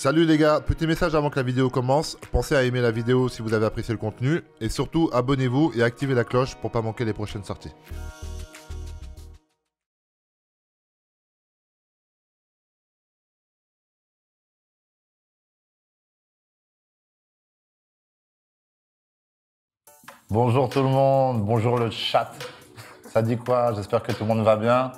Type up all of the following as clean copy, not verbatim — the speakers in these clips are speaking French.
Salut les gars, petit message avant que la vidéo commence. Pensez à aimer la vidéo si vous avez apprécié le contenu. Et surtout, abonnez-vous et activez la cloche pour pas manquer les prochaines sorties. Bonjour tout le monde, bonjour le chat. Ça dit quoi? J'espère que tout le monde va bien.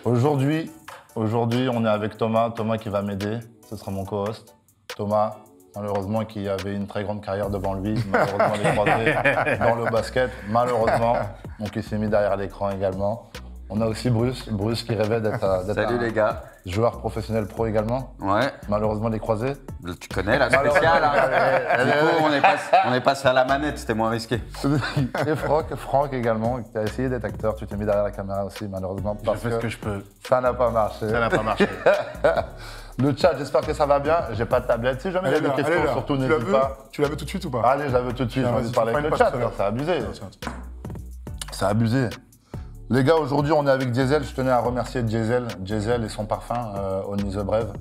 Aujourd'hui, on est avec Thomas qui va m'aider. Ce sera mon co-host. Thomas, malheureusement, qui avait une très grande carrière devant lui. Malheureusement, il est croisé dans le basket. Malheureusement, donc il s'est mis derrière l'écran également. On a aussi Bruce qui rêvait d'être Salut les gars. Joueur professionnel pro également. Ouais. Malheureusement, les croisés. Tu connais la spéciale. Hein. Du coup, on est passé à la manette, c'était moins risqué. Et Franck également, qui a essayé d'être acteur. Tu t'es mis derrière la caméra aussi, malheureusement. Je fais ce que je peux. Ça n'a pas marché. Ça n'a pas marché. Le chat, j'espère que ça va bien. J'ai pas de tablette. Si jamais il y a des questions, surtout n'hésite pas. Tu la veux tout de suite ou pas? Allez, je la veux tout de suite. J'ai envie de parler avec le chat. C'est abusé. C'est abusé. Les gars, aujourd'hui, on est avec Diesel. Je tenais à remercier Diesel et son parfum, Only the Brave.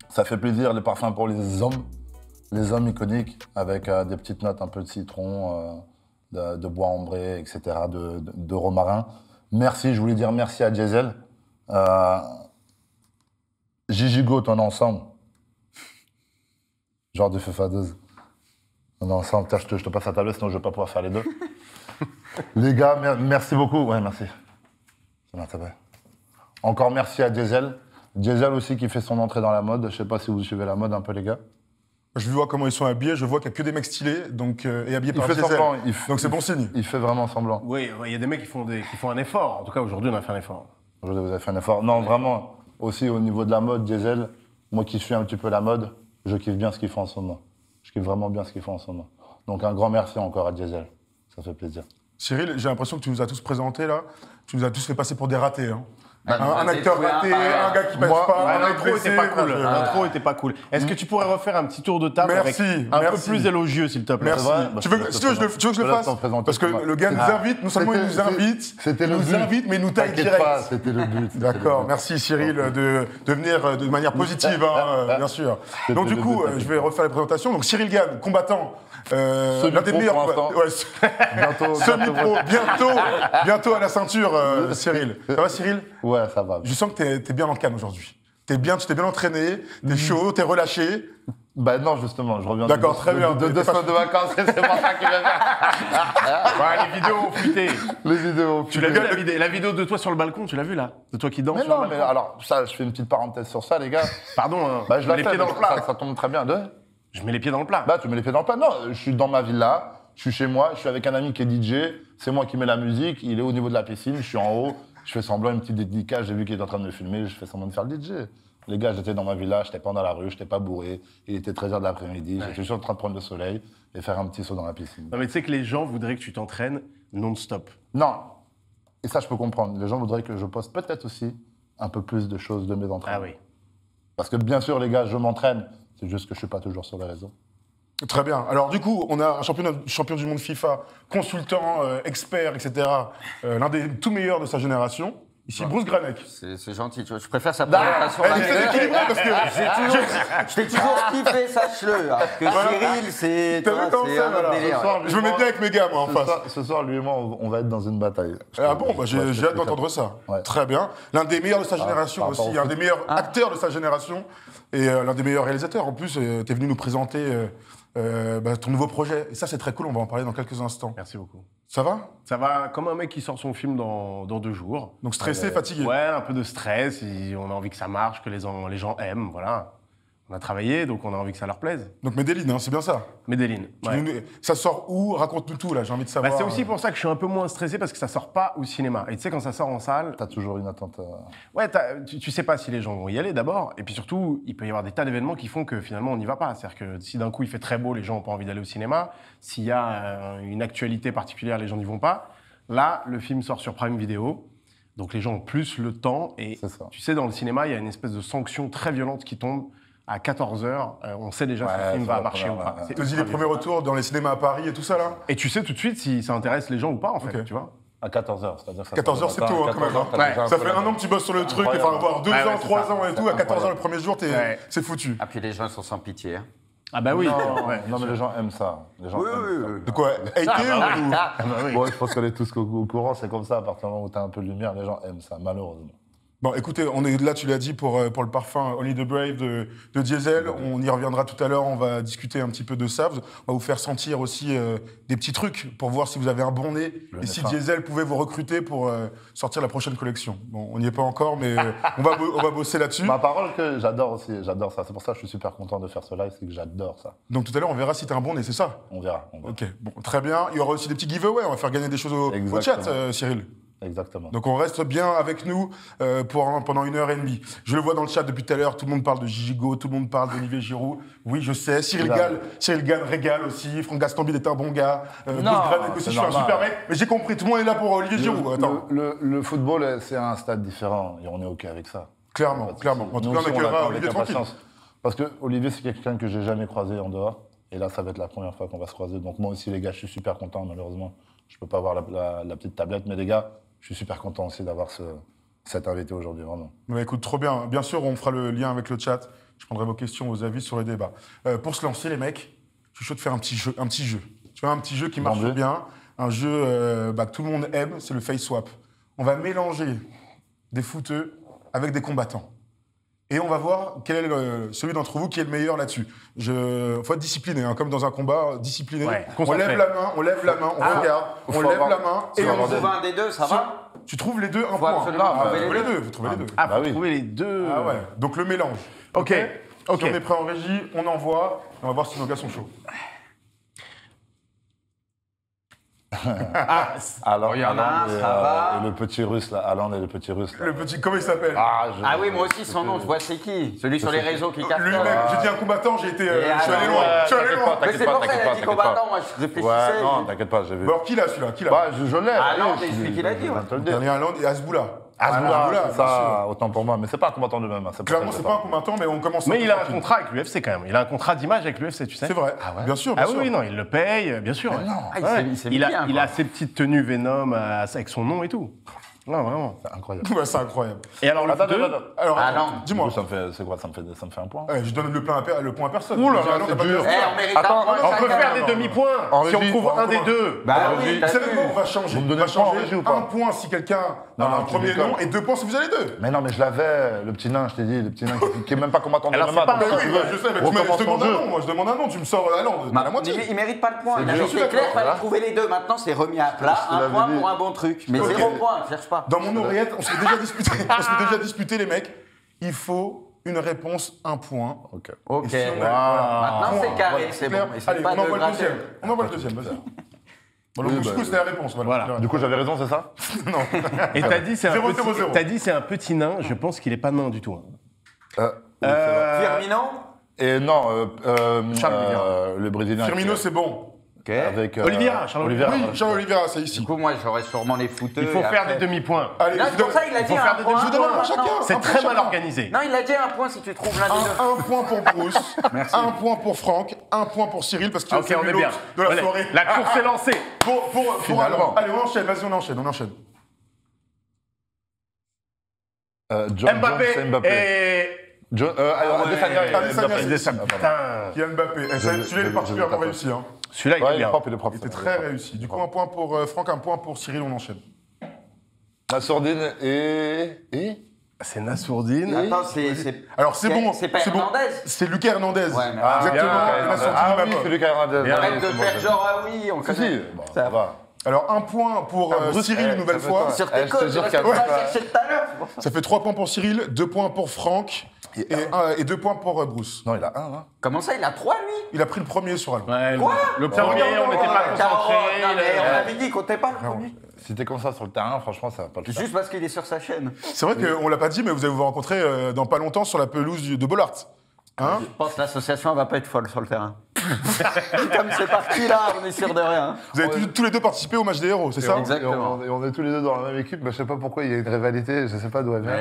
Ça fait plaisir, les parfums pour les hommes iconiques, avec des petites notes un peu de citron, de bois ambré, etc., de romarin. Merci, je voulais dire merci à Diesel. Gigi Goat, on est ensemble. Genre de feu fadeuse. On est ensemble. Tiens, je te passe la tablette, sinon je ne vais pas pouvoir faire les deux. Les gars, merci beaucoup. Ouais, merci. Ça va. Encore merci à Diesel. Diesel aussi qui fait son entrée dans la mode. Je ne sais pas si vous suivez la mode un peu, les gars. Je vois comment ils sont habillés, je vois qu'il n'y a que des mecs stylés donc, et habillés par fait Diesel. semblant. Donc c'est bon signe. Il fait vraiment semblant. Oui, il y a des mecs qui font un effort. En tout cas, aujourd'hui, on a fait un effort. Aujourd'hui, vous avez fait un effort. Non, vraiment, aussi au niveau de la mode, Diesel, moi qui suis un petit peu la mode, je kiffe bien ce qu'ils font en ce moment. Je kiffe vraiment bien ce qu'ils font en ce moment. Donc un grand merci encore à Diesel. Ça fait plaisir. Cyril, j'ai l'impression que tu nous as tous présentés là. Tu nous as tous fait passer pour des ratés. Hein. Bah, un acteur raté, un gars qui pèse pas, un L'intro agressé. était pas cool. L'intro était pas cool. Est-ce que tu pourrais refaire un petit tour de table Merci, avec un peu merci. plus élogieux, s'il te plaît? Merci. Vrai Tu veux que je le fasse? Parce que le gars nous invite, non seulement il nous invite, mais il nous taille T'inquiète pas, direct. c'était le but. D'accord, merci Cyril de venir de manière positive, hein, bien sûr. Donc du coup, je vais refaire les présentations. Donc Cyril Gann, combattant, l'un des meilleurs. Semi-pro, bientôt à la ceinture, Cyril. Ça va Cyril? Ouais, ça va. Je sens que t'es bien dans le calme aujourd'hui. Tu t'es bien entraîné, t'es chaud, t'es relâché. Bah non, justement, je reviens D'accord, très bien. de 2 semaines de vacances, c'est pour ça qu'il vient faire. Ouais, les vidéos ont fuité. Les vidéos. Tu l'as vu la vidéo de toi sur le balcon, tu l'as vu là? De toi qui danse Mais sur non, le mais balcon. alors, ça, je fais une petite parenthèse sur ça, les gars. Pardon, hein, Bah, je je mets la les fais, pieds dans le plat. ça tombe très bien. Je mets les pieds dans le plat. Bah, tu mets les pieds dans le plat. Non, je suis dans ma villa, je suis chez moi, je suis avec un ami qui est DJ, c'est moi qui mets la musique, il est au niveau de la piscine, je suis en haut, je fais semblant une petite dédicace, j'ai vu qu'il était en train de me filmer, je fais semblant de faire le DJ. Les gars, j'étais dans ma villa, j'étais pas dans la rue, j'étais pas bourré, il était 13h de l'après-midi, j'étais juste en train de prendre le soleil et faire un petit saut dans la piscine. Non, mais tu sais que les gens voudraient que tu t'entraînes non-stop. Non, et ça je peux comprendre, les gens voudraient que je poste peut-être aussi un peu plus de choses de mes entraînements. Ah oui. Parce que bien sûr, les gars, je m'entraîne, c'est juste que je suis pas toujours sur les réseaux. Très bien. Alors du coup, on a un champion du monde FIFA, consultant, expert, etc. L'un des tout meilleurs de sa génération. Ici, Bruce Granek. C'est gentil, tu vois. Je préfère sa présentation. C'est équilibré parce que... Je t'ai toujours kiffé, sache-le. Alors que Cyril, c'est T'as vu comment un c'est, autre voilà. délire. Je me mets bien avec mes gars, moi, en face. Ce soir, lui et moi, on va être dans une bataille. Ah bon, bah, j'ai hâte d'entendre ça. Ouais. Très bien. L'un des meilleurs de sa génération par rapport aussi, au un des meilleurs acteurs de sa génération et l'un des meilleurs réalisateurs. En plus, t'es venu nous présenter ton nouveau projet. Et ça, c'est très cool, on va en parler dans quelques instants. Merci beaucoup. Ça va? Ça va comme un mec qui sort son film dans 2 jours. Donc stressé, fatigué? Ouais, un peu de stress, on a envie que ça marche, que les gens aiment, voilà. On a travaillé, donc on a envie que ça leur plaise. Donc Medellin, hein, c'est bien ça? Medellin. Ouais. Ça sort où? Raconte-nous tout, là, j'ai envie de savoir. Bah, c'est aussi pour ça que je suis un peu moins stressé, parce que ça sort pas au cinéma. Et tu sais, quand ça sort en salle, T'as toujours une attente. ouais, tu sais pas si les gens vont y aller d'abord. Et puis surtout, il peut y avoir des tas d'événements qui font que finalement on n'y va pas. C'est-à-dire que si d'un coup il fait très beau, les gens n'ont pas envie d'aller au cinéma. S'il y a une actualité particulière, les gens n'y vont pas. Là, le film sort sur Prime Video. Donc les gens ont plus le temps. Et C'est ça. tu sais, dans le cinéma, il y a une espèce de sanction très violente qui tombe. À 14h, on sait déjà si le film va marcher ou pas. Tu te dis les premiers retours dans les cinémas à Paris et tout ça, là? Et tu sais tout de suite si ça intéresse les gens ou pas, en fait, Ok. tu vois. À 14h, c'est-à-dire que ça 14h, c'est tôt, hein, quand même. Hein. Ça fait un an que tu bosses sur le truc, il faut avoir 2 ans, 3 ans et tout. À 14h le premier jour, c'est foutu. Ah, puis les gens sont sans pitié. Hein. Ah bah oui. Non, mais les gens aiment ça. Les gens aiment ça. De quoi hater ou... Bon, je pense qu'on est tous au courant, c'est comme ça, à partir du moment où tu as un peu de lumière, les gens aiment ça, malheureusement. Bon, écoutez, on est là, tu l'as dit, pour le parfum Only the Brave de Diesel. On y reviendra tout à l'heure, on va discuter un petit peu de ça. On va vous faire sentir aussi des petits trucs pour voir si vous avez un bon nez et si Diesel pouvait vous recruter pour sortir la prochaine collection. Bon, on n'y est pas encore, mais on va bosser là-dessus. Ma parole que j'adore aussi, j'adore ça. C'est pour ça que je suis super content de faire ce live, c'est que j'adore ça. Donc tout à l'heure, on verra si tu as un bon nez, c'est ça? On verra. Ok, bon, très bien. Il y aura aussi des petits giveaways, on va faire gagner des choses au chat, Cyril. Exactement. Donc on reste bien avec nous pendant 1h30. Je le vois dans le chat depuis tout à l'heure, tout le monde parle de Gigo, tout le monde parle d'Olivier Giroud. Oui, je sais. Cyril Gann régale aussi. Franck Gastambide est un bon gars. Bruce Granek aussi, je suis un super mec. Mais j'ai compris, tout le monde est là pour Olivier Giroud. Attends. Le football, c'est un stade différent et on est OK avec ça. Clairement. En tout cas, on accueillera Olivier tranquille. Parce que Olivier, c'est quelqu'un que j'ai jamais croisé en dehors. Et là, ça va être la première fois qu'on va se croiser. Donc moi aussi, les gars, je suis super content. Malheureusement, je peux pas avoir la petite tablette. Mais les gars, je suis super content aussi d'avoir cet invité aujourd'hui, vraiment. Mais écoute, trop bien. Bien sûr, on fera le lien avec le chat. Je prendrai vos questions, vos avis sur les débats. Pour se lancer, les mecs, je suis chaud de faire un petit jeu. Tu vois, un petit jeu qui marche bien. Un jeu que tout le monde aime, c'est le face swap. On va mélanger des footeux avec des combattants. Et on va voir quel est celui d'entre vous qui est le meilleur là-dessus. Faut être discipliné, hein, comme dans un combat, discipliné. Ouais, on lève la main, on regarde, on lève la main et on trouve un des deux, ça va? Tu trouves les deux, un point. Vous trouvez les deux. Ah, faut trouver les deux. Ah ouais, donc le mélange. Ok. Si on est prêt en régie, on envoie. On va voir si nos gars sont chauds. Alors, il y en a un, ça va. Et le petit russe là, Alan et le petit russe là. Le petit, comment il s'appelle? Ah oui, moi aussi, son nom, je vois c'est qui? Celui sur les réseaux qui capte. Lui, mec, j'ai dit un combattant, je suis allé loin. Mais c'est pour ça qu'il a dit combattant, moi je réfléchissais. Ouais, non, t'inquiète pas, j'ai vu. Alors, qui l'a celui-là? Bah, je l'ai. Alan, c'est celui qui l'a dit, ouais. Il y a Alan et Azboula. Azboula, ça, autant pour moi, mais c'est pas un combattant de même. Clairement, c'est pas un combattant, mais on commence. Mais il a un contrat avec l'UFC quand même. Il a un contrat d'image avec l'UFC, tu sais. C'est vrai. Bien sûr. Ah oui, non, il le paye, bien sûr. Il a ses petites tenues Venom avec son nom et tout. Non, vraiment. C'est incroyable. Ouais, c'est incroyable. Et alors, alors, dis-moi. C'est quoi? Ça me fait un point. Je donne le point à personne. Ouh là là, c'est dur. Attends, on peut faire des demi-points si on trouve un des deux. Bah oui, vous savez quoi, on va changer. Vous me donnez un point si quelqu'un a un premier nom et 2 points si vous avez 2. Mais non, mais je l'avais, le petit nain, je t'ai dit, le petit nain qui est même pas combattant de MMA. Je sais, mais je demande un nom, moi. Je demande un nom, tu me sors la langue. La moitié. Il mérite pas le point. C'est clair, il fallait trouver les deux. Maintenant, c'est remis à plat. Un point pour un bon truc. Mais 0 point, cherche pas. Dans mon oreillette, on s'est déjà disputé, les mecs. Il faut une réponse, un point. Ok. Maintenant, c'est carré, c'est bon. Allez, on envoie le deuxième, vas-y. Bon, le coup, c'était la réponse. Voilà. Du coup, j'avais raison, c'est ça? Non. Et t'as dit c'est un petit nain, je pense qu'il est pas nain du tout. Firmino? Et non, le Brésilien. Firmino, c'est bon. Avec Oliveira, Charles Oliveira. Oui, Charles Oliveira, c'est ici. Du coup, moi, j'aurais sûrement les footeux. Il faut faire des demi-points. Allez, là, c'est pour ça qu'il a dit un point. Je vous donne un point chacun. C'est très mal organisé. Non, il a dit un point si tu trouves l'un des deux. Un point pour Bruce, un point pour Franck, un point pour Cyril, parce qu'il a fait on est bien. de la soirée. La course est lancée. Pour Alan. Allez, on enchaîne, vas-y, on enchaîne. Mbappé et... Kylian Mbappé. Celui-là, il est particulièrement réussi. Celui-là, il est bien. Il est propre. Il était très réussi. Du coup, un point pour Franck, un point pour Cyril, on enchaîne. Nassourdine et... C'est Nassourdine. Attends, c'est... Alors, c'est bon. C'est pas Hernandez? C'est Lucas Hernandez. Exactement. Oui, c'est Lucas Hernandez. Arrête de faire genre, ah oui, on connaît. Ça va. Alors, un point pour Cyril, une nouvelle fois. Sur tes côtes, je reste pas chercher tout à l'heure. Ça fait 3 points pour Cyril, 2 points pour Franck et 2 points pour Bruce. Non, il a 1, là. Comment ça, il a 3, lui? Il a pris le premier sur Alan. Quoi? Le premier, on n'était pas concentré. On avait dit qu'on n'était pas le premier. Si t'es comme ça sur le terrain, franchement, ça va pas le faire. Juste parce qu'il est sur sa chaîne. C'est vrai qu'on l'a pas dit, mais vous allez vous rencontrer dans pas longtemps sur la pelouse de Bollard. Je pense que l'association va pas être folle sur le terrain. Comme c'est parti là, on est sûr de rien. Vous avez tous les deux participé au match des héros, c'est ça? Exactement. Et on est tous les deux dans la même équipe, mais je sais pas pourquoi il y a une rivalité, je sais pas d'où elle vient.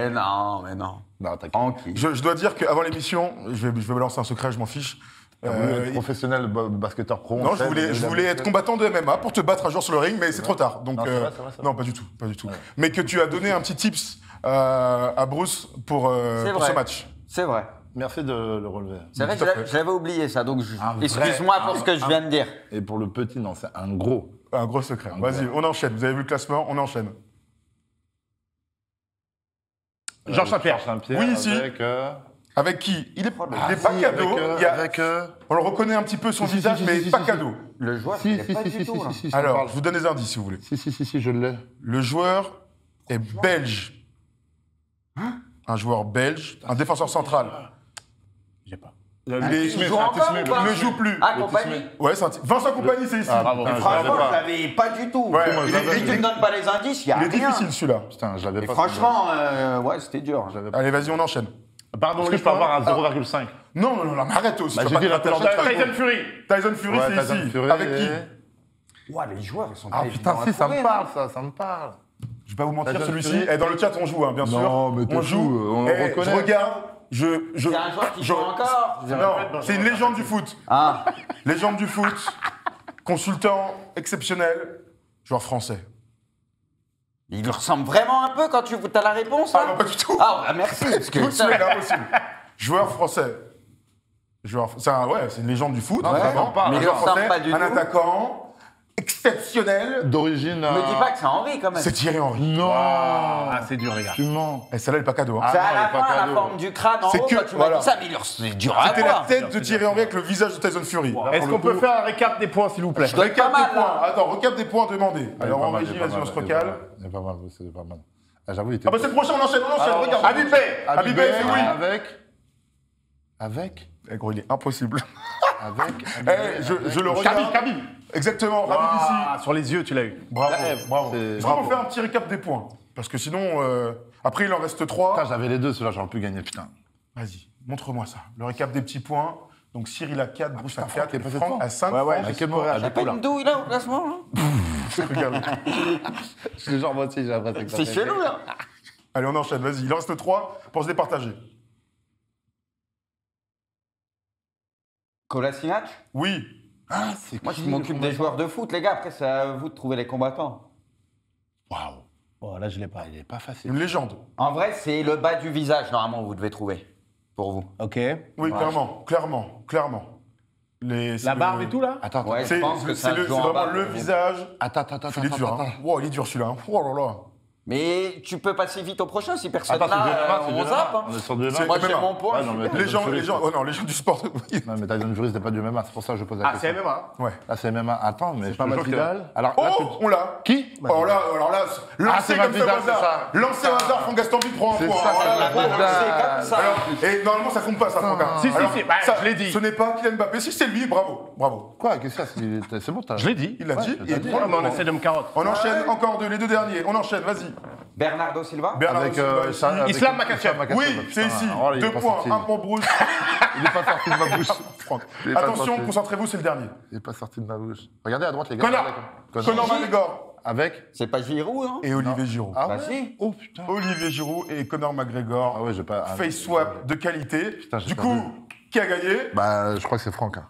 Mais non. Non, t'inquiète. Je dois dire qu'avant l'émission, je vais me lancer un secret, je m'en fiche. T'as voulu être professionnel basketteur pro. Non, je voulais être combattant de MMA pour te battre un jour sur le ring, mais c'est trop tard. Donc, Non, c'est vrai, c'est vrai. non, pas du tout. Ouais. Mais que tu as donné un petit tips à Bruce pour ce match. C'est vrai. Merci de le relever. C'est vrai Tout que à fait. je l'avais oublié ça, donc Un vrai- excuse-moi pour ce que je viens de dire. Et pour le petit, non, c'est un gros. Un gros secret. Un Vas-y, gros. on enchaîne. Vous avez vu le classement, on enchaîne. Georges Saint-Pierre. Georges Saint-Pierre. Oui, ici. Avec, Avec qui Il est pas si, cadeau. avec, Il y a- avec, On le reconnaît un petit peu son Si, si, visage, si, mais si, pas si, cadeau. Le joueur, Si, il est si, pas si, du si, tout, là. si, ça me Alors, parle. je vous donne des indices si vous voulez. Si, je l'ai. Le joueur est belge. Un joueur belge, un défenseur central. J'ai pas. Il est- joue encore ou pas il ne joue plus. Ah, compagnie. Ouais, Vincent Compagnie, c'est ici. Bravo. Et franchement, je l'avais pas du tout. Ouais, moi, je Et l'avais. si tu me donnes pas les indices, il y a Il est rien. difficile celui-là. Putain, je l'avais Et pas. franchement, ouais, c'était dur. J'avais pas. Allez, vas-y, on enchaîne. Pardon, Est-ce que je peux avoir un 0,5? Non, mais arrête aussi. Bah, tu j'ai vas dit pas te la faire tête. chier. Tyson Fury. Tyson Fury, Ouais, c'est Tyson ici. Fury Avec qui et- Ouais, les joueurs, ils sont Ah pas putain, évidents à si, ça trouver, me parle, ça me parle. Je vais pas vous mentir, Tyson celui-ci. Fury. Dans le chat, on joue, hein, bien sûr. Non, mais t'es on fou, joue. on le Je reconnaît. regarde. C'est un joueur qui joue encore. Non, c'est une légende du foot. Ah, Légende du foot. Consultant exceptionnel. Joueur français. il lui ressemble vraiment un peu quand tu as la réponse, Ah là non, pas du tout. Ah, bah merci. Parce que Tout de suite, impossible. Joueur français. C'est une légende du foot, Non, ça vraiment. m'en parle. Mais Un il joueur ressemble français, pas du un tout. attaquant exceptionnel. D'origine. me dis pas que c'est Henri quand même. C'est Thierry Henry. Non. Ah, c'est dur, les gars. Tu mens. Et celle-là, elle est pas cadeau. hein. Ah, C'est non, à il la est pas fin, la cadeau. forme du crâne en C'est haut, que- quand tu m'as voilà. dit ça, mais c'est dur à C'était la voir. tête de Thierry Henry avec le visage de Tyson Fury. Est-ce qu'on peut faire un récap des points, s'il vous plaît? Je donne Recap pas des mal, points. là. Attends, recap des points demandés. Alors en Il est régie, pas vas-y, mal, on se il est pas recale. mal. Il est pas mal, c'est pas mal. Ah, j'avoue, il était. Ah bah c'est le prochain, on enchaîne, Alors, regarde. Habibé. Habibé, c'est oui. Avec. Eh, gros, il est impossible. Avec. Je le regarde. Khabib. Exactement, Habib Ah, ici. sur les yeux, tu l'as eu. Bravo, bravo. c'est- Est-ce qu'on peut faire un petit récap des points? Parce que sinon, après il en reste 3. Putain, j'avais les deux, ceux-là, j'aurais pu gagner, putain. Vas-y, montre-moi ça. Le récap des petits points. Donc Cyril a 4, Bruce a putain, 4, Franck est passé Franck devant. a 5. Ouais, ouais. À quel moment T'as pas une douille là au classement là Regarde. Je suis genre moi aussi, j'ai l'impression que ça C'est fait- chelou là. Allez, on enchaîne, vas-y. Il en reste 3 pour se départager. Kolasinac. Oui. Ah, c'est Moi je qui, m'occupe des joueurs de foot, les gars. Après, c'est à vous de trouver les combattants. Waouh. Bon, là, je l'ai pas. Il est pas facile. Une légende. En vrai, c'est le bas du visage, normalement, vous devez trouver. Pour vous. Ok. Oui, Ouais. clairement. La barbe et tout, là? Attends, Ouais, C'est je pense que ça c'est joue en vraiment bas. le visage. attends. Il est dur, hein. Wow, il est dur celui-là. hein. Oh là là. Mais tu peux passer vite au prochain si personne Attends, c'est là, du MMA, on zappe. hein. On est sur du C'est- MMA. Moi j'ai MMA. mon point. Ouais, non, mais Légende, Tyson Fury, légende du sport. Oui. Non, mais Tyson Fury, c'était pas du MMA, c'est pour ça que je pose la Ah, c'est question. MMA. Ouais. Là, c'est MMA. Attends, mais. C'est je pas te jure Masvidal que- Alors, là, Oh, on l'a. Qui Alors là, lancé c'est comme ça Masvidal, au hasard. c'est ça. Lancé au hasard, Franck Gastambide prend un C'est point. ça, Alors là, c'est bravo. Masvidal. C'est comme ça. Alors, et normalement, ça compte pas, ça, Franck. Si, si, bah, je l'ai dit. Ce n'est pas Kylian Mbappé. Si, c'est lui, bravo. Quoi Qu'est-ce que c'est bon, t'as. Je l'ai dit. Il l'a dit. t'as il dit. prend Ouais, le mais on point. essaie de me carotte. On enchaîne encore les 2 derniers. On enchaîne, vas-y. Bernardo Silva. Bernardo Avec. Silva ici. avec- Islam Makhachev. Oui, c'est ici. Oh, il est 2 pas points, sorti. 1 pour Bruce. Il est pas sorti de ma bouche. Franck. Il est pas Attention, sorti. concentrez-vous, c'est le dernier. Il est pas sorti de ma bouche. Regardez à droite, les gars. Connor. Regardez. Conor McGregor Avec. C'est pas Giroud, hein et Olivier Giroud. Ah Bah ouais si. Oh putain. Olivier Giroud et Conor McGregor. Ah ouais, j'ai pas. Face swap de qualité. Putain, j'ai Du perdu. coup, qui a gagné? Bah, je crois que c'est Franck. Hein.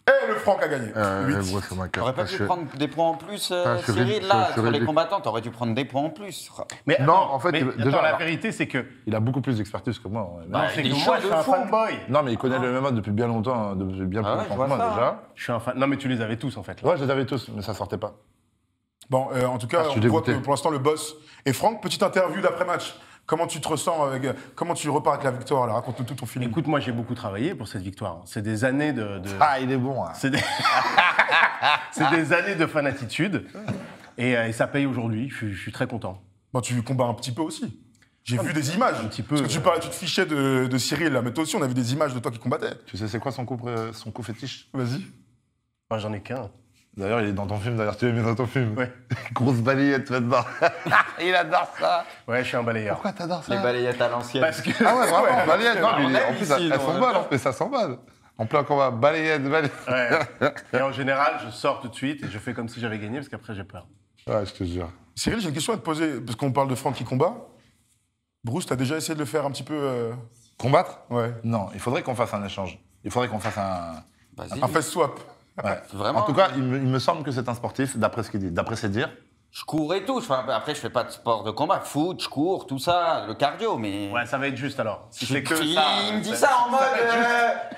Et le Franck a gagné. 8. Ouais, c'est ma carte. T'aurais pas Parce dû que- prendre des points en plus, je suis Cyril, ridicule, là, je suis sur les ridicule. combattants, t'aurais dû prendre des points en plus. Mais Non, attends, en fait, mais déjà, attends, la alors- vérité, c'est que. Il a beaucoup plus d'expertise que moi. ouais. Non, c'est il est que chaud moi, je de suis un fou. fanboy. Non, mais il connaît le MMA depuis bien longtemps, hein, depuis bien Ah plus ouais, je longtemps que vois moi ça, déjà. Je suis un fan. Non, mais tu les avais tous, en fait. Là. Ouais, je les avais tous, mais ça sortait pas. Bon, en tout cas, Ah, je suis on voit dégoûté. que pour l'instant, le boss est Franck. Petite interview d'après-match. Comment tu te ressens avec, comment tu repars avec la victoire là? Raconte-nous tout ton feeling. Écoute, moi, j'ai beaucoup travaillé pour cette victoire. C'est des années de. Ah, il est bon. Hein. C'est des... c'est des années de fanatitude. Et ça paye aujourd'hui. Je suis très content. Bon, tu combats un petit peu aussi. J'ai vu des images. un petit peu, Parce que tu te fichais de Cyril, là, mais toi aussi, on a vu des images de toi qui combattais. Tu sais, c'est quoi son coup fétiche? Vas-y. Moi, j'en ai qu'un. D'ailleurs, il est dans ton film, d'ailleurs, tu l'as mis dans ton film. Ouais. Grosse balayette maintenant. Il adore ça. Ouais, je suis un balayeur. Pourquoi t'adores ça? Les balayettes à l'ancienne. Parce que. Ah ouais, vraiment, balayette. Non, mais on a en vu plus, ici, elles nous, sont on a bonnes, fait. en plus, ça sent mal. En plein combat, balayette. Ouais. Et en général, je sors tout de suite et je fais comme si j'avais gagné parce qu'après, j'ai peur. Ouais, je te jure. Cyril, j'ai une question à te poser, parce qu'on parle de Franck qui combat. Bruce, t'as déjà essayé de le faire un petit peu. Combattre? Ouais. Non, il faudrait qu'on fasse un échange. Il faudrait qu'on fasse Vas-y. Un face swap. Ouais. Vraiment. En tout cas, il me semble que c'est un sportif, d'après ce qu'il dit, d'après ses dires. Je cours et tout. Après, je fais pas de sport de combat. Foot, je cours, tout ça, le cardio, mais... Ouais, ça va être juste alors. Si c'est que Il ça. me dit ça en mode...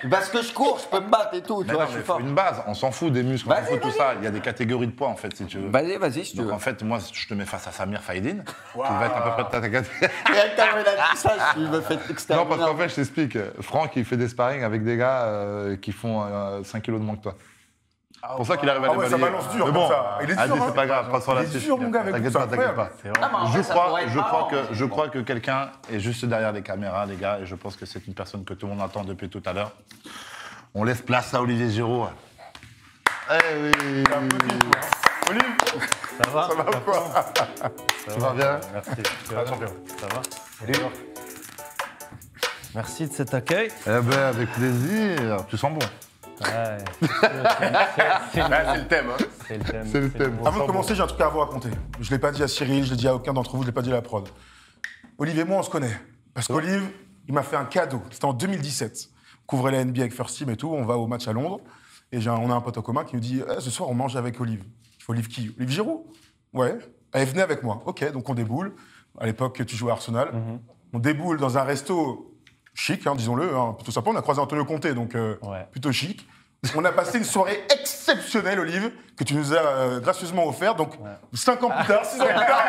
parce que je cours, je peux me battre et tout, tu Mais vois, non, je mais suis faut fort. une base, on s'en fout des muscles, on s'en Vas-y, fout de tout vas-y. ça. Il y a des catégories de poids, en fait, si tu veux. Vas-y, si tu Donc veux. en fait, moi, je te mets face à Samir Faïdine, qui va être à peu près de ta catégorie. Et quand il a dit ça, il me fait Non, exterminer. parce qu'en fait, je t'explique. Franck, il fait des sparring avec des gars qui font 5 kilos de moins que toi. C'est pour ça qu'il arrive à Ah les ouais, ça balayer. balance dur Mais comme bon, ça. Il est dur, allez, hein. c'est pas grave, passons à la Il est suite. dur, mon gars, avec T'inquiète vous, pas, c'est t'inquiète pas. incroyable. Ah, mais en vrai, ça pourrait être marrant. Je crois que quelqu'un est juste derrière les caméras, les gars, et je pense que c'est une personne que tout le monde attend depuis tout à l'heure. On laisse place à Olivier Giroud. Eh oui. Olive, Ça va ça va ou quoi? Tu vas bien? Merci. Ah, champion. Ça va Salut. Merci de cet accueil. Eh ben, avec plaisir. Tu sens bon. Ouais. C'est le thème. Hein. C'est le thème. C'est le thème. nouveau. Avant de commencer, j'ai un truc à vous raconter. Je ne l'ai pas dit à Cyril, je l'ai dit à aucun d'entre vous, je ne l'ai pas dit à la prod. Olive et moi, on se connaît. Parce qu'Olive, il m'a fait un cadeau. C'était en 2017. On couvrait la NBA avec First Team et tout. On va au match à Londres. Et on a un pote en commun qui nous dit ce soir, on mange avec Olive. Je fais Olive qui? Olive Giroud? Ouais. Elle venait avec moi. Ok, donc on déboule. À l'époque, tu jouais à Arsenal. On déboule dans un resto chic, hein, disons-le, hein, plutôt sympa. On a croisé Antonio Conte, donc plutôt chic. On a passé une soirée exceptionnelle, Olive, que tu nous as gracieusement offert. Donc, 5 ans plus tard, 6 ans plus tard,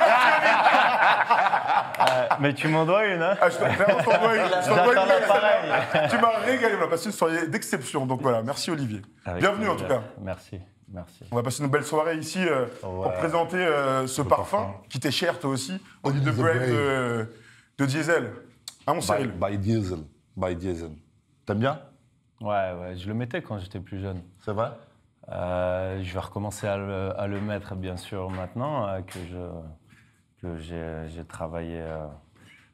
Mais tu m'en dois une, hein je t'en dois une. Je t'en dois une J'attends belle, pareil. celle-là. Tu m'as régalé. On a passé une soirée d'exception. Donc voilà, merci Olivier. Avec Bienvenue en plaisir. tout cas. Merci. Merci. On va passer une belle soirée ici pour présenter ce parfum qui t'est cher toi aussi. On dit The Brave de Diesel. Ah mon Cyril. By Diesel. By Diesel. T'aimes bien? Ouais, je le mettais quand j'étais plus jeune. C'est vrai? Je vais recommencer à le mettre, bien sûr, maintenant que j'ai travaillé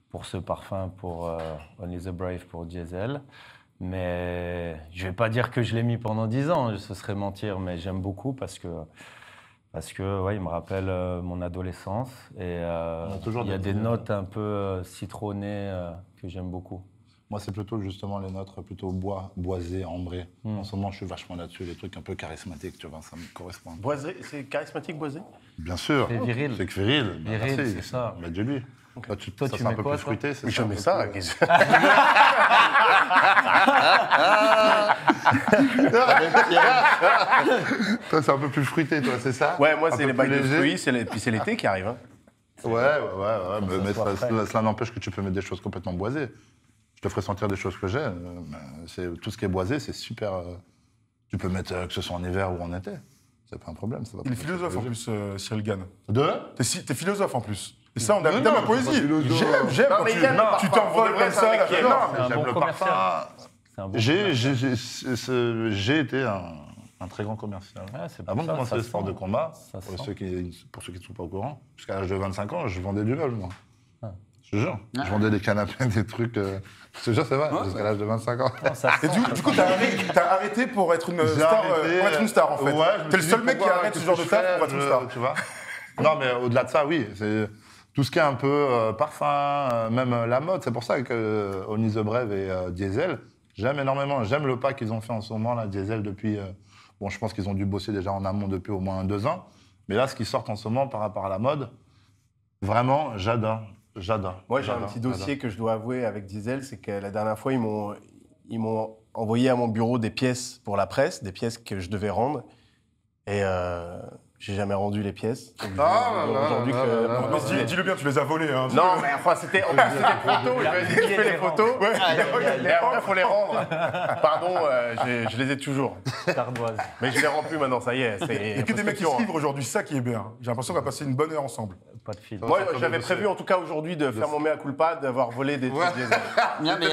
pour ce parfum, pour Only the Brave, pour Diesel. Mais je vais pas dire que je l'ai mis pendant 10 ans, ce serait mentir, mais j'aime beaucoup parce que ouais, il me rappelle mon adolescence et il y a des notes un peu citronnées que j'aime beaucoup. Moi, c'est plutôt justement les notes plutôt boisé, ambré. En ce moment, je suis vachement là-dessus, les trucs un peu charismatiques, tu vois, ça me correspond. Boisé, c'est charismatique, Boisé? Bien sûr. C'est viril. C'est que viril. Bah, Viril, merci. c'est ça. Bah, dis-lui. Toi, Toi, tu c'est un mets peu quoi, plus toi fruité, c'est Oui, ça. je mets ça. qu'est-ce que- Toi, c'est un peu plus fruité, toi, c'est ça? Ouais, moi, Un c'est peu les plus bails de léger. fruits, puis c'est l'été qui arrive. Hein. Ouais, mais soit frais. cela n'empêche que tu peux mettre des choses complètement boisées. Je te ferai sentir des choses que j'ai. Tout ce qui est boisé, c'est super. Tu peux mettre que ce soit en hiver ou en été. C'est pas un problème. Ça va Il est pas philosophe en changer. plus, Cyril Gann. De? T'es philosophe en plus. Et ça, on a Non, dans ma non, poésie. je suis pas philosophe. J'aime Non, quand mais il aime le tu parfum. t'envoles Pour de vrai, comme c'est ça. un mec qui aime. Non, C'est un J'aime bon le commercial. parfum. C'est un bon J'ai été un très grand commercial. Ouais, c'est pour Avant de ça, commencer ça le se sport sent. de combat, Ça pour se ceux qui ne sont pas au courant, jusqu'à l'âge de 25 ans, je vendais du vol, moi. Ah. Je te jure. Je vendais des canapés, des trucs. Je te jure, c'est vrai, jusqu'à l'âge de 25 ans. Non, ça Et sent, du coup, t'as arrêté pour être une J'ai star, arrêté, pour être une star en fait. Ouais, je me T'es le suis seul dit, mec qui pourquoi, arrête ce qu'est-ce genre que de je taf fais, pour être une star. Tu vois. Non, mais au-delà de ça, oui. C'est tout ce qui est un peu parfum, même la mode. C'est pour ça que Only the Brave et Diesel, j'aime énormément. J'aime le pas qu'ils ont fait en ce moment, là, Diesel, depuis. Bon, je pense qu'ils ont dû bosser déjà en amont depuis au moins 2 ans. Mais là, ce qui sort en ce moment par rapport à la mode, vraiment, j'adore. Moi, j'ai un petit dossier que je dois avouer avec Diesel, c'est que la dernière fois, ils m'ont envoyé à mon bureau des pièces pour la presse, des pièces que je devais rendre. Et j'ai jamais rendu les pièces. Donc, aujourd'hui que... Dis-le bien, tu les as volés. Hein. Non, mais enfin, c'était trop tôt. Je vais essayer de faire les photos. Et après, il faut les rendre. Pardon, je les ai toujours. Ardoise. Mais je les rends plus maintenant, ça y est. Il y a que des mecs qui se livrent aujourd'hui, c'est ça qui est bien. J'ai l'impression qu'on va passer une bonne heure ensemble. Pas de fil. Moi, j'avais prévu en tout cas aujourd'hui de faire mon mea culpa, d'avoir volé des trucs Diesel. Bien, mais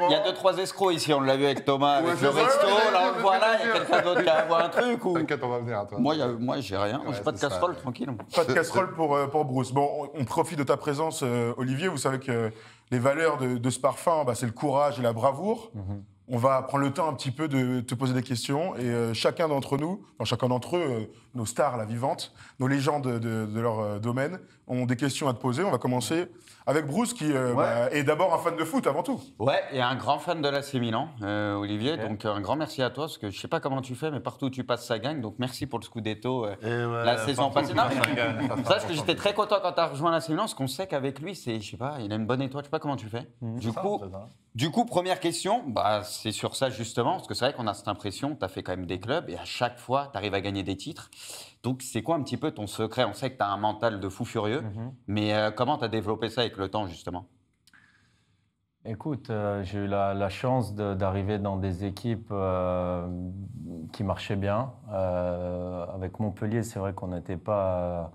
il y a 2-3 escrocs ici, on l'a vu avec Thomas, avec le resto, là on le voit là, il y a quelqu'un d'autre qui a un truc ou... T'inquiète, on va venir à toi. Moi j'ai rien, j'ai pas de c'est ça. casserole, tranquille. Pas de casserole pour Bruce. Bon, on profite de ta présence, Olivier. Vous savez que les valeurs de ce parfum, bah, c'est le courage et la bravoure. On va prendre le temps un petit peu de te poser des questions et chacun d'entre nous, enfin chacun d'entre eux, nos stars, la vivante, nos légendes de leur domaine, ont des questions à te poser. On va commencer avec Bruce qui est d'abord un fan de foot avant tout. Ouais, et un grand fan de l'AC Milan, Olivier. Donc un grand merci à toi parce que je sais pas comment tu fais, mais partout où tu passes, ça gagne. Donc merci pour le Scudetto la saison passée. Parce que j'étais très content quand tu as rejoint l'AC Milan, parce qu'on sait qu'avec lui, c'est, je sais pas, il a une bonne étoile. Je sais pas comment tu fais. Du coup, première question, c'est sur ça justement, parce que c'est vrai qu'on a cette impression, tu as fait quand même des clubs et à chaque fois, tu arrives à gagner des titres. Donc, c'est quoi un petit peu ton secret? On sait que tu as un mental de fou furieux, mais comment tu as développé ça avec le temps justement? Écoute, j'ai eu la chance d'arriver dans des équipes qui marchaient bien. Avec Montpellier, c'est vrai qu'on n'était pas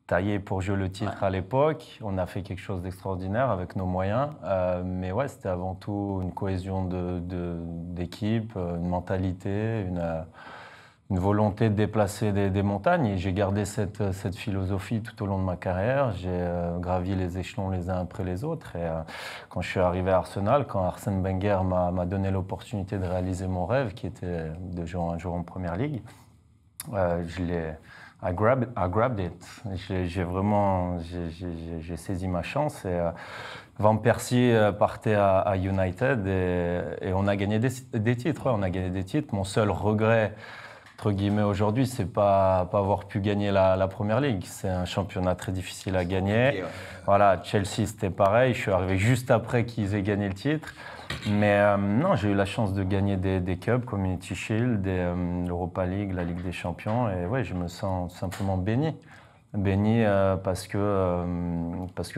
taillé pour jouer le titre à l'époque. On a fait quelque chose d'extraordinaire avec nos moyens. Mais ouais, c'était avant tout une cohésion d'équipe, une mentalité, une volonté de déplacer des montagnes. Et j'ai gardé cette philosophie tout au long de ma carrière. J'ai gravi les échelons les uns après les autres. Et quand je suis arrivé à Arsenal, quand Arsène Wenger m'a donné l'opportunité de réaliser mon rêve, qui était de jouer un jour en Première Ligue, I grabbed it. J'ai saisi ma chance. Et Van Persie partait à United et on a gagné des titres. Ouais, on a gagné des titres. Mon seul regret, entre guillemets, aujourd'hui, c'est pas avoir pu gagner la Première Ligue. C'est un championnat très difficile à gagner. Voilà, Chelsea, c'était pareil. Je suis arrivé juste après qu'ils aient gagné le titre. Mais non, j'ai eu la chance de gagner des Cups, Community Shield, l'Europa League, la Ligue des Champions. Et ouais, je me sens simplement béni. Béni parce que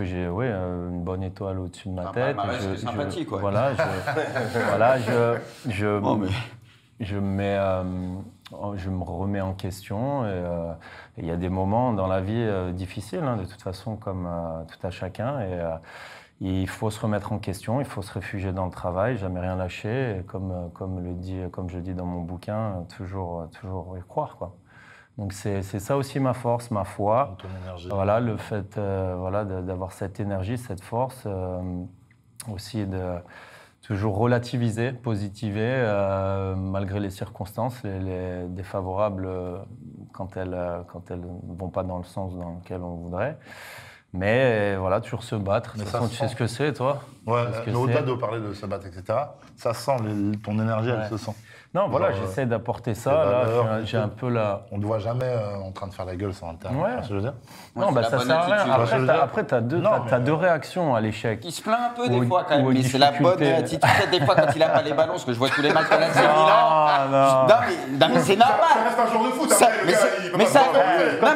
j'ai une bonne étoile au-dessus de ma tête. C'est sympathique, quoi. Voilà, je me remets en question. Et il y a des moments dans la vie difficiles, de toute façon, comme tout à chacun. Et il faut se remettre en question, il faut se réfugier dans le travail, jamais rien lâcher. Et comme je dis dans mon bouquin, toujours y croire, quoi. Donc c'est ça aussi ma force, ma foi. Ton énergie. Voilà, le fait d'avoir cette énergie, cette force, aussi de toujours relativiser, positiver, malgré les circonstances, les défavorables quand elles ne vont pas dans le sens dans lequel on voudrait. Mais voilà, toujours se battre. De toute façon, tu sais ce que c'est, toi? Ouais, mais au-delà de parler de se battre, etc., ça sent, ton énergie, elle se sent. Non, voilà, j'essaie d'apporter ça. Là, j'ai un peu la... On ne te voit jamais en train de faire la gueule sur Internet. Ouais. Tu vois ce que je veux dire? Non, ça sert à rien. Après, tu as deux réactions à l'échec. Il se plaint un peu des fois quand même, mais c'est la bonne attitude. Des fois, quand il n'a pas les ballons, parce que je vois tous les matchs de l'AC Milan. Non, mais c'est normal. Ça reste un joueur de foot, après, le gars,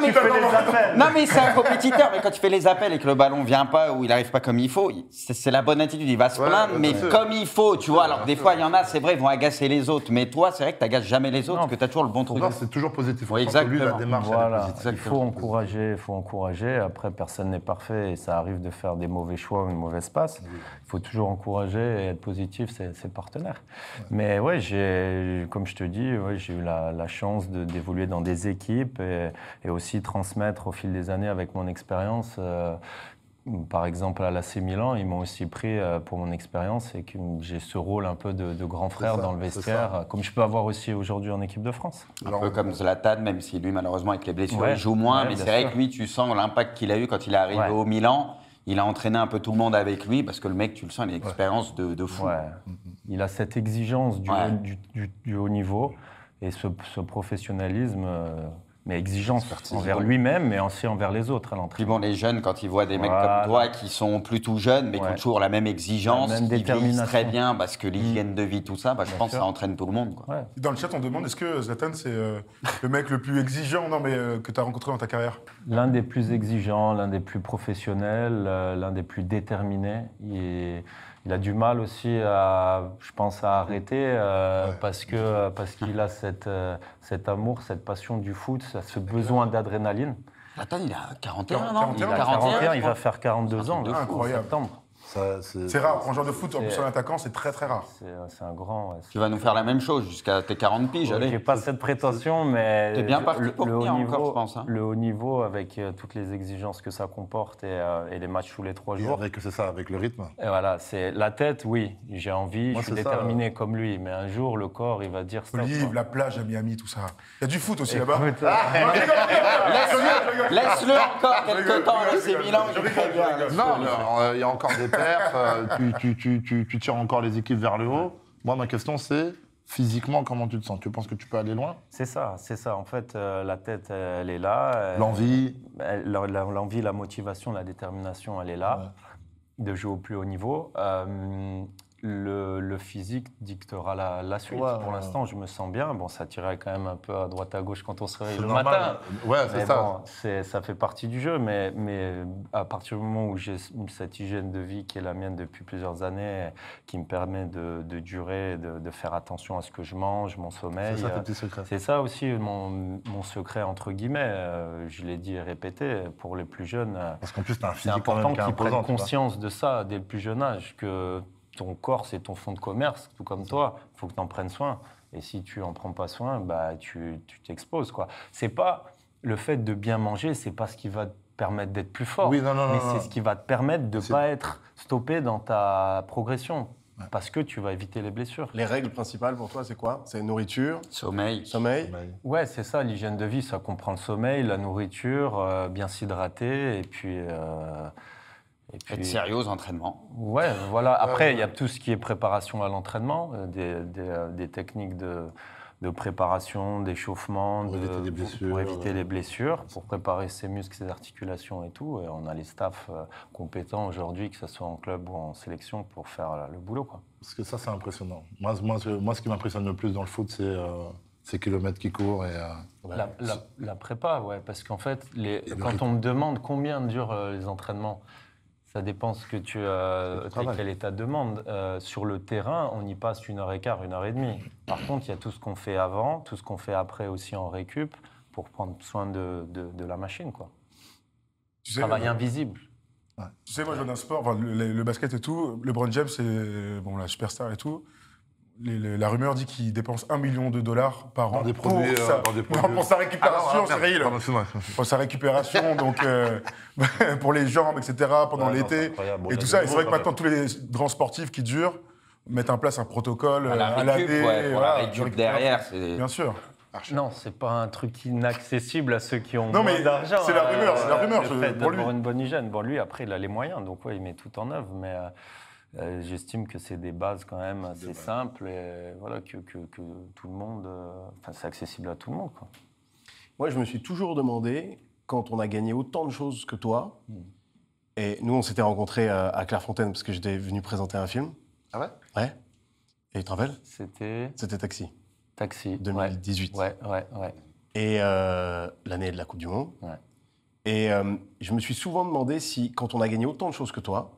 il peut pas... Non, mais c'est un compétiteur. Mais quand tu fais les appels et que le ballon ne vient pas ou il n'arrive pas comme il faut, c'est la bonne attitude. Il va se plaindre, mais comme il faut, tu vois. Alors, des fois, il y en a, c'est vrai, ils vont agacer les autres. Mais toi, c'est vrai que tu n'agaces jamais les autres, parce que tu as toujours le bon truc. C'est toujours positif. Oui, exactement. Lui, la démarche, voilà. elle est positive. Il faut encourager. Après, personne n'est parfait et ça arrive de faire des mauvais choix ou une mauvaise passe. Il faut toujours encourager et être positif, ses partenaires. Mais ouais, comme je te dis, j'ai eu la chance d'évoluer dans des équipes et aussi transmettre au fil des années avec mon expérience. Par exemple, à l'AC Milan, ils m'ont aussi pris pour mon expérience et que j'ai ce rôle un peu de grand frère dans le vestiaire, comme je peux avoir aussi aujourd'hui en équipe de France. Un peu comme Zlatan, même si lui, malheureusement, avec les blessures, il joue moins. Mais c'est vrai que lui, tu sens l'impact qu'il a eu quand il est arrivé au Milan. Il a entraîné un peu tout le monde avec lui parce que le mec, tu le sens, il a une expérience de fou. Ouais. Il a cette exigence du haut niveau et ce professionnalisme... mais exigence envers lui-même, mais aussi envers les autres à l'entrée. Puis bon, les jeunes, quand ils voient des mecs comme toi qui sont plus tout jeunes, mais qui ont toujours la même exigence, qui vivent très bien parce que l'hygiène de vie, tout ça, je pense que ça entraîne tout le monde. Quoi. Ouais. Dans le chat, on demande est-ce que Zlatan, c'est le mec le plus exigeant que tu as rencontré dans ta carrière? L'un des plus exigeants, l'un des plus professionnels, l'un des plus déterminés. Il a du mal aussi, je pense, à arrêter parce qu'il a cet amour, cette passion du foot, ce besoin d'adrénaline. Zlatan, il a 41 ans, non? 41, il va faire 42 ans incroyable. en septembre. C'est rare. En genre de foot, en plus en attaquant, c'est très très rare. C'est un grand. Ouais. Tu vas nous faire la même chose jusqu'à tes 40 piges, allez. J'ai pas cette prétention, mais t'es bien parti pour venir encore, je pense. Hein. Le haut niveau, avec toutes les exigences que ça comporte et les matchs tous les 3 jours. C'est ça, avec le rythme. Et voilà, c'est la tête, oui, j'ai envie, je suis déterminé comme lui, mais un jour, le corps, il va dire stop. Olive, la plage à Miami, tout ça. Il y a du foot aussi là-bas. Laisse-le encore quelques temps, là, c'est Milan. Non, il y a encore des perfs, tu tires encore les équipes vers le haut. Moi, ma question, c'est physiquement, comment tu te sens? Tu penses que tu peux aller loin? C'est ça. En fait, la tête, elle est là. L'envie? L'envie, la motivation, la détermination, elle est là, de jouer au plus haut niveau. Le physique dictera la suite. Pour l'instant, je me sens bien. Bon, ça tirait quand même un peu à droite à gauche quand on se réveille le matin. Ouais, c'est ça. Bon, ça fait partie du jeu, mais à partir du moment où j'ai cette hygiène de vie qui est la mienne depuis plusieurs années, qui me permet de durer, de faire attention à ce que je mange, mon sommeil. C'est ça, tes petits secrets. C'est ça aussi mon secret, entre guillemets. Je l'ai dit et répété, pour les plus jeunes. Parce qu'en plus, tu as un c'est physique quand même important qui est qu'ils imposant. prennent conscience de ça dès le plus jeune âge, que ton corps, c'est ton fonds de commerce, tout comme toi. Il faut que tu en prennes soin. Et si tu n'en prends pas soin, bah, tu t'exposes, quoi. C'est pas le fait de bien manger, c'est pas ce qui va te permettre d'être plus fort. Oui, non, mais c'est ce qui va te permettre de ne pas être stoppé dans ta progression. Parce que tu vas éviter les blessures. Les règles principales pour toi, c'est quoi? C'est nourriture, sommeil. Ouais, c'est ça. L'hygiène de vie, ça comprend le sommeil, la nourriture, bien s'hydrater et puis être sérieux aux entraînements. Ouais, voilà. Après, il y a tout ce qui est préparation à l'entraînement, des techniques de préparation, d'échauffement, pour éviter les blessures, pour préparer ses muscles, ses articulations et tout. Et on a les staffs compétents aujourd'hui, que ce soit en club ou en sélection, pour faire le boulot, quoi. Parce que ça, c'est impressionnant. Moi, ce qui m'impressionne le plus dans le foot, c'est ces kilomètres qui courent. Et, la prépa, ouais, parce qu'en fait, quand on me demande combien durent les entraînements, ça dépend ce que quel est ta demande. Sur le terrain, on y passe 1h15, 1h30. Par contre, il y a tout ce qu'on fait avant, tout ce qu'on fait après aussi en récup, pour prendre soin de la machine, quoi. Travail invisible. Ouais. Tu sais, moi, je viens d'un sport, enfin, le basket et tout. LeBron James, c'est la superstar et tout. La rumeur dit qu'il dépense $1 million par an pour sa récupération, Cyril. Pour sa récupération, donc pour les jambes, etc., pendant l'été. Et tout ça. Et c'est vrai que maintenant, tous les grands sportifs qui durent mettent en place un protocole à l'année. Pour la récup derrière, c'est... Bien sûr. Non, c'est pas un truc inaccessible à ceux qui ont moins d'argent. C'est la rumeur, le fait pour lui. D'avoir une bonne hygiène. Bon, lui, après, il a les moyens, donc ouais, il met tout en œuvre, mais... j'estime que c'est des bases quand même assez simples et voilà, que tout le monde... c'est accessible à tout le monde, quoi. Moi, je me suis toujours demandé, quand on a gagné autant de choses que toi, et nous, on s'était rencontrés à Clairefontaine parce que j'étais venu présenter un film. Ah ouais? Ouais. Et tu te rappelles? C'était Taxi. Taxi. 2018. Ouais. Et l'année de la Coupe du Monde. Ouais. Et je me suis souvent demandé si, quand on a gagné autant de choses que toi,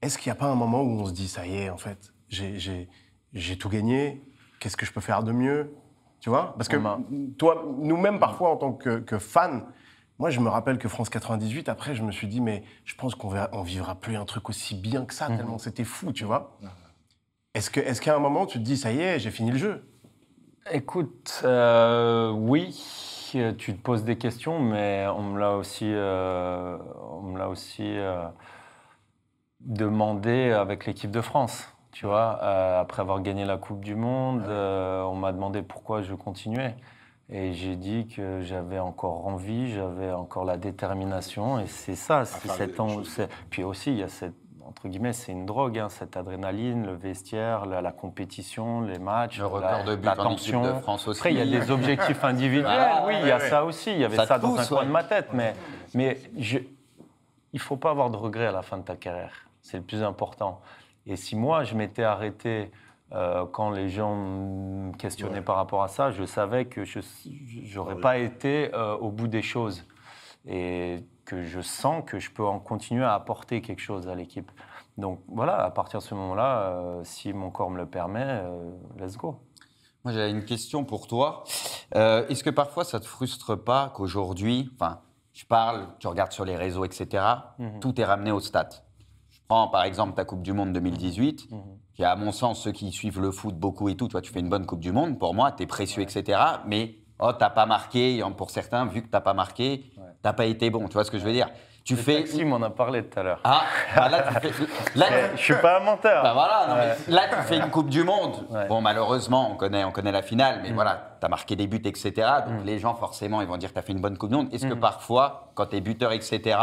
est-ce qu'il n'y a pas un moment où on se dit, ça y est, en fait, j'ai tout gagné, qu'est-ce que je peux faire de mieux? Tu vois? Parce que toi, nous-mêmes, parfois, en tant que fans, moi, je me rappelle que France 98, après, je me suis dit, mais je pense qu'on vivra plus un truc aussi bien que ça, tellement c'était fou, tu vois? Est-ce qu'à un moment, tu te dis, ça y est, j'ai fini le jeu? Écoute, oui, tu te poses des questions, mais on me l'a aussi demandé avec l'équipe de France. Tu vois, après avoir gagné la Coupe du Monde, on m'a demandé pourquoi je continuais. Et j'ai dit que j'avais encore envie, j'avais encore la détermination. Et c'est ça, Puis aussi, il y a entre guillemets, c'est une drogue, hein, cette adrénaline, le vestiaire, la compétition, les matchs, le record de but en équipe de France aussi. Après, il y a des objectifs individuels, il y a ça aussi. Il y avait ça dans un coin de ma tête. Mais il ne faut pas avoir de regrets à la fin de ta carrière. C'est le plus important. Et si moi, je m'étais arrêté quand les gens me questionnaient par rapport à ça, je savais que je n'aurais pas été au bout des choses. Et que je sens que je peux en continuer à apporter quelque chose à l'équipe. Donc voilà, à partir de ce moment-là, si mon corps me le permet, let's go. Moi, j'avais une question pour toi. Est-ce que parfois, ça ne te frustre pas qu'aujourd'hui, tu parles, tu regardes sur les réseaux, etc., tout est ramené au stade? Prends par exemple ta Coupe du Monde 2018, qui à mon sens, ceux qui suivent le foot beaucoup et tout, tu fais une bonne Coupe du Monde, pour moi, tu es précieux, etc. Mais t'as pas marqué, pour certains, vu que t'as pas marqué, t'as pas été bon, tu vois ce que je veux dire. Maxime m'en a parlé tout à l'heure. Ah, là, tu fais. Je suis pas un menteur. Bah voilà, non, mais là, tu fais une Coupe du Monde. Ouais. Bon, malheureusement, on connaît la finale, mais voilà, tu as marqué des buts, etc. Donc les gens, forcément, ils vont dire que tu as fait une bonne Coupe du Monde. Est-ce que parfois, quand tu es buteur, etc.,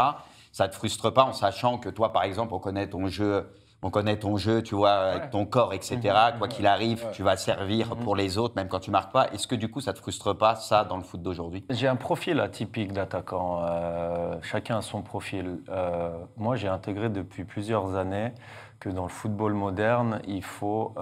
ça te frustre pas en sachant que toi, par exemple, on connaît ton jeu, tu vois, avec ton corps, etc. Quoi qu'il arrive, tu vas servir pour les autres, même quand tu marques pas. Est-ce que du coup, ça te frustre pas, ça, dans le foot d'aujourd'hui? J'ai un profil atypique d'attaquant. Chacun a son profil. Moi, j'ai intégré depuis plusieurs années que dans le football moderne, il faut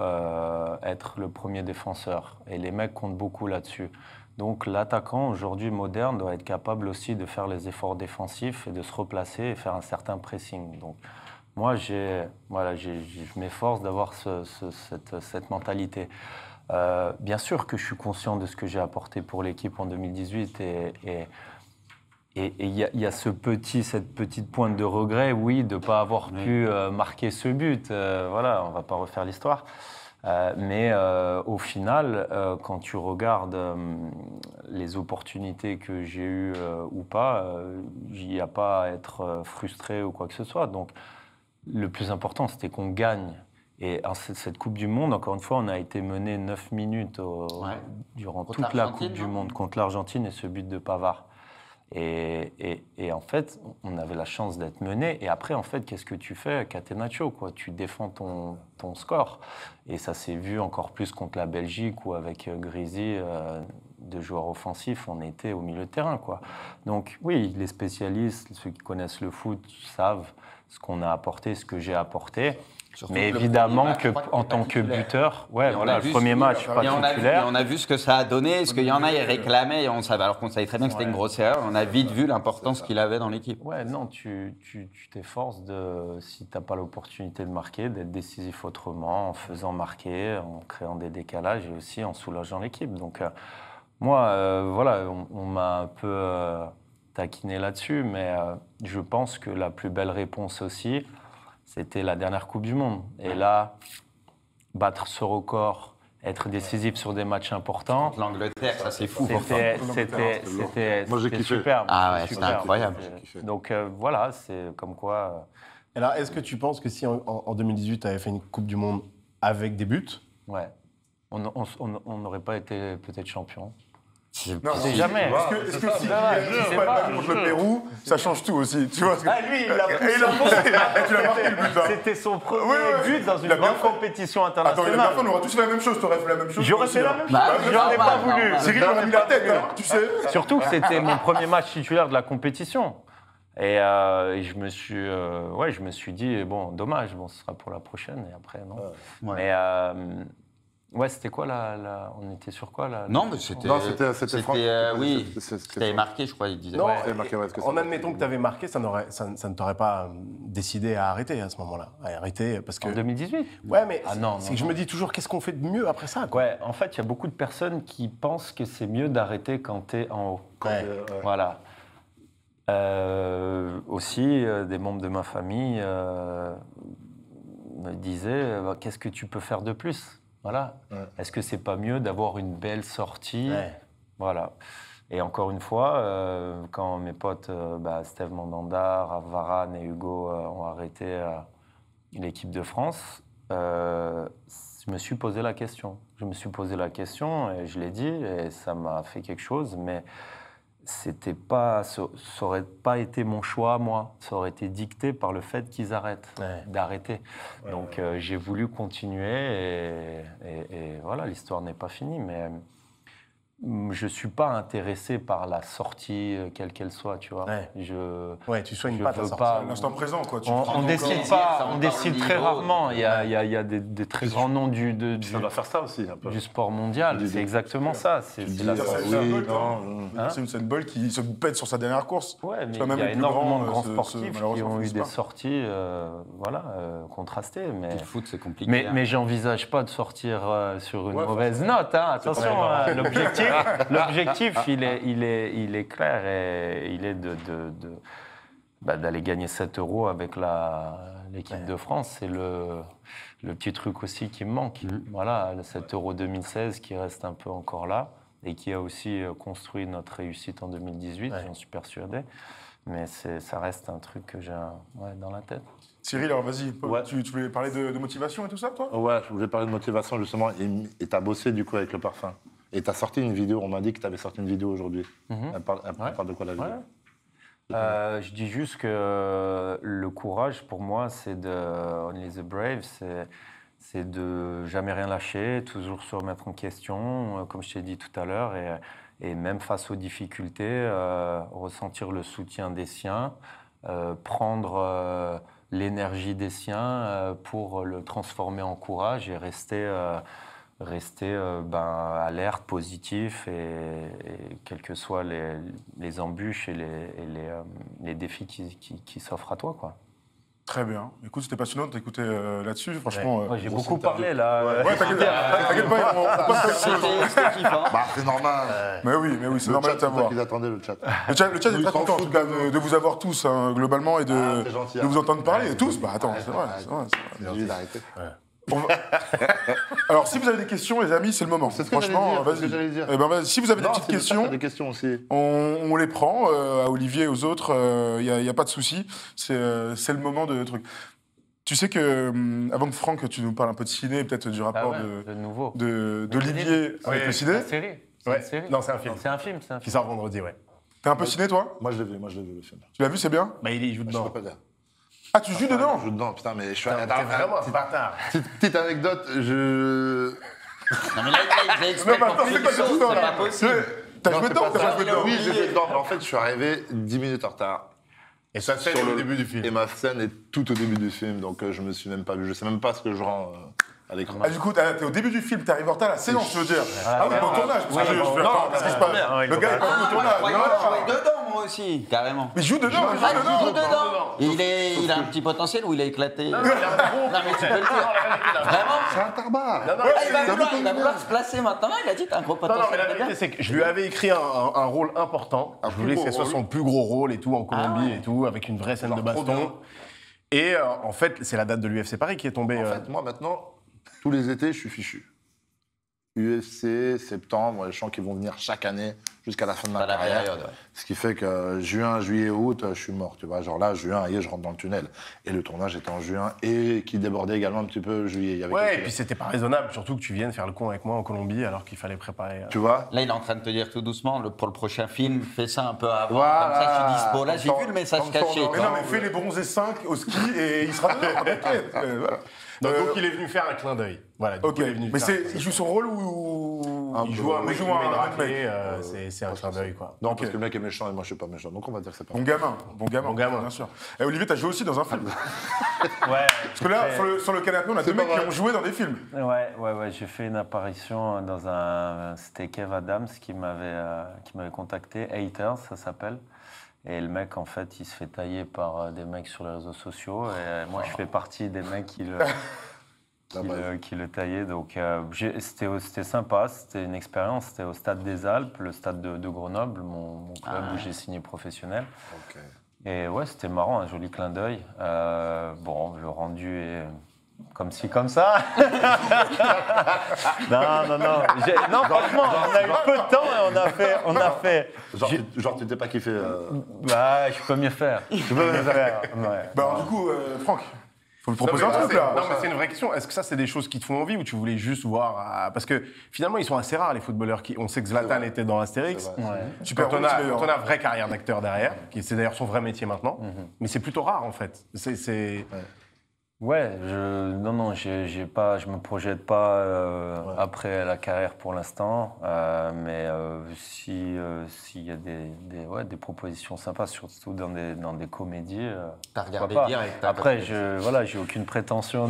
être le premier défenseur. Et les mecs comptent beaucoup là-dessus. Donc l'attaquant aujourd'hui moderne doit être capable aussi de faire les efforts défensifs et de se replacer et faire un certain pressing. Donc moi, je m'efforce d'avoir cette mentalité. Bien sûr que je suis conscient de ce que j'ai apporté pour l'équipe en 2018 et il y a cette petite pointe de regret, oui, de ne pas avoir pu marquer ce but. Voilà, on ne va pas refaire l'histoire. Mais au final, quand tu regardes les opportunités que j'ai eues ou pas, il n'y a pas à être frustré ou quoi que ce soit. Donc, le plus important, c'était qu'on gagne. Et cette Coupe du Monde, encore une fois, on a été mené 9 minutes durant toute la Coupe du Monde contre l'Argentine et ce but de Pavard. Et en fait, on avait la chance d'être mené. Et après, en fait, qu'est-ce que tu fais, Catenaccio, quoi? Tu défends ton score. Et ça s'est vu encore plus contre la Belgique où avec Grisi, deux joueurs offensifs, on était au milieu de terrain, quoi. Donc oui, les spécialistes, ceux qui connaissent le foot, savent ce qu'on a apporté, ce que j'ai apporté. Surtout mais évidemment qu'en tant que buteur, le premier match, pas titulaire. Et on a vu ce que ça a donné, parce qu'il y en a, ils réclamaient, alors qu'on savait très bien que c'était une grosse erreur. On a vite vu l'importance qu'il avait dans l'équipe. Ouais, non, tu t'efforces si tu n'as pas l'opportunité de marquer, d'être décisif autrement, en faisant marquer, en créant des décalages et aussi en soulageant l'équipe. Donc moi, on m'a un peu taquiné là-dessus, mais je pense que la plus belle réponse aussi, c'était la dernière Coupe du Monde. Et là, battre ce record, être décisif sur des matchs importants. L'Angleterre, ça c'est fou. C'était superbe. Ah ouais, c'était incroyable. Donc voilà, c'est comme quoi. Alors, est-ce que tu penses que si en 2018, tu avais fait une Coupe du Monde avec des buts, on n'aurait pas été peut-être champion? C'est jamais. Est-ce que si il pas contre le Pérou, ça change tout aussi, tu vois? Lui, il l'a tu l'as marqué le but. C'était son premier but dans une grande compétition internationale. Attends, on aurait tous fait la même chose, t'aurais fait la même chose. J'aurais fait la même chose, j'aurais pas voulu. Cyril aurait mis la tête, tu sais. Surtout que c'était mon premier match titulaire de la compétition. Et je me suis dit, bon, dommage, ce sera pour la prochaine, et après, non. Mais c'était quoi on était sur quoi là? Non, mais c'était oui, c'était marqué, je crois, il disait. Non, en admettant que tu avais marqué, ça ne t'aurait pas décidé à arrêter à ce moment-là. À arrêter parce que. En 2018? Ouais, mais je me dis toujours, qu'est-ce qu'on fait de mieux après ça, quoi? Ouais, en fait, il y a beaucoup de personnes qui pensent que c'est mieux d'arrêter quand tu es en haut. Voilà. Aussi, des membres de ma famille me disaient, qu'est-ce que tu peux faire de plus? Voilà. Est-ce que c'est pas mieux d'avoir une belle sortie? Voilà. Et encore une fois, quand mes potes, Steve Mandanda, Varane et Hugo ont arrêté l'équipe de France, je me suis posé la question. Je me suis posé la question et je l'ai dit et ça m'a fait quelque chose, mais ça aurait pas été mon choix, moi. Ça aurait été dicté par le fait qu'ils arrêtent, d'arrêter. Donc j'ai voulu continuer et voilà, l'histoire n'est pas finie, mais je suis pas intéressé par la sortie, quelle qu'elle soit, tu vois. Tu soignes pas ta sortie. L'instant présent, quoi. On décide pas, on décide très rarement. Il y a des très grands noms ça doit faire ça aussi, un peu. Du sport mondial. C'est exactement ça. C'est Usain Bolt qui se pète sur sa dernière course. Ouais, mais il y a énormément de grands sportifs qui ont eu des sorties contrastées. Mais le foot, c'est compliqué. Mais j'envisage pas de sortir sur une mauvaise note. Attention, l'objectif, il est clair et il est d'aller gagner 7 € avec l'équipe de France, c'est le petit truc aussi qui me manque. Voilà, cet Euro 2016 qui reste un peu encore là et qui a aussi construit notre réussite en 2018, j'en suis persuadé. Mais ça reste un truc que j'ai dans la tête. Cyril, alors vas-y, tu voulais parler de motivation et tout ça, toi? Ouais, je voulais parler de motivation justement. Et tu as bossé du coup avec le parfum. Et tu as sorti une vidéo, on m'a dit que tu avais sorti une vidéo aujourd'hui. Elle parle de quoi la vidéo? Je dis juste que le courage, pour moi, c'est de Only the Brave, c'est de jamais rien lâcher, toujours se remettre en question, comme je t'ai dit tout à l'heure, et même face aux difficultés, ressentir le soutien des siens, prendre l'énergie des siens pour le transformer en courage et rester alerte, positif, et quels que soient les embûches et les défis qui s'offrent à toi, quoi. Très bien. Écoute, c'était passionnant de t'écouter là-dessus. Franchement. J'ai beaucoup parlé là. Ouais, t'inquiète pas, on passe à C'était kiffant. Bah, c'est normal. Mais oui, c'est normal de t'avoir. Ils attendaient le chat. Le chat est très content en tout cas de vous avoir tous, hein, globalement, et de vous entendre parler. Et tous, bah attends, c'est vrai. J'ai envie d'arrêter. Alors, si vous avez des questions, les amis, c'est le moment. C'est ce que franchement, j'allais dire. Eh ben, si vous avez des petites questions, des questions aussi. on les prend à Olivier et aux autres. Il n'y a pas de souci. C'est le moment de truc. Tu sais que, avant que Franck, tu nous parles un peu de ciné, peut-être du rapport d'Olivier avec le ciné. C'est une série. Non, c'est un film. C'est un film. Qui sort vendredi, ouais. T'es un peu ciné, toi? Moi, je l'ai vu le film. Tu l'as vu, c'est bien? Bah, il joue Je dedans. peux pas dire. Ah, tu joues dedans? Je joue dedans, putain, mais je suis T'es vraiment un bâtard. Petite anecdote, Non, mais là, il explique Non, mais attends, c'est quoi cette histoire, c'est là? pas possible. T'as Non, joué c'est dedans? pas T'as ça. pas joué dedans? Oui, j'ai joué dedans, mais en fait, je suis arrivé 10 minutes en retard. Et ça, c'est Sur au début du film. Et ma scène est tout au début du film, donc je me suis même pas vu. Je sais même pas ce que je rends à l'écran. Ah, du coup, t'es au début du film, t'arrives en retard à la séance, je veux dire. Ah oui, au tournage. Parce que qu'est-ce qui se passe? Le gars est pas venu au tournage. Moi, je jouais dedans, moi aussi, carrément. Mais il joue dedans, il Ah, joue il joue dedans. dedans. Il a un petit potentiel ou il a éclaté. Non, mais tu peux le dire. Vraiment. C'est un tarbare. Il va vouloir se placer maintenant. Il a dit t'as un gros Non, mais potentiel. la t'es bien. vérité, c'est que je lui avais écrit un rôle important. Je voulais que ce soit son plus gros rôle et tout, en Colombie et tout, avec une vraie scène de baston. Et en fait, c'est la date de l'UFC Paris qui est tombée. En fait, moi, maintenant, tous les étés, je suis fichu. UFC, septembre, les gens qui vont venir chaque année jusqu'à la fin de ma la carrière. période, ouais. Ce qui fait que juin, juillet, août, je suis mort. Tu vois, genre là, juin, je rentre dans le tunnel. Et le tournage était en juin et qui débordait également un petit peu juillet. Il y avait Ouais, et quelques- puis c'était pas raisonnable, surtout que tu viennes faire le con avec moi en Colombie alors qu'il fallait préparer. Tu vois? Là, il est en train de te dire tout doucement, pour le prochain film, fais ça un peu avant. Voilà. Comme ça, je suis dispo. Là, j'ai vu le message Comme ça, caché. on Mais non, mais fais les bronzés 5 au ski et il sera dedans. T'inquiète. Voilà. Donc il est venu faire un clin d'œil. Voilà, du Ok, coup, il est venu mais faire il joue son rôle ou il joue un mec, joue il met une un raclée, mec. c'est un clin d'œil, quoi. Non, parce que le mec est méchant et moi, je suis pas méchant. Donc, on va dire que c'est pas Bon gamin, bien sûr. Et Olivier, t'as joué aussi dans un film. Ouais. Parce que là, sur le canapé, on a deux mecs qui ont joué dans des films. Ouais, j'ai fait une apparition dans un... C'était Kev Adams qui m'avait contacté, Haters, ça s'appelle. Et le mec, en fait, il se fait tailler par des mecs sur les réseaux sociaux. Et moi, je fais partie des mecs qui le taillaient. Donc, c'était sympa, c'était une expérience. C'était au Stade des Alpes, le stade de Grenoble, mon club où j'ai signé professionnel. Ok. Et ouais, c'était marrant, un joli clin d'œil. Bon, le rendu est comme ci, comme ça. Non. Non, franchement, on a eu peu de temps et on a fait. Genre, tu t'es pas kiffé. Bah, je peux mieux faire. Je peux mieux faire. Ouais. Bah, alors, du coup, Franck, faut me proposer un truc là. Non, mais c'est une vraie question. Est-ce que ça, c'est des choses qui te font envie ou tu voulais juste voir parce que finalement, ils sont assez rares, les footballeurs. On sait que Zlatan était dans Astérix. Super Quand on rôle, a vraie carrière d'acteur derrière, c'est d'ailleurs son vrai métier maintenant, mais c'est plutôt rare en fait. Ouais, je me projette pas après la carrière pour l'instant, mais s'il y a des propositions sympas, surtout dans des comédies. T'as regardé pourquoi pas. direct. Après, j'ai aucune prétention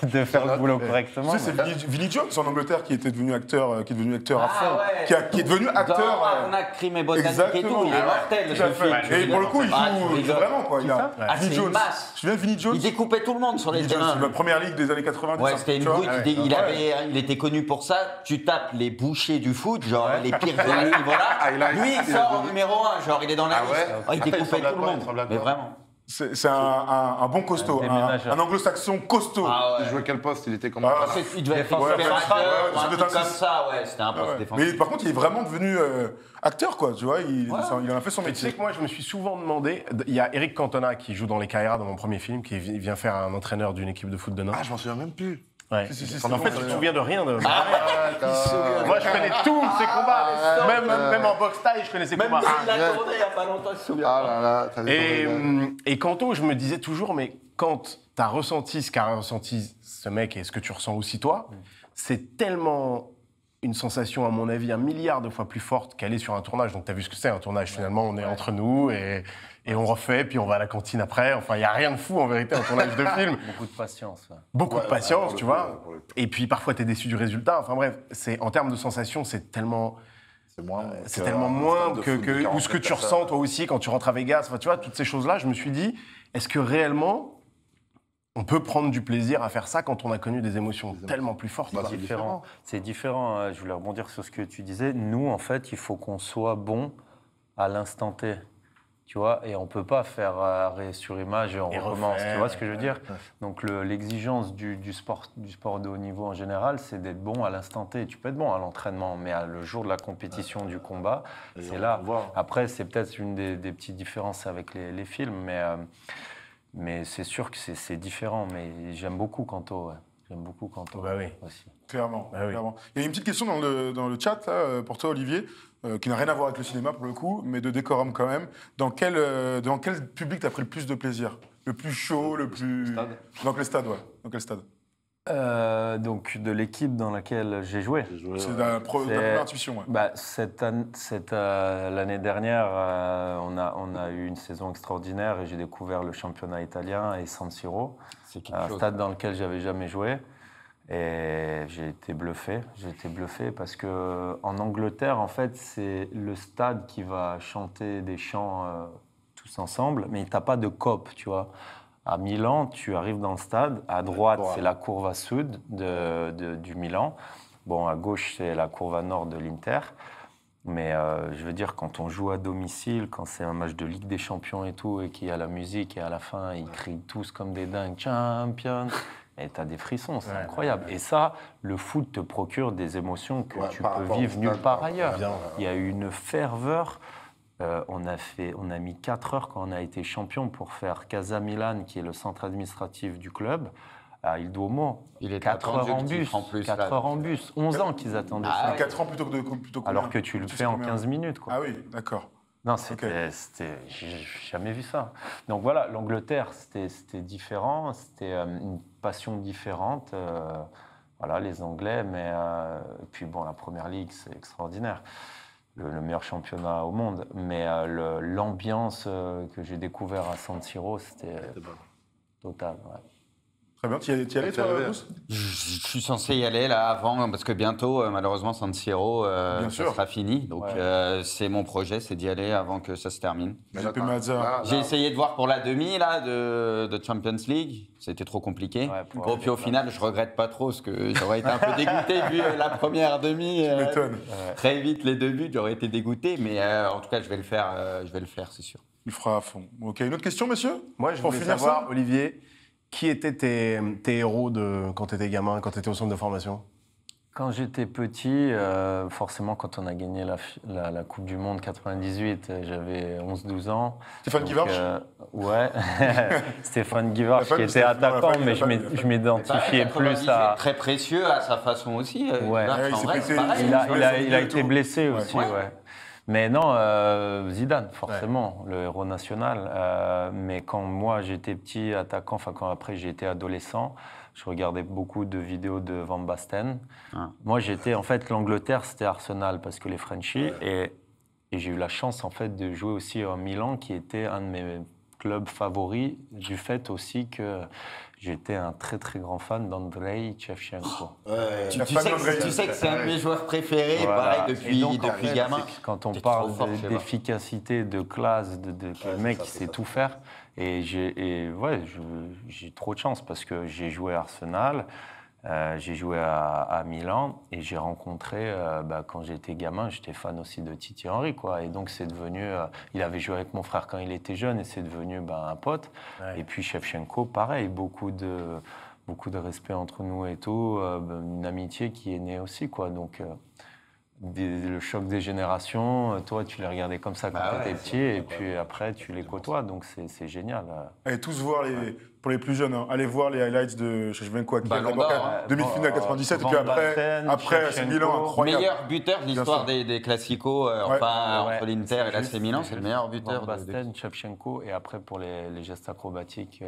de faire le boulot correctement. Tu sais, c'est Vinnie Jones en Angleterre qui était devenu acteur, à fond, ouais. qui est devenu acteur. Arnaque, crime et botanique et Exactement. tout. Il est mortel, Tout à ce fait. film. Et pour le coup, il joue rigole. vraiment quoi. Ah, c'est Vinnie une Jones. masse. Tu te souviens de Vinnie Jones? Il découpait tout le monde sur les Vinnie Jones, terrains. c'est la première ligue des années 90. Ouais, c'était une tu vois. brute. Il était connu pour ça. Tu tapes les bouchers du foot, genre les pires de ce niveau-là. Lui, il sort en numéro 1, genre il est dans la liste. ouais Oh, il Après, il découpait ressemble à tout le quoi, il monde. ressemble à Mais quoi vraiment. C'est un bon costaud, un anglo-saxon costaud. Il jouait quel poste? Il était comment? Il devait être opérateur, un truc comme ça, ouais. C'était un poste défensif. Mais par contre, il est vraiment devenu acteur, quoi. Tu vois, il en a fait son Tu métier. sais que moi, je me suis souvent demandé. Il y a Eric Cantona qui joue dans Les Carrera dans mon premier film, qui vient faire un entraîneur d'une équipe de foot de Nantes. Ah, je m'en souviens même plus. Ouais. Si, En fait, tu te souviens de rien. Ah, Moi, je connais tous ces combats. Même en boxe taille, je connais ces combats. Même s'il l'a tourné il n'y a pas longtemps, il se souvient. Ah là là, t'as des Et Canto, je me disais toujours, mais quand tu as ressenti ce qu'a ressenti ce mec et ce que tu ressens aussi toi, c'est tellement une sensation, à mon avis, 1 milliard de fois plus forte qu'aller sur un tournage. Donc, tu as vu ce que c'est, un tournage. Finalement, on est entre nous et on refait, puis on va à la cantine après. Enfin, il n'y a rien de fou, en vérité, un tournage de film. Beaucoup de patience. Beaucoup de patience, tu vois. Et puis, parfois, tu es déçu du résultat. Enfin, bref, en termes de sensations, c'est tellement... C'est tellement moins que ou ce que tu ressens toi aussi quand tu rentres à Vegas. Enfin, tu vois, toutes ces choses-là, je me suis dit, est-ce que réellement on peut prendre du plaisir à faire ça quand on a connu des émotions tellement plus fortes? C'est différent. C'est différent. Je voulais rebondir sur ce que tu disais. Nous, en fait, il faut qu'on soit bon à l'instant T. Tu vois, et on ne peut pas faire arrêt sur image et on recommence. Tu vois ce que je veux dire? Donc l'exigence du sport de haut niveau en général, c'est d'être bon à l'instant T. Tu peux être bon à l'entraînement, mais le jour de la compétition, du combat, c'est là. Après, c'est peut-être une des petites différences avec les films, mais c'est sûr que c'est différent. Mais j'aime beaucoup Canto. Ouais. J'aime beaucoup Canto aussi. Clairement, clairement. Il y a une petite question dans le chat là, pour toi, Olivier, qui n'a rien à voir avec le cinéma pour le coup, mais de décorum quand même. Dans quel public t'as pris le plus de plaisir? Le plus chaud, le plus... Dans quel stade, ouais. Dans quel stade? Donc de l'équipe dans laquelle j'ai joué. C'est la première intuition, ouais. Bah, l'année dernière, on a eu une saison extraordinaire et j'ai découvert le championnat italien et San Siro, un stade dans lequel j'avais jamais joué. Et j'ai été bluffé parce que en Angleterre, en fait, c'est le stade qui va chanter des chants tous ensemble, mais t'as pas de cop, tu vois. À Milan, tu arrives dans le stade, à droite, c'est la courva sud du Milan. Bon, à gauche, c'est la courva nord de l'Inter. Mais je veux dire, quand on joue à domicile, quand c'est un match de Ligue des Champions et tout, et qu'il y a la musique, et à la fin, ils crient tous comme des dingues, champion. Et tu as des frissons, c'est incroyable. Et ça, le foot te procure des émotions que tu peux vivre nulle part ailleurs. Il y a eu une ferveur. On a mis 4 heures quand on a été champion pour faire Casa Milan, qui est le centre administratif du club, à Il Duomo. Il est 4 heures en bus. 4 heures en bus. 11 ans qu'ils attendaient ça. 4 ans plutôt que alors que tu le fais en 15 minutes. Quoi. Ah oui, d'accord. Non, j'ai jamais vu ça. Donc voilà, l'Angleterre, c'était différent, c'était une passion différente. Voilà, les Anglais, mais puis bon, la Première Ligue, c'est extraordinaire, le meilleur championnat au monde. Mais l'ambiance que j'ai découvert à San Siro, c'était total. Ouais. Très bien, tu y allais toi, Bruce? Je suis censé y aller là avant, parce que bientôt, malheureusement, San Siro, ça sera fini. Donc c'est mon projet, c'est d'y aller avant que ça se termine. J'ai essayé de voir pour la demi là, de Champions League, c'était trop compliqué. Bon, puis au final, je regrette pas trop, parce que j'aurais été un peu dégoûté vu la première demi. Très vite, les 2 buts, j'aurais été dégoûté, mais en tout cas, je vais le faire, c'est sûr. Il fera à fond. Ok, une autre question, monsieur? Moi, je voulais savoir, Olivier, qui étaient tes héros quand tu étais gamin, quand tu étais au centre de formation? Quand j'étais petit, forcément, quand on a gagné la Coupe du Monde 98, j'avais 11-12 ans. Stéphane Guivarch? Ouais, Stéphane Guivarch qui était attaquant, mais je m'identifiais plus à... Très précieux à sa façon aussi. Ouais. Il a été blessé aussi, ouais. Mais non, Zidane, forcément, le héros national. Mais quand moi, j'étais petit attaquant, enfin quand après j'ai été adolescent, je regardais beaucoup de vidéos de Van Basten. Moi, en fait, l'Angleterre, c'était Arsenal, parce que les Frenchies, et j'ai eu la chance, en fait, de jouer aussi à Milan, qui était un de mes clubs favoris, du fait aussi que j'étais un très très grand fan d'Andrei Shevchenko. Tu sais que c'est un de mes joueurs préférés, pareil, depuis gamin. Quand on parle d'efficacité, de classe, de mec qui sait tout faire, et j'ai trop de chance parce que j'ai joué à Arsenal, J'ai joué à Milan et j'ai rencontré, quand j'étais gamin, j'étais fan aussi de Thierry Henry, quoi. Et donc c'est devenu, il avait joué avec mon frère quand il était jeune et c'est devenu un pote. Et puis Shevchenko, pareil, beaucoup de respect entre nous et tout, une amitié qui est née aussi, quoi. Donc le choc des générations, toi tu les regardais comme ça quand tu étais petit et puis après tu les côtoies, donc c'est génial. Allez tous voir, pour les plus jeunes, hein, allez voir les highlights de Shevchenko, demi-finale 97, et puis après c'est Milan, incroyable. Meilleur buteur de l'histoire des classicos, entre l'Inter et l'AC Milan, c'est le meilleur buteur. Van Basten, Shevchenko, et après pour les gestes acrobatiques,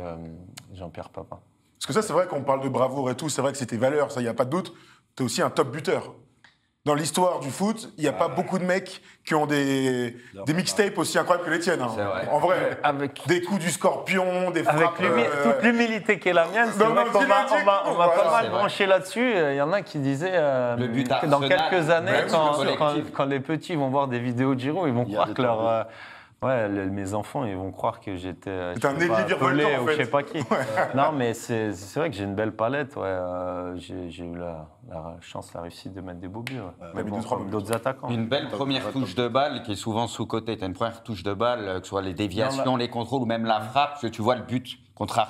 Jean-Pierre Papin. Parce que ça, c'est vrai qu'on parle de bravoure et tout, c'est vrai que c'est tes valeurs, ça, il n'y a pas de doute. Tu es aussi un top buteur. Dans l'histoire du foot, il n'y a pas beaucoup de mecs qui ont des mixtapes aussi incroyables que les tiennes. Hein. En vrai, avec des coups du scorpion, des frappes... Toute l'humilité qui est la mienne, c'est vrai qu'on m'a pas mal branché là-dessus. Il y en a qui disaient que dans quelques années, quand les petits vont voir des vidéos de Giroud, ils vont croire que leur... mes enfants, ils vont croire que j'étais un ailier virevoltant, en fait. Je sais pas qui. Non, mais c'est vrai que j'ai une belle palette. J'ai eu la chance, la réussite de mettre des beaux buts. Mais bon, comme d'autres attaquants. Une belle première touche de balle qui est souvent sous-cotée. Tu as une première touche de balle, que ce soit les déviations, les contrôles ou même la frappe, parce que tu vois le but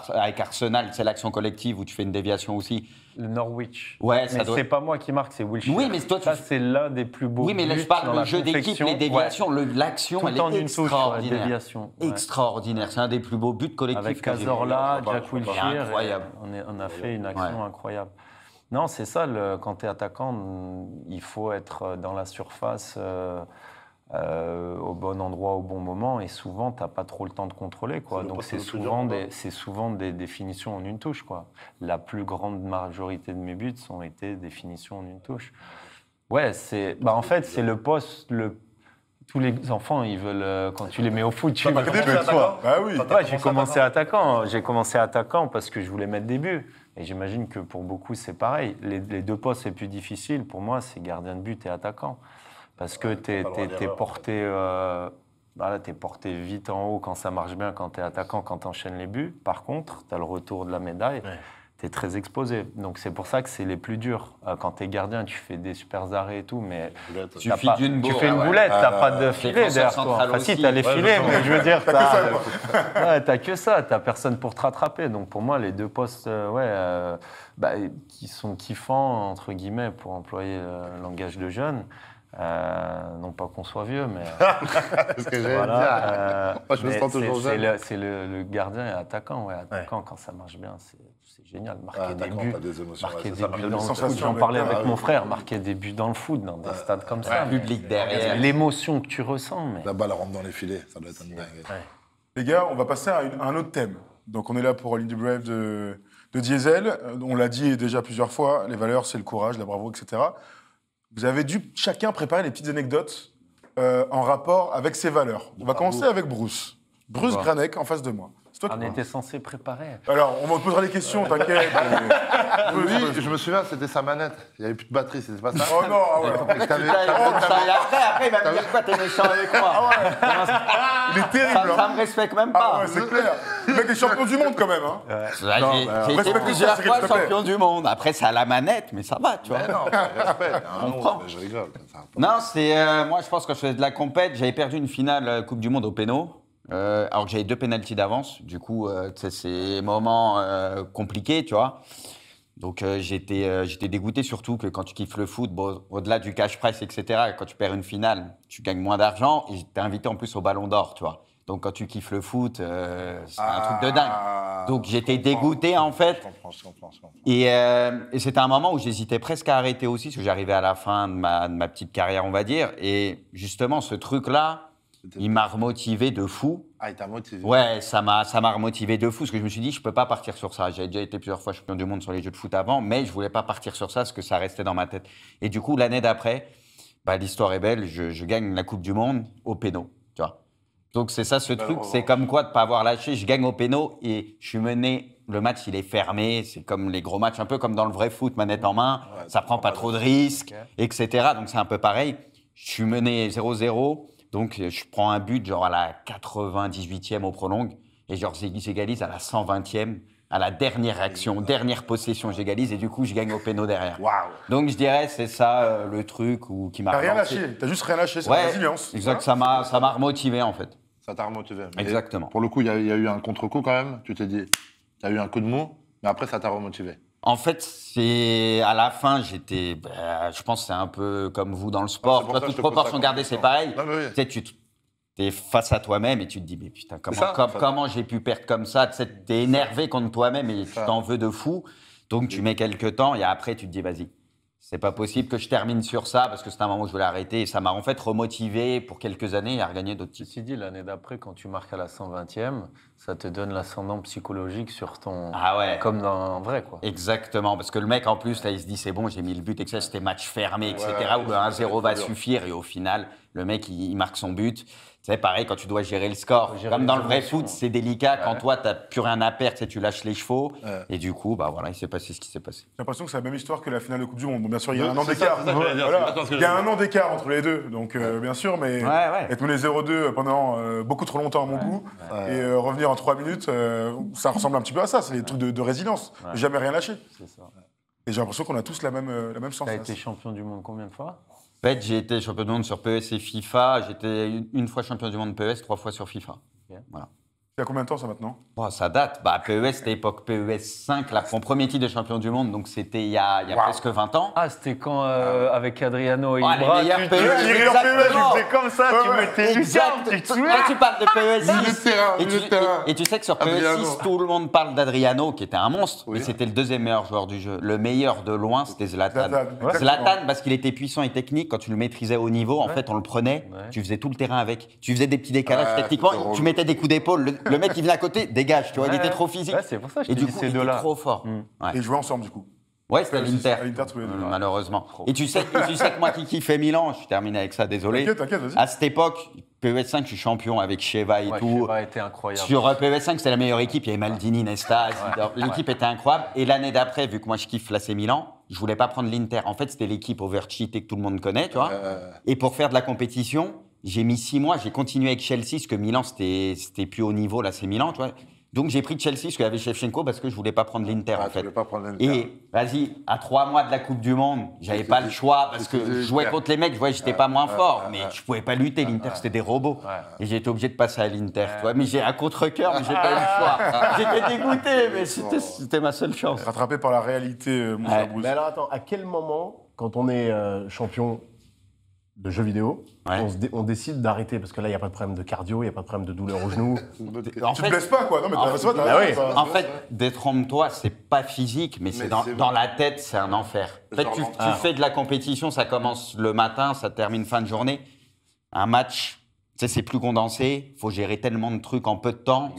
avec Arsenal, c'est l'action collective où tu fais une déviation aussi. Le Norwich. Ouais, mais c'est pas moi qui marque, c'est Wilshere. Oui, mais toi, ça, c'est l'un des plus beaux buts. Oui, mais là, je parle du jeu d'équipe, les déviations, l'action, elle est extraordinaire. Extraordinaire, c'est un des plus beaux buts collectifs. Avec Cazorla, Jack Wilshere, incroyable. On a fait une action incroyable. Non, c'est ça, quand tu es attaquant, il faut être dans la surface au bon endroit, au bon moment, et souvent, tu n'as pas trop le temps de contrôler, quoi. Donc, c'est souvent des finitions en une touche, quoi. La plus grande majorité de mes buts ont été des finitions en une touche. Ouais, en fait, c'est le poste... Tous les enfants, ils veulent, quand tu les mets au foot, tu veux commencer attaquant. J'ai commencé attaquant. J'ai commencé attaquant parce que je voulais mettre des buts. Et j'imagine que pour beaucoup, c'est pareil. Les deux postes les plus difficiles, pour moi, c'est gardien de but et attaquant. Parce que t'es porté vite en haut quand ça marche bien, quand t'es attaquant, quand t'enchaînes les buts. Par contre, t'as le retour de la médaille. T'es très exposé. Donc c'est pour ça que c'est les plus durs. Quand t'es gardien, tu fais des super arrêts et tout, mais tu fais une boulette, t'as pas de filet derrière toi. Enfin si, t'as les filets, mais je veux dire, t'as que ça, t'as personne pour te rattraper. Donc pour moi, les deux postes, qui sont kiffants, entre guillemets, pour employer le langage de jeunes, non pas qu'on soit vieux, mais ce que j'allais dire. Moi, je me sens toujours jeune. C'est le gardien et attaquant. Attaquant, quand ça marche bien, c'est génial. Marquer des buts, dans le foot. J'en parlais avec mon frère, marquer des buts dans le foot, dans des stades comme ça. Le public derrière. L'émotion que tu ressens. Mais... La balle rentre dans les filets, ça doit être une dingue. Les gars, on va passer à un autre thème. Donc on est là pour l'Indy Brave de Diesel. On l'a dit déjà plusieurs fois, les valeurs, c'est le courage, la bravoure, etc. Vous avez dû chacun préparer des petites anecdotes en rapport avec ces valeurs. On va commencer avec Bruce. Bruce Granek en face de moi. On était censé préparer. Alors, on me posera les questions, t'inquiète. Oui, je me souviens, c'était sa manette. Il n'y avait plus de batterie, c'était pas ça. Oh non, Après, il va me dire quoi, t'es méchant avec moi. Il est terrible. Ça me respecte même pas. C'est clair. Le mec est champion du monde quand même. J'ai été plusieurs fois champion du monde. Après, c'est à la manette, mais ça va, tu vois. Non, respect. Je rigole. Non, moi, je pense que je faisais de la compète. J'avais perdu une finale Coupe du Monde au péno. Alors que j'avais 2 pénaltys d'avance, du coup, c'est des moments compliqués, tu vois. Donc j'étais dégoûté, surtout que quand tu kiffes le foot, au-delà du cash prize, etc., quand tu perds une finale, tu gagnes moins d'argent et t'es invité en plus au Ballon d'Or, tu vois. Donc quand tu kiffes le foot, c'est un truc de dingue. Donc j'étais dégoûté, en fait. Je comprends. Et c'était un moment où j'hésitais presque à arrêter aussi, parce que j'arrivais à la fin de ma petite carrière, on va dire. Et justement, ce truc-là, il m'a remotivé de fou. Ah, il t'a motivé? Ouais, ça m'a remotivé de fou, parce que je me suis dit, je peux pas partir sur ça. J'avais déjà été plusieurs fois champion du monde sur les jeux de foot avant, mais je voulais pas partir sur ça, parce que ça restait dans ma tête. Et du coup, l'année d'après, l'histoire est belle, je gagne la Coupe du Monde au péno, tu vois. Donc c'est ça ce truc, c'est comme quoi de pas avoir lâché, je gagne au péno et je suis mené, le match il est fermé, c'est comme les gros matchs, un peu comme dans le vrai foot, manette en main, ça prend pas trop de risques, etc. Donc c'est un peu pareil, je suis mené 0-0. Donc, je prends un but, genre à la 98e au prolongue, et genre, j'égalise à la 120e À la dernière action, dernière possession, j'égalise et du coup, je gagne au péno derrière. Waouh. Donc, je dirais, c'est ça le truc qui m'a T'as rien relancé. lâché, t'as juste rien lâché, c'est Ouais, la résilience. exact, ça m'a remotivé en fait. Ça t'a remotivé. Mais Exactement. Pour le coup, il y a eu un contre-coup quand même. Tu t'es dit, tu as eu un coup de mou, mais après, ça t'a remotivé. En fait, c'est à la fin, je pense que c'est un peu comme vous dans le sport. c'est pour ça que Toute je te pose proportion la gardée, question. c'est pareil. Non, mais oui. Tu sais, tu es face à toi-même et tu te dis, mais putain, comment j'ai pu perdre comme ça? Tu es énervé contre toi-même et tu t'en veux de fou. Donc, tu mets quelques temps et après, tu te dis, vas-y. C'est pas possible que je termine sur ça parce que c'était un moment où je voulais arrêter et ça m'a en fait remotivé pour quelques années à regagner d'autres titres. Ceci dit, l'année d'après, quand tu marques à la 120e, ça te donne l'ascendant psychologique sur ton. Ah ouais. Comme dans un vrai, quoi. Exactement, parce que le mec en plus, là, il se dit c'est bon, j'ai mis le but, etc. C'était match fermé, etc. Ouais, où le 1-0 va suffire et au final, le mec, il marque son but. C'est pareil quand tu dois gérer le score. Comme dans le vrai foot, c'est délicat. Quand toi, tu n'as plus rien à perdre, tu lâches les chevaux. Et du coup, bah voilà, il s'est passé ce qui s'est passé. J'ai l'impression que c'est la même histoire que la finale de Coupe du Monde. Bon, bien sûr, il y a Oui, un an c'est d'écart. ça que j'allais dire, Voilà. c'est pas ce que Il y a j'allais un an d'écart entre les deux, donc bien sûr, mais Ouais. être mené 0-2 pendant beaucoup trop longtemps à mon goût et revenir en 3 minutes, ça ressemble un petit peu à ça. C'est des trucs de résilience. Jamais rien lâché. C'est ça. Et j'ai l'impression qu'on a tous la même chance. Tu as été champion du monde combien de fois? En fait, j'ai été champion du monde sur PES et FIFA. J'étais une fois champion du monde PES, 3 fois sur FIFA. Voilà. Il y a combien de temps ça maintenant? Bon, ça date. PES, c'était l'époque PES 5, mon premier titre de champion du monde, donc c'était il y a presque 20 ans. Ah, c'était quand avec Adriano et Oh, les Ibra, meilleurs tu PES, tirais en exactement. PES, tu faisais comme ça, tu mettais Exact. tu te Quand souviens? tu parles de PES Milieu de 6, terrain, et, milieu de terrain. et tu sais que sur PES Adriano. 6, tout le monde parle d'Adriano, qui était un monstre, Oui. mais c'était le deuxième meilleur joueur du jeu. Le meilleur de loin, c'était Zlatan. Zlatan, Zlatan, parce qu'il était puissant et technique, quand tu le maîtrisais au niveau, en fait, on le prenait, tu faisais tout le terrain avec. Tu faisais des petits décalages techniquement, c'était tu mettais des coups d'épaule, le mec qui venait à côté, dégage, tu vois, il était trop physique. Ouais, c'est pour ça que je Et te du dis coup, ces il était deux-là. trop fort. Ouais. Et ils jouaient ensemble du coup. Ouais, c'était à l'Inter. À l'Inter tous les deux. Malheureusement. Et tu sais que moi qui kiffe Milan, je termine avec ça, désolé. T'inquiète, vas-y. À cette époque, PES 5, je suis champion avec Sheva et Ouais, tout. Sheva était incroyable. Sur PES 5, c'était la meilleure équipe. Il y avait Maldini, Nesta, Zidane. L'équipe était incroyable. Et l'année d'après, vu que moi je kiffe l'AC Milan, je voulais pas prendre l'Inter. En fait, c'était l'équipe overcheatée que tout le monde connaît, tu vois. Et pour faire de la compétition, j'ai mis 6 mois. J'ai continué avec Chelsea, parce que Milan, c'était plus haut niveau, l'AC Milan, tu vois. Donc j'ai pris Chelsea, parce qu'il y avait Shevchenko, parce que je voulais pas prendre l'Inter, en Tu fait. voulais pas prendre l'Inter. Et vas-y, à 3 mois de la Coupe du Monde, j'avais pas le choix parce que je jouais contre les mecs, je voyais que j'étais pas moins fort, mais je pouvais pas lutter. L'Inter, c'était des robots. Et j'ai été obligé de passer à l'Inter. Tu vois, mais j'ai un contre-cœur, mais j'ai pas eu le choix. J'étais dégoûté, mais c'était ma seule chance. Rattrapé par la réalité, mon cher Bruce. Mais alors attends, à quel moment, quand on est champion de jeux vidéo, on décide d'arrêter? Parce que là, il n'y a pas de problème de cardio, il n'y a pas de problème de douleur au genou. En Tu te blesses pas, quoi. Non, mais t'as raison, t'as raison. En fait, détrompe-toi, c'est pas physique, mais c'est dans la tête, c'est un enfer. En fait, tu fais de la compétition, ça commence le matin, ça termine fin de journée. Un match, tu sais, c'est plus condensé, il faut gérer tellement de trucs en peu de temps.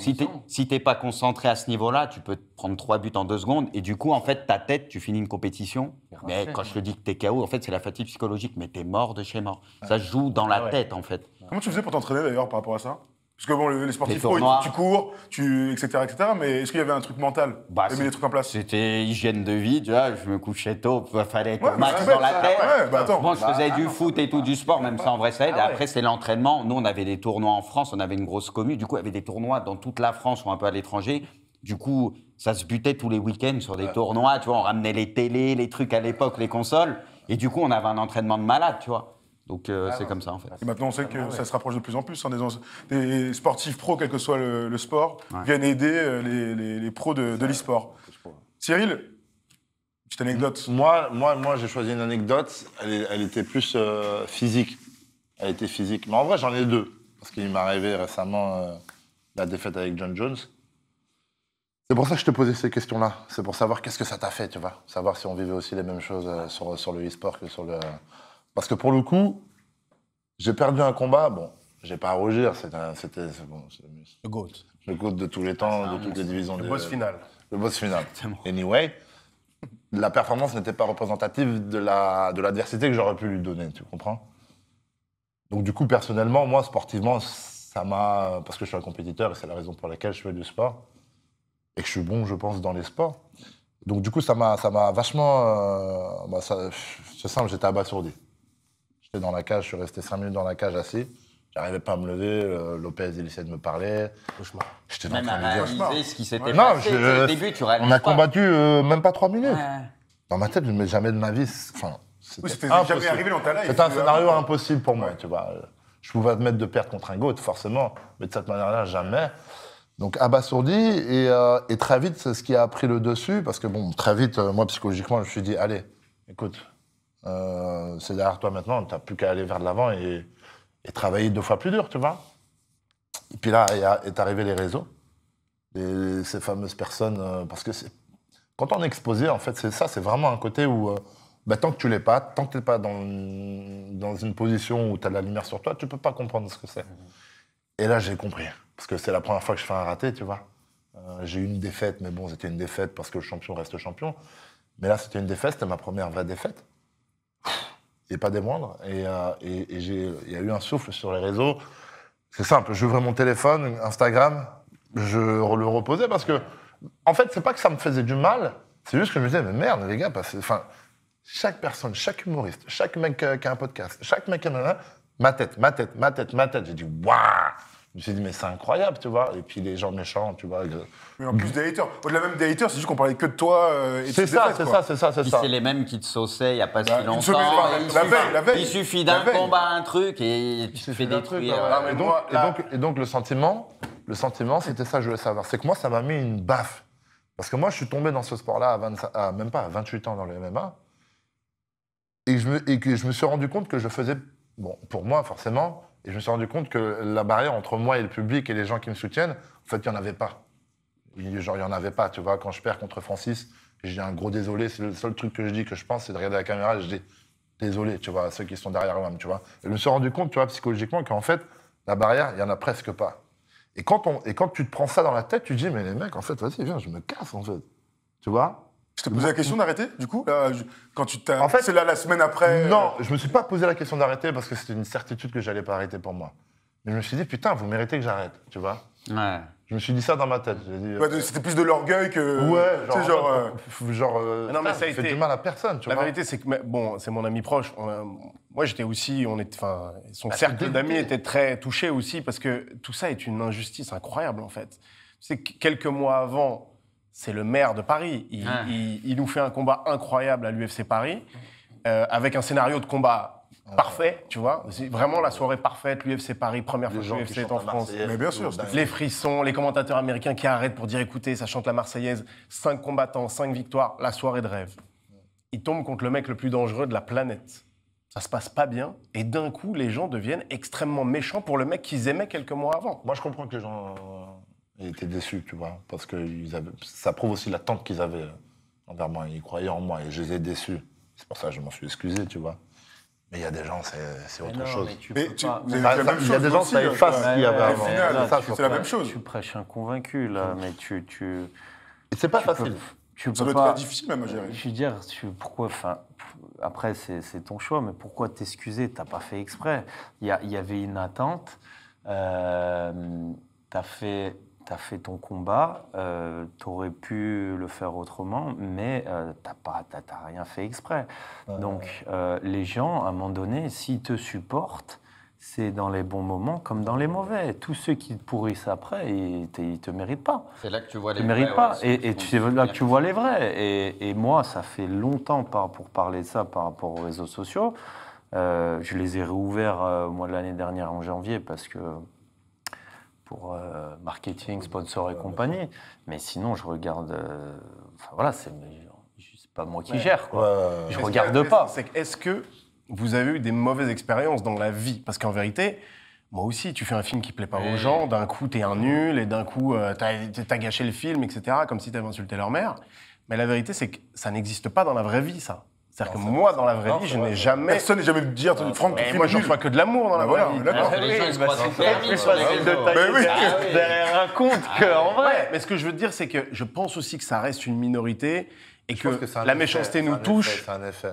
Si t'es pas concentré à ce niveau-là, tu peux te prendre 3 buts en 2 secondes. Et du coup, en fait, ta tête, tu finis une compétition. Mais quand je te dis que t'es KO, en fait, c'est la fatigue psychologique, mais t'es mort de chez mort. Ça se joue dans la tête, en fait. Comment tu faisais pour t'entraîner d'ailleurs par rapport à ça? Parce que bon, les sportifs Les pro, tournois. tu cours, etc., etc. Mais est-ce qu'il y avait un truc mental? Tu mis des trucs en place? C'était hygiène de vie, tu vois, je me couchais tôt, il fallait être Ouais, au max mais c'est dans la bête, tête. ouais, bah attends. Bon, je faisais du foot et tout, du sport, même ça en vrai ça aide. Après, c'est l'entraînement. Nous, on avait des tournois en France, on avait une grosse commu. Du coup, il y avait des tournois dans toute la France ou un peu à l'étranger. Du coup, ça se butait tous les week-ends sur des tournois, tu vois, on ramenait les télés, les trucs à l'époque, les consoles. Et du coup, on avait un entraînement de malade, tu vois. Donc, c'est comme ça, en fait. Et maintenant, on sait que ça se rapproche de plus en plus. Hein, des sportifs pros, quel que soit le sport, viennent aider les pros de l'e-sport. Cyril, petite anecdote. Moi, j'ai choisi une anecdote. Elle était plus physique. Elle était physique. Mais en vrai, j'en ai deux. Parce qu'il m'est arrivé récemment la défaite avec John Jones. C'est pour ça que je te posais ces questions-là. C'est pour savoir qu'est-ce que ça t'a fait, tu vois. Savoir si on vivait aussi les mêmes choses sur le e-sport que sur le... Parce que pour le coup, j'ai perdu un combat. Bon, j'ai pas à rougir. C'était bon, Le GOAT. le GOAT de tous les temps, de toutes les divisions. Le boss final. Le boss final. Anyway, la performance n'était pas représentative de l'adversité que j'aurais pu lui donner, tu comprends? Donc du coup, personnellement, moi, sportivement, ça m'a... Parce que je suis un compétiteur et c'est la raison pour laquelle je fais du sport. Et que je suis bon, je pense, dans les sports. Donc du coup, ça m'a vachement... c'est simple, j'étais abasourdi. J'étais dans la cage, je suis resté 5 minutes dans la cage assis. J'arrivais pas à me lever. Lopez, il essayait de me parler. J'étais en Même train à de dire. réaliser ce qui s'était Non, passé. Au début, tu réalises on a pas. combattu même pas 3 minutes. Ouais. Dans ma tête, je ne mets jamais de ma vie. Enfin, Oui, c'était impossible. jamais arrivé dans ta life. C'était un scénario impossible pour moi, tu vois. Je pouvais admettre de perdre contre un GOAT, forcément, mais de cette manière-là, jamais. Donc abasourdi, et très vite, c'est ce qui a pris le dessus, parce que bon, très vite, moi, psychologiquement, je me suis dit, allez, écoute, c'est derrière toi maintenant, tu n'as plus qu'à aller vers de l'avant et travailler 2 fois plus dur, tu vois. Et puis là, est arrivé les réseaux, ces fameuses personnes, parce que quand on est exposé, en fait, c'est vraiment un côté où, tant que tu l'es pas, tant que tu n'es pas dans une position où tu as de la lumière sur toi, tu peux pas comprendre ce que c'est. Et là, j'ai compris, parce que c'est la première fois que je fais un raté, tu vois. J'ai eu une défaite, mais bon, c'était une défaite parce que le champion reste champion. Mais là, c'était une défaite, c'était ma première vraie défaite. Et pas des moindres. Et il y a eu un souffle sur les réseaux. C'est simple, j'ouvrais mon téléphone, Instagram, je le reposais parce que, en fait, c'est pas que ça me faisait du mal, c'est juste que je me disais, mais merde, les gars, enfin, chaque personne, chaque humoriste, chaque mec qui a un podcast, chaque mec qui a ma tête. J'ai dit, waouh! Je me suis dit, mais c'est incroyable, tu vois. Et puis les gens méchants, tu vois. Mais en plus des haters. Au-delà même des haters, c'est juste qu'on parlait que de toi. C'est ça. Puis c'est les mêmes qui te sauçaient il n'y a pas si Une longtemps. semaine, la veille. Il suffit d'un La veille. combat, un truc, et tu te fais détruire. Et donc le sentiment, c'était ça que je voulais savoir. C'est que moi, ça m'a mis une baffe. Parce que moi, je suis tombé dans ce sport-là même pas à 28 ans dans le MMA. Et que je me suis rendu compte que je faisais, bon, pour moi, forcément, et je me suis rendu compte que la barrière entre moi et le public et les gens qui me soutiennent, en fait, il n'y en avait pas. Genre, il n'y en avait pas, tu vois. Quand je perds contre Francis, je dis un gros désolé. C'est le seul truc que je dis, que je pense, c'est de regarder la caméra et je dis désolé, tu vois, à ceux qui sont derrière moi, tu vois. Et je me suis rendu compte, tu vois, psychologiquement, qu'en fait, la barrière, il n'y en a presque pas. Et quand tu te prends ça dans la tête, tu te dis, mais les mecs, en fait, vas-y, viens, je me casse, en fait. Tu vois? Je t'ai posé la question d'arrêter, du coup là, quand tu t'as... En fait, c'est là la semaine après. Non, je me suis pas posé la question d'arrêter parce que c'était une certitude que j'allais pas arrêter pour moi. Mais je me suis dit, putain, vous méritez que j'arrête, tu vois. Ouais. Je me suis dit ça dans ma tête. J'ai dit, C'était plus de l'orgueil que. ouais, Tu sais, genre. non, mais ça fait du mal à personne, tu La vois. vérité, c'est que, bon, c'est mon ami proche. Moi, j'étais aussi, son cercle d'amis était très touché aussi parce que tout ça est une injustice incroyable, en fait. C'est que quelques mois avant, c'est le maire de Paris. Il nous fait un combat incroyable à l'UFC Paris, avec un scénario de combat parfait, tu vois. C'est vraiment la soirée parfaite, l'UFC Paris, première fois que l'UFC est en France. Mais bien sûr. Les frissons, les commentateurs américains qui arrêtent pour dire écoutez, ça chante la Marseillaise, 5 combattants, 5 victoires, la soirée de rêve. Il tombe contre le mec le plus dangereux de la planète. Ça se passe pas bien, et d'un coup, les gens deviennent extrêmement méchants pour le mec qu'ils aimaient quelques mois avant. Moi, je comprends que les gens étaient déçus, tu vois, parce que ça prouve aussi l'attente qu'ils avaient envers moi. Ils croyaient en moi et je les ai déçus. C'est pour ça que je m'en suis excusé, tu vois. Mais il y a des gens, c'est autre chose. Mais Il y a des gens, ça efface ce qu'il y avait avant. C'est la même chose. Tu prêches un convaincu, là, mais Et c'est pas facile. Ça doit être difficile même à gérer. Je veux dire, pourquoi, après c'est ton choix, mais pourquoi t'excuser? T'as pas fait exprès. Il y avait une attente. T'as fait ton combat. T'aurais pu le faire autrement, mais t'as rien fait exprès. Donc les gens, à un moment donné, s'ils te supportent, c'est dans les bons moments comme dans les mauvais. Tous ceux qui te pourrissent après, ils te méritent pas. C'est là que tu vois les vrais. Ils te méritent pas. Et c'est là que tu vois les vrais. Et moi, ça fait longtemps, pour parler de ça par rapport aux réseaux sociaux, je les ai réouverts au mois de l'année dernière, en janvier, parce que pour marketing, sponsor et compagnie. Mais sinon, je regarde... voilà, c'est pas moi qui gère, quoi. Je regarde pas. Est-ce que vous avez eu des mauvaises expériences dans la vie? Parce qu'en vérité, moi aussi, tu fais un film qui plaît pas aux gens, d'un coup, t'es un nul, et d'un coup, t'as gâché le film, etc., comme si t'avais insulté leur mère. Mais la vérité, c'est que ça n'existe pas dans la vraie vie, ça. C'est-à-dire que moi, dans la vraie vie, je n'ai jamais... Personne n'est jamais dire, Franck, tu moi, je reçois que de l'amour dans la vraie vie. D'accord. Les gens, ils se croient super mis sur les réseaux. Derrière un compte qu'en vrai. Ouais, mais ce que je veux dire, c'est que je pense aussi que ça reste une minorité et que la méchanceté nous touche. C'est un effet.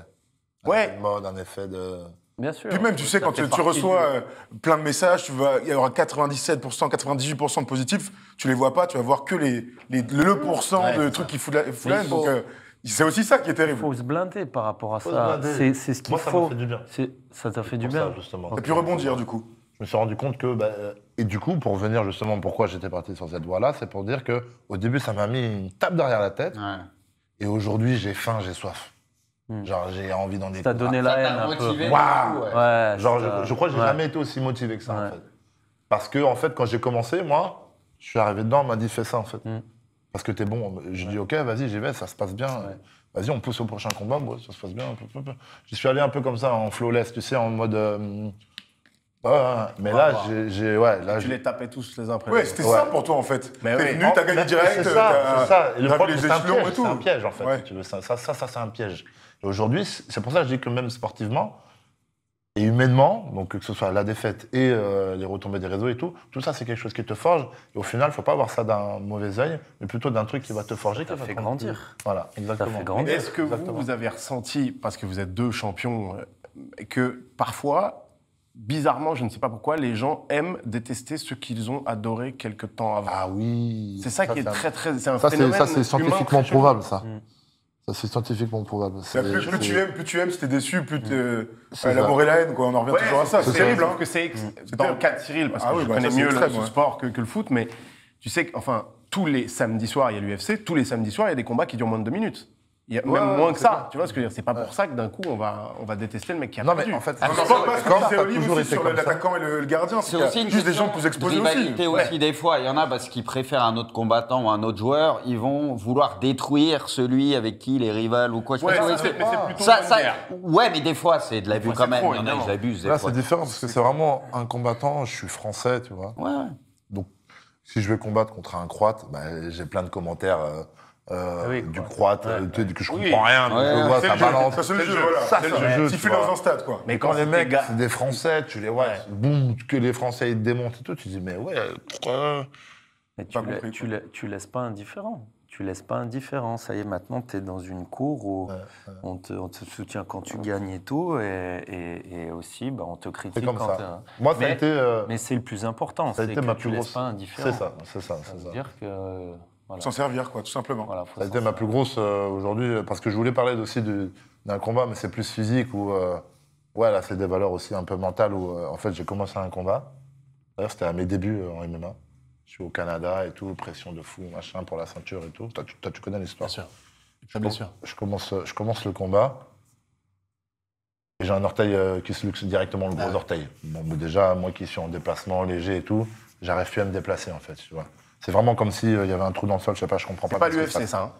Ouais. Un mode, un effet de... Bien sûr. Puis même, tu sais, quand tu reçois plein de messages, il y aura 97%, 98% de positifs, tu les vois pas, tu vas voir que le pourcent de trucs qui foutent la haine. Donc, c'est aussi ça qui est terrible. Il faut se blinder par rapport à ça. C'est ce qu'il faut. Moi, ça m'a fait du bien. Ça t'a fait du Pour bien. ça, justement. Et puis rebondir, du coup. Je me suis rendu compte que... et du coup, pour revenir justement pourquoi j'étais parti sur cette voie-là, c'est pour dire qu'au début, ça m'a mis une tape derrière la tête. Ouais. Et aujourd'hui, j'ai faim, j'ai soif. Genre, j'ai envie d'en Ça t'a donné la haine un peu. Waouh. Ouais, Genre, je crois que j'ai ouais. jamais été aussi motivé que ça, en Ouais. fait. Parce que, en fait, quand j'ai commencé, moi, je suis arrivé dedans, on m'a dit, fais ça, en fait. Parce que t'es bon. Je dis, ok, vas-y, j'y vais, ça se passe bien. Vas-y, on pousse au prochain combat, ouais, ça se passe bien. J'y suis allé un peu comme ça, en flawless, tu sais, en mode... mais là, Tu les tapais tous les uns après Ouais, les c'était autres. ça pour toi en fait. Mais T'es oui. venu, t'as gagné direct, C'est ça. Et le t'as problème, vu c'est les un échelons piège, et tout. c'est un piège, en fait. Ouais. Si tu veux. Ça, c'est un piège. Et aujourd'hui, c'est pour ça que je dis que même sportivement, et humainement, donc que ce soit la défaite et les retombées des réseaux et tout ça, c'est quelque chose qui te forge. Et au final, il ne faut pas voir ça d'un mauvais œil, mais plutôt d'un truc qui va te forger, qui Ça va fait te grandir. Voilà, exactement. Ça fait grandir. Est-ce que vous avez ressenti, parce que vous êtes deux champions, que parfois, bizarrement, je ne sais pas pourquoi, les gens aiment détester ceux qu'ils ont adorés quelque temps avant? Ah oui. C'est ça qui est très, très... C'est un Ça, phénomène c'est humain scientifiquement très prouvable, ça. Ça, c'est scientifiquement prouvable. Plus tu aimes, si t'es déçu, plus C'est élaborer la haine, quoi. On en revient Ouais, toujours à ça. C'est terrible, hein. que c'est dans le cas de Cyril, parce que je connais ça, c'est mieux extrême, ce ouais. sport que le foot, mais tu sais qu'enfin, tous les samedis soirs, il y a l'UFC, tous les samedis soirs, il y a des combats qui durent moins de 2 minutes. Il y a même moins que ça, tu vois ce que je veux dire. C'est pas pour ça que d'un coup, on va détester le mec qui a Non, perdu. mais en fait, On en parle pas, ce que disait t'as Olive toujours aussi été sur comme ça. l'attaquant et le gardien. C'est aussi une juste des question gens plus de exposés aussi. rivalité aussi des fois. Il y en a parce qu'ils préfèrent un autre combattant ou un autre joueur. Ils vont vouloir détruire celui avec qui les rivales ou quoi. Je sais Ouais, pas si ça, vous voyez mais ce que- c'est plutôt une guerre. Ouais, mais des fois, c'est de l'abus fois, quand c'est même. trop, Il y en a, évidemment. ils abusent. des Là, fois. c'est différent parce que c'est vraiment un combattant. Je suis français, tu vois. Ouais. Donc, si je vais combattre contre un Croate, j'ai plein de commentaires oui, du Croate. Croate, que je Oui. comprends rien, mais je vois, ça balance. Ça, c'est le jeu, Ça, voilà. c'est le jeu, Si tu tu es dans vois. un stade, quoi. Mais quand les c'est mecs, gars- c'est des Français, tu les vois, boum, que les Français ils te démontent et tout, tu dis, mais ouais, pourquoi Mais Pas compris, tu laisses pas indifférent. Tu laisses pas indifférent. Ça y est, maintenant, tu es dans une cour où on te soutient quand tu gagnes et tout, et aussi, on te critique C'est comme quand ça. Moi, ça a été. Mais c'est le plus important, Ça a c'est été que ma tu plus laisses grosse. pas indifférent. C'est ça. Ça veut dire que... Voilà. S'en servir, quoi, tout simplement. Voilà, faut Ça a s'en été ma plus grosse aujourd'hui, parce que je voulais parler aussi d'un combat, mais c'est plus physique, où, ouais, là, c'est des valeurs aussi un peu mentales, où, en fait, j'ai commencé un combat. D'ailleurs, c'était à mes débuts en MMA. Je suis au Canada et tout, pression de fou, machin, pour la ceinture et tout. Tu connais l'histoire. Bien sûr. Je commence le combat, et j'ai un orteil qui se luxe directement, le gros orteil. Bon, mais déjà, moi qui suis en déplacement léger et tout, j'arrive plus à me déplacer, en fait, tu vois. C'est vraiment comme s'il y avait un trou dans le sol, je sais pas, je comprends pas. C'est pas ce qui se l'UFC, passe. ça. Hein.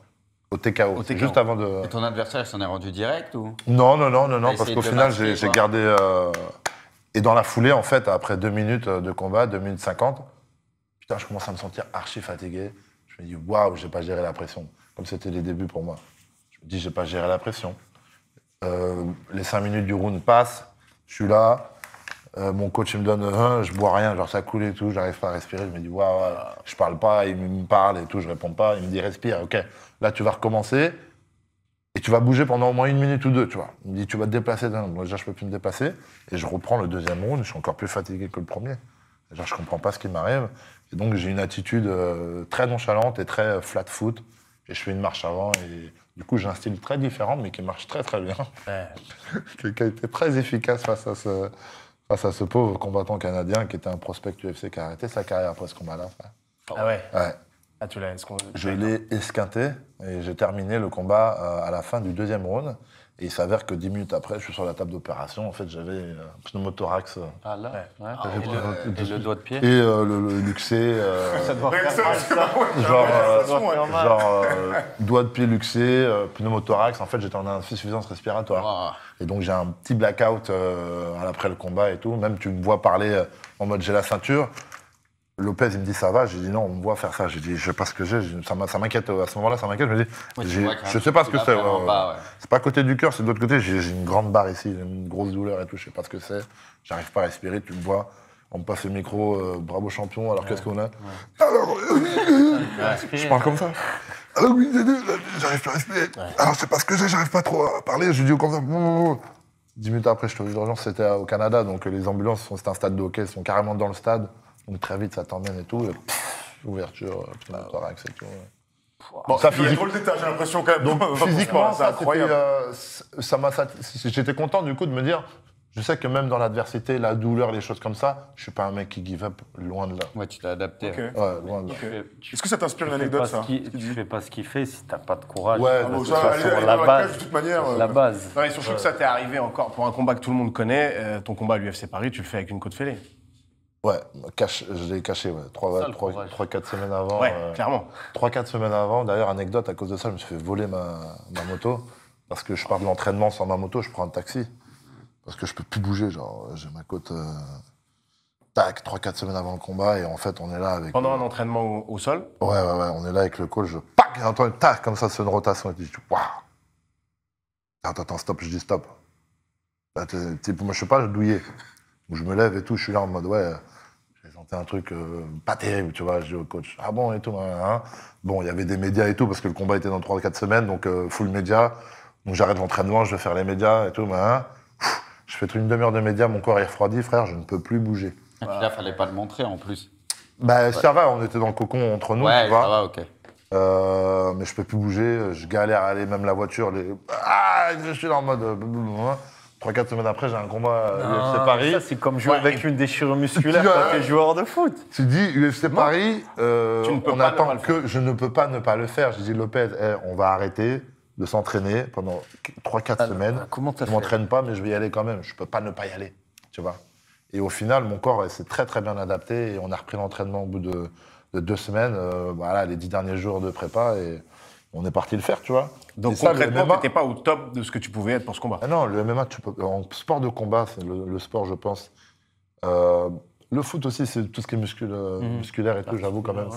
Au TKO. Au TKO. Juste avant de. Et ton adversaire, il s'en est rendu direct ou Non, T'as parce essayé qu'au de final, masquer, j'ai quoi. gardé. Et dans la foulée, en fait, après 2 minutes de combat, 2 minutes 50, putain, je commence à me sentir archi fatigué. Je me dis, waouh, j'ai pas géré la pression. Comme c'était les débuts pour moi. Je me dis, j'ai pas géré la pression. Les 5 minutes du round passent, je suis là. Mon coach il me donne je bois rien, genre ça coule et tout, j'arrive pas à respirer. Je me dis, waouh, je parle pas, il me parle et tout, je réponds pas. Il me dit, respire, ok. Là, tu vas recommencer. Et tu vas bouger pendant au moins 1 minute ou 2, tu vois. Il me dit, tu vas te déplacer. Moi, déjà, je peux plus me déplacer. Et je reprends le deuxième round, je suis encore plus fatigué que le premier. Genre, je comprends pas ce qui m'arrive. Et donc, j'ai une attitude très nonchalante et très flat foot. Et je fais une marche avant. Et du coup, j'ai un style très différent, mais qui marche très, très bien. Qui a été très efficace face à ce pauvre combattant canadien qui était un prospect UFC qui a arrêté sa carrière après ce combat-là. Ah ouais. Ouais. Ah, tu l'as. Je l'ai esquinté et j'ai terminé le combat à la fin du deuxième round. Et il s'avère que 10 minutes après, je suis sur la table d'opération. En fait, j'avais un pneumothorax Ah là, ouais. et Et le doigt de pied. et le luxé. Ça doit Ouais, faire ça, mal, c'est ça. Genre doigt de pied luxé, pneumothorax. En fait, j'étais en insuffisance respiratoire. Et donc, j'ai un petit blackout après le combat et tout. Même, tu me vois parler en mode j'ai la ceinture. Lopez, il me dit ça va. J'ai dit non, on me voit faire ça. J'ai dit je sais pas ce que j'ai. Ça m'inquiète. À ce moment-là, ça m'inquiète. Je me dis, je sais pas ce que c'est. C'est pas à côté du cœur, c'est de l'autre côté. J'ai une grande barre ici, une grosse douleur et tout. Je sais pas ce que c'est. J'arrive pas à respirer. Tu me vois. On me passe le micro, bravo champion. Alors qu'est-ce qu'on a? Alors, je parle comme ça. Alors oui, j'arrive pas à respirer. Alors je sais pas ce que j'ai. J'arrive pas trop à parler. Je dis comme ça. 10 minutes après, je suis aux urgences. C'était au Canada, donc les ambulances, c'était un stade de hockey, sont carrément dans le stade. Donc très vite, ça t'emmène et tout. Et ouverture, pneumothorax et tout. Bon, ça, il y a trop de détails, j'ai l'impression quand même. Donc physiquement, c'est incroyable. j'étais content du coup de me dire, Je sais que même dans l'adversité, la douleur, les choses comme ça, je suis pas un mec qui give up, loin de là. Ouais, tu t'es adapté. Ok. Ouais, loin de là. Est-ce que ça t'inspire une anecdote, ça Tu fais pas ce qu'il fait si t'as pas de courage. Ouais, Ah bon, de ça, toute allez, façon, allez la dans la base. cage, de toute manière. La base. Non, et surtout que ça t'est arrivé encore pour un combat que tout le monde connaît. Ton combat à l'UFC Paris, tu le fais avec une côte fêlée. Ouais, je l'ai caché, ouais. Ça, le courage. 3-4 semaines avant. Ouais, clairement. 3-4 semaines avant, d'ailleurs, anecdote, à cause de ça, je me suis fait voler ma moto. Parce que je pars de l'entraînement sans ma moto, je prends un taxi. Parce que je peux plus bouger, genre, j'ai ma côte. Tac, 3-4 semaines avant le combat, et en fait, on est là avec. Pendant un entraînement au sol. Ouais, on est là avec le coach, je. Pac, et j'entends une tac, comme ça, c'est une rotation, et je dis, waouh! Attends, stop, je dis stop. Là, moi, je suis pas douillé. Donc, je me lève et tout, je suis là en mode, ouais, j'ai senti un truc pas terrible, tu vois, je dis au coach, ah bon, et tout, hein. Bon, il y avait des médias et tout, parce que le combat était dans 3-4 semaines, donc full média. Donc j'arrête l'entraînement, je vais faire les médias et tout, hein. Je fais une demi-heure de médias, mon corps est refroidi, frère, je ne peux plus bouger. Et puis là, fallait pas le montrer en plus. Bah, ça va, on était dans le cocon entre nous, Ouais, tu vois. ça va, ok. Mais je peux plus bouger, je galère à aller, même la voiture, je suis là en mode. 3-4 semaines après, j'ai un combat UFC Paris. Ça, c'est comme jouer avec une déchirure musculaire Tu quand vois, t'es joueur de foot. Tu dis UFC Paris, Tu ne peux on pas attend ne pas le que je ne peux pas ne pas le faire. J'ai dit Lopez, on va arrêter de s'entraîner pendant 3-4 semaines. Comment t'as Je fait m'entraîne pas, mais je vais y aller quand même. Je peux pas ne pas y aller, tu vois. Et au final, mon corps s'est très très bien adapté et on a repris l'entraînement au bout de 2 semaines. Voilà, les 10 derniers jours de prépa et on est parti le faire, tu vois. Donc Et ça, le concrètement, MMA tu n'étais pas au top de ce que tu pouvais être pour ce combat. Ah non, le MMA, en sport de combat, c'est le sport, je pense. Le foot aussi, c'est tout ce qui est musculaire et tout, j'avoue quand même.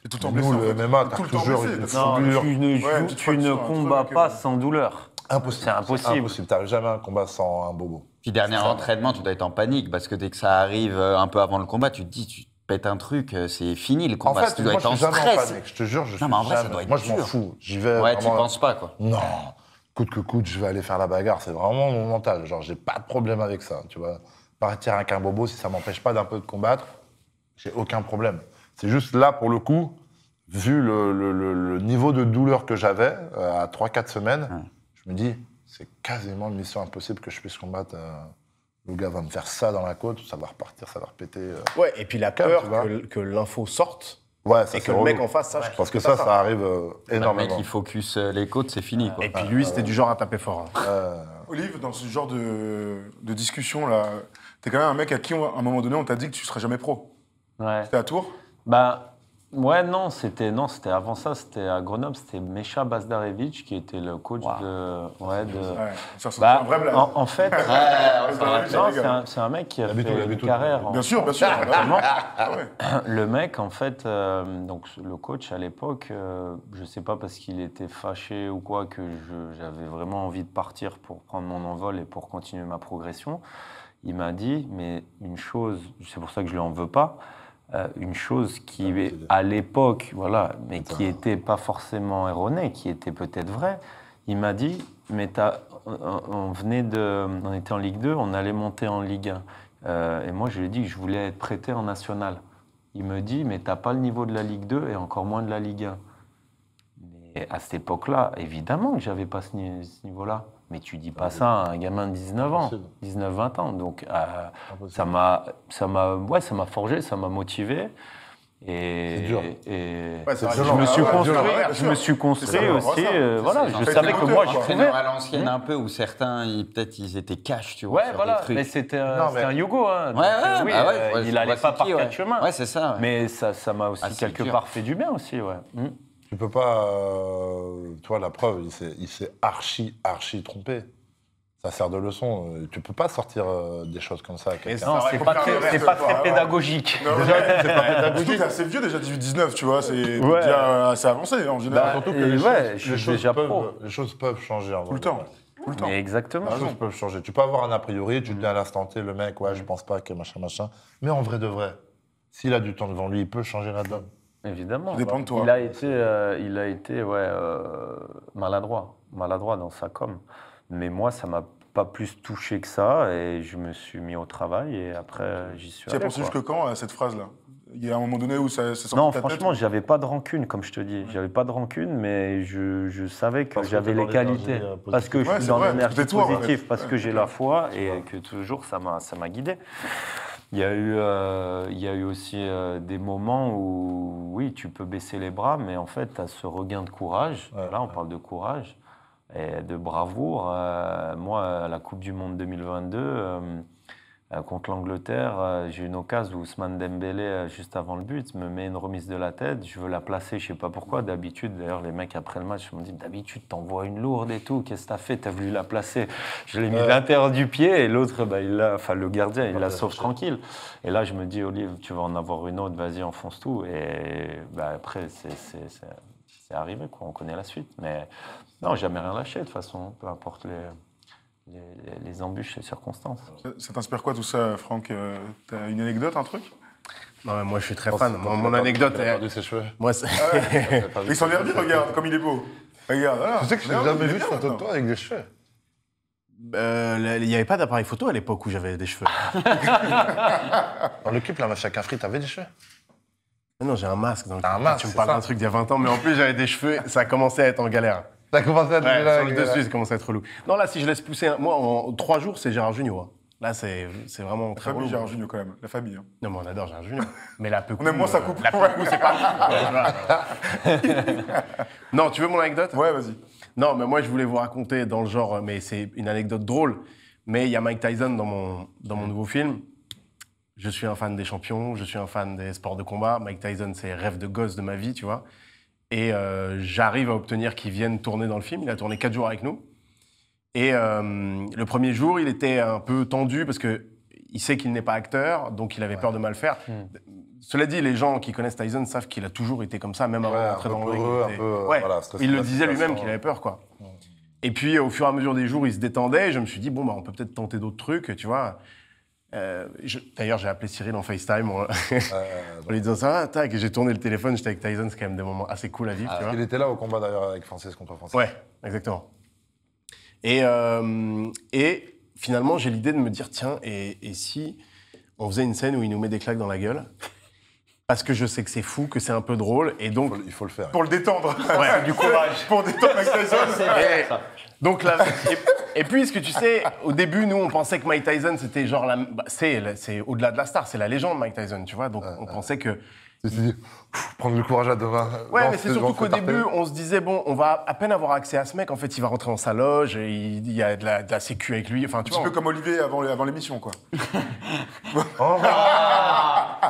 T'es tout le temps blessé. Nous, en le fait. MMA, T'es t'as tout le temps toujours blessé. une Non, foulure. tu ne combats pas sans douleur. Impossible. C'est impossible. Impossible. T'arrives jamais à un combat sans un bobo. Puis dernier entraînement, tu dois être en panique parce que dès que ça arrive un peu avant le combat, tu te dis, tu pètes un truc, c'est fini le En combat. fait, tu dois moi, être en je suis jamais en stress. panique. Je te jure, je suis mais en vrai, ça jamais- doit être Moi, je m'en dur. fous. J'y vais Ouais, tu vraiment- penses pas, quoi. Non. Coûte que coûte, je vais aller faire la bagarre. C'est vraiment mon mental. Genre, j'ai pas de problème avec ça, tu vois. Partir avec un bobo, si ça m'empêche pas d'un peu de combattre, j'ai aucun problème. C'est juste là, pour le coup, vu le niveau de douleur que j'avais à 3-4 semaines, je me dis, c'est quasiment une mission impossible que je puisse combattre. Le gars va me faire ça dans la côte, ça va repartir, ça va repéter. Ouais, et puis la Calme, peur tu vois. que l'info sorte Ouais, ça et que c'est le mec relou. en face sache. Parce que qu'il fait ça pas arrive Le énormément. mec, il focus les côtes, c'est fini, quoi. Et puis lui, c'était du genre à taper fort. hein. Olive, dans ce genre de discussion là, t'es quand même un mec à qui, à un moment donné, on t'a dit que tu serais jamais pro. Ouais. C'était à Tours. Bah, ouais, c'était avant ça, c'était à Grenoble, c'était Mesha Bazdarevic qui était le coach de. Ouais, de. Ouais, ça, c'est Bah, un vrai blague. en fait, Ouais, c'est un mec qui a Il habite où, fait il une habite où carrière. Bien sûr, bien sûr. Ah ouais. Le mec, en fait, donc le coach à l'époque, je sais pas parce qu'il était fâché ou quoi, que j'avais vraiment envie de partir pour prendre mon envol et pour continuer ma progression. Il m'a dit, mais une chose, c'est pour ça que je lui en veux pas, une chose qui, à l'époque, voilà, mais qui était pas forcément erronée, qui était peut-être vraie. Il m'a dit, mais on était en Ligue 2, on allait monter en Ligue 1. Et moi, je lui ai dit que je voulais être prêté en national. Il me dit, mais t'as pas le niveau de la Ligue 2 et encore moins de la Ligue 1. Mais à cette époque-là, évidemment que j'avais pas ce niveau-là. Mais tu dis pas ça à un gamin de 19 ans, 19-20 ans. Donc ça m'a forgé, ça m'a motivé. Et, C'est dur. Ouais, c'est vrai, je me suis construit C'est aussi. ça. Voilà, C'est je ça. savais que moi, je C'est pouvais. à l'ancienne un peu où certains, peut-être, ils étaient cash, tu vois. Ouais, sur voilà, des trucs. mais c'était Non, mais- un Yogo. Hein, Ouais, ouais, oui, bah ouais, il je allait vois pas c'est par qui, quatre chemins. Ouais, c'est ça. ouais. Mais ça m'a aussi Ah, c'est quelque dur. part fait du bien aussi, ouais. Tu peux pas. Tu vois, la preuve, il s'est archi trompé. Ça sert de leçon. Tu peux pas sortir des choses comme ça à quelqu'un. Non, c'est pas très pédagogique. Surtout que t'es assez vieux déjà, 18-19, tu vois, c'est déjà assez avancé en général. Surtout que et ouais, je les suis choses déjà peuvent- pro. les choses peuvent changer. en Tout le vrai. temps. Tout le temps. Mais exactement. Les choses peuvent changer. Tu peux avoir un a priori, tu te dis à l'instant T, le mec, ouais, je pense pas que machin. Mais en vrai de vrai, s'il a du temps devant lui, il peut changer la donne. Évidemment. Ça dépend de toi. Il a été maladroit dans sa com. Mais moi, ça m'a pas plus touché que ça et je me suis mis au travail et après, j'y suis Tu as allé. pensé quoi. jusque quand à cette phrase-là Il y a un moment donné où ça sortait Non, de ta tête, franchement, ou- j'avais pas de rancune, comme je te dis. J'avais pas de rancune, mais je savais que Parce que j'avais t'es dans les qualités. l'énergie, positive. Parce que je Ouais, suis c'est dans vrai, l'énergie parce que t'es toi, en positive, fait. parce que j'ai la foi et que toujours ça m'a guidé. Il y a eu aussi des moments où, oui, tu peux baisser les bras, mais en fait, tu as ce regain de courage. Ouais, Là, on parle de courage et de bravoure. Moi, à la Coupe du Monde 2022, contre l'Angleterre, j'ai eu une occasion où Ousmane Dembélé, juste avant le but, me met une remise de la tête. Je veux la placer, je sais pas pourquoi. D'habitude, d'ailleurs, les mecs après le match me disent d'habitude, t'envoies une lourde et tout. Qu'est-ce que t'as fait? T'as voulu la placer? Je l'ai mis de l'intérieur du pied et l'autre, le gardien, il la sauve tranquille. Et là, je me dis, Olive, tu vas en avoir une autre, vas-y, enfonce tout. Et après, c'est arrivé, quoi. On connaît la suite. Mais non, jamais rien lâché, de toute façon, peu importe les embûches et circonstances. Ça t'inspire quoi tout ça, Franck? T'as une anecdote, un truc? Non, mais moi, je suis très fan. Mon anecdote Il a est... perdu ses cheveux. Moi, c'est... Il s'en est remis, regarde, comme il est beau. Regarde, voilà. Tu sais que je n'ai Regarde, jamais il est vu de bien, photo de maintenant. toi avec des cheveux. Il n'y avait pas d'appareil photo à l'époque où j'avais des cheveux. Dans le clip, la meuf chacun free, t'avais des cheveux? Non, j'ai un masque. Donc, T'as un masque, tu me c'est parles ça. d'un truc d'il y a 20 ans, mais en plus, j'avais des cheveux. Ça a commencé à être en galère. T'as commencé à te Ouais, là sur le dessus, ça commence à être relou. Non, là, si je laisse pousser... Moi, en 3 jours, c'est Gérard Jugnot. Hein. Là, c'est vraiment La très famille relou. Gérard Jugnot, quand même. La famille. Hein. Non, mais on adore Gérard Jugnot. Mais la On aime moins sa coupe. La Pecou, c'est pas... Non, tu veux mon anecdote? Ouais, vas-y. Non, mais moi, je voulais vous raconter dans le genre... Mais c'est une anecdote drôle. Mais il y a Mike Tyson dans mon nouveau film. Je suis un fan des champions, je suis un fan des sports de combat. Mike Tyson, c'est rêve de gosse de ma vie, tu vois. Et j'arrive à obtenir qu'il vienne tourner dans le film. Il a tourné 4 jours avec nous. Et le premier jour, il était un peu tendu parce qu'il sait qu'il n'est pas acteur, donc il avait peur de mal faire. Cela dit, les gens qui connaissent Tyson savent qu'il a toujours été comme ça, même avant d'entrer dans le ring. Il était- Ouais, stressé il de le la disait lui-même situation. qu'il avait peur, quoi. Et puis, au fur et à mesure des jours, il se détendait. Et je me suis dit, bon, bah, on peut peut-être tenter d'autres trucs, tu vois. D'ailleurs, j'ai appelé Cyril en FaceTime en lui disant ça, tac, et j'ai tourné le téléphone, j'étais avec Tyson, c'est quand même des moments assez cool à vivre, tu vois. Il était là au combat d'ailleurs avec Francis contre Francis. Ouais, exactement. Et finalement, j'ai l'idée de me dire, tiens, et si on faisait une scène où il nous met des claques dans la gueule? Parce que je sais que c'est fou, que c'est un peu drôle, et donc... Il faut le faire. Pour le détendre. Ouais, du courage. Pour détendre Mike Tyson. Donc là, et puis, ce que tu sais, au début, nous, on pensait que Mike Tyson, c'était genre... c'est au-delà de la star, c'est la légende, Mike Tyson, tu vois. Donc, on pensait que... Tu t'es dit, prendre le courage à demain. Ouais, mais c'est surtout qu'au début, on se disait, bon, on va à peine avoir accès à ce mec. En fait, il va rentrer dans sa loge, et il y a de la sécu avec lui. Enfin, Un tu petit vois. peu comme Olivier avant l'émission, quoi.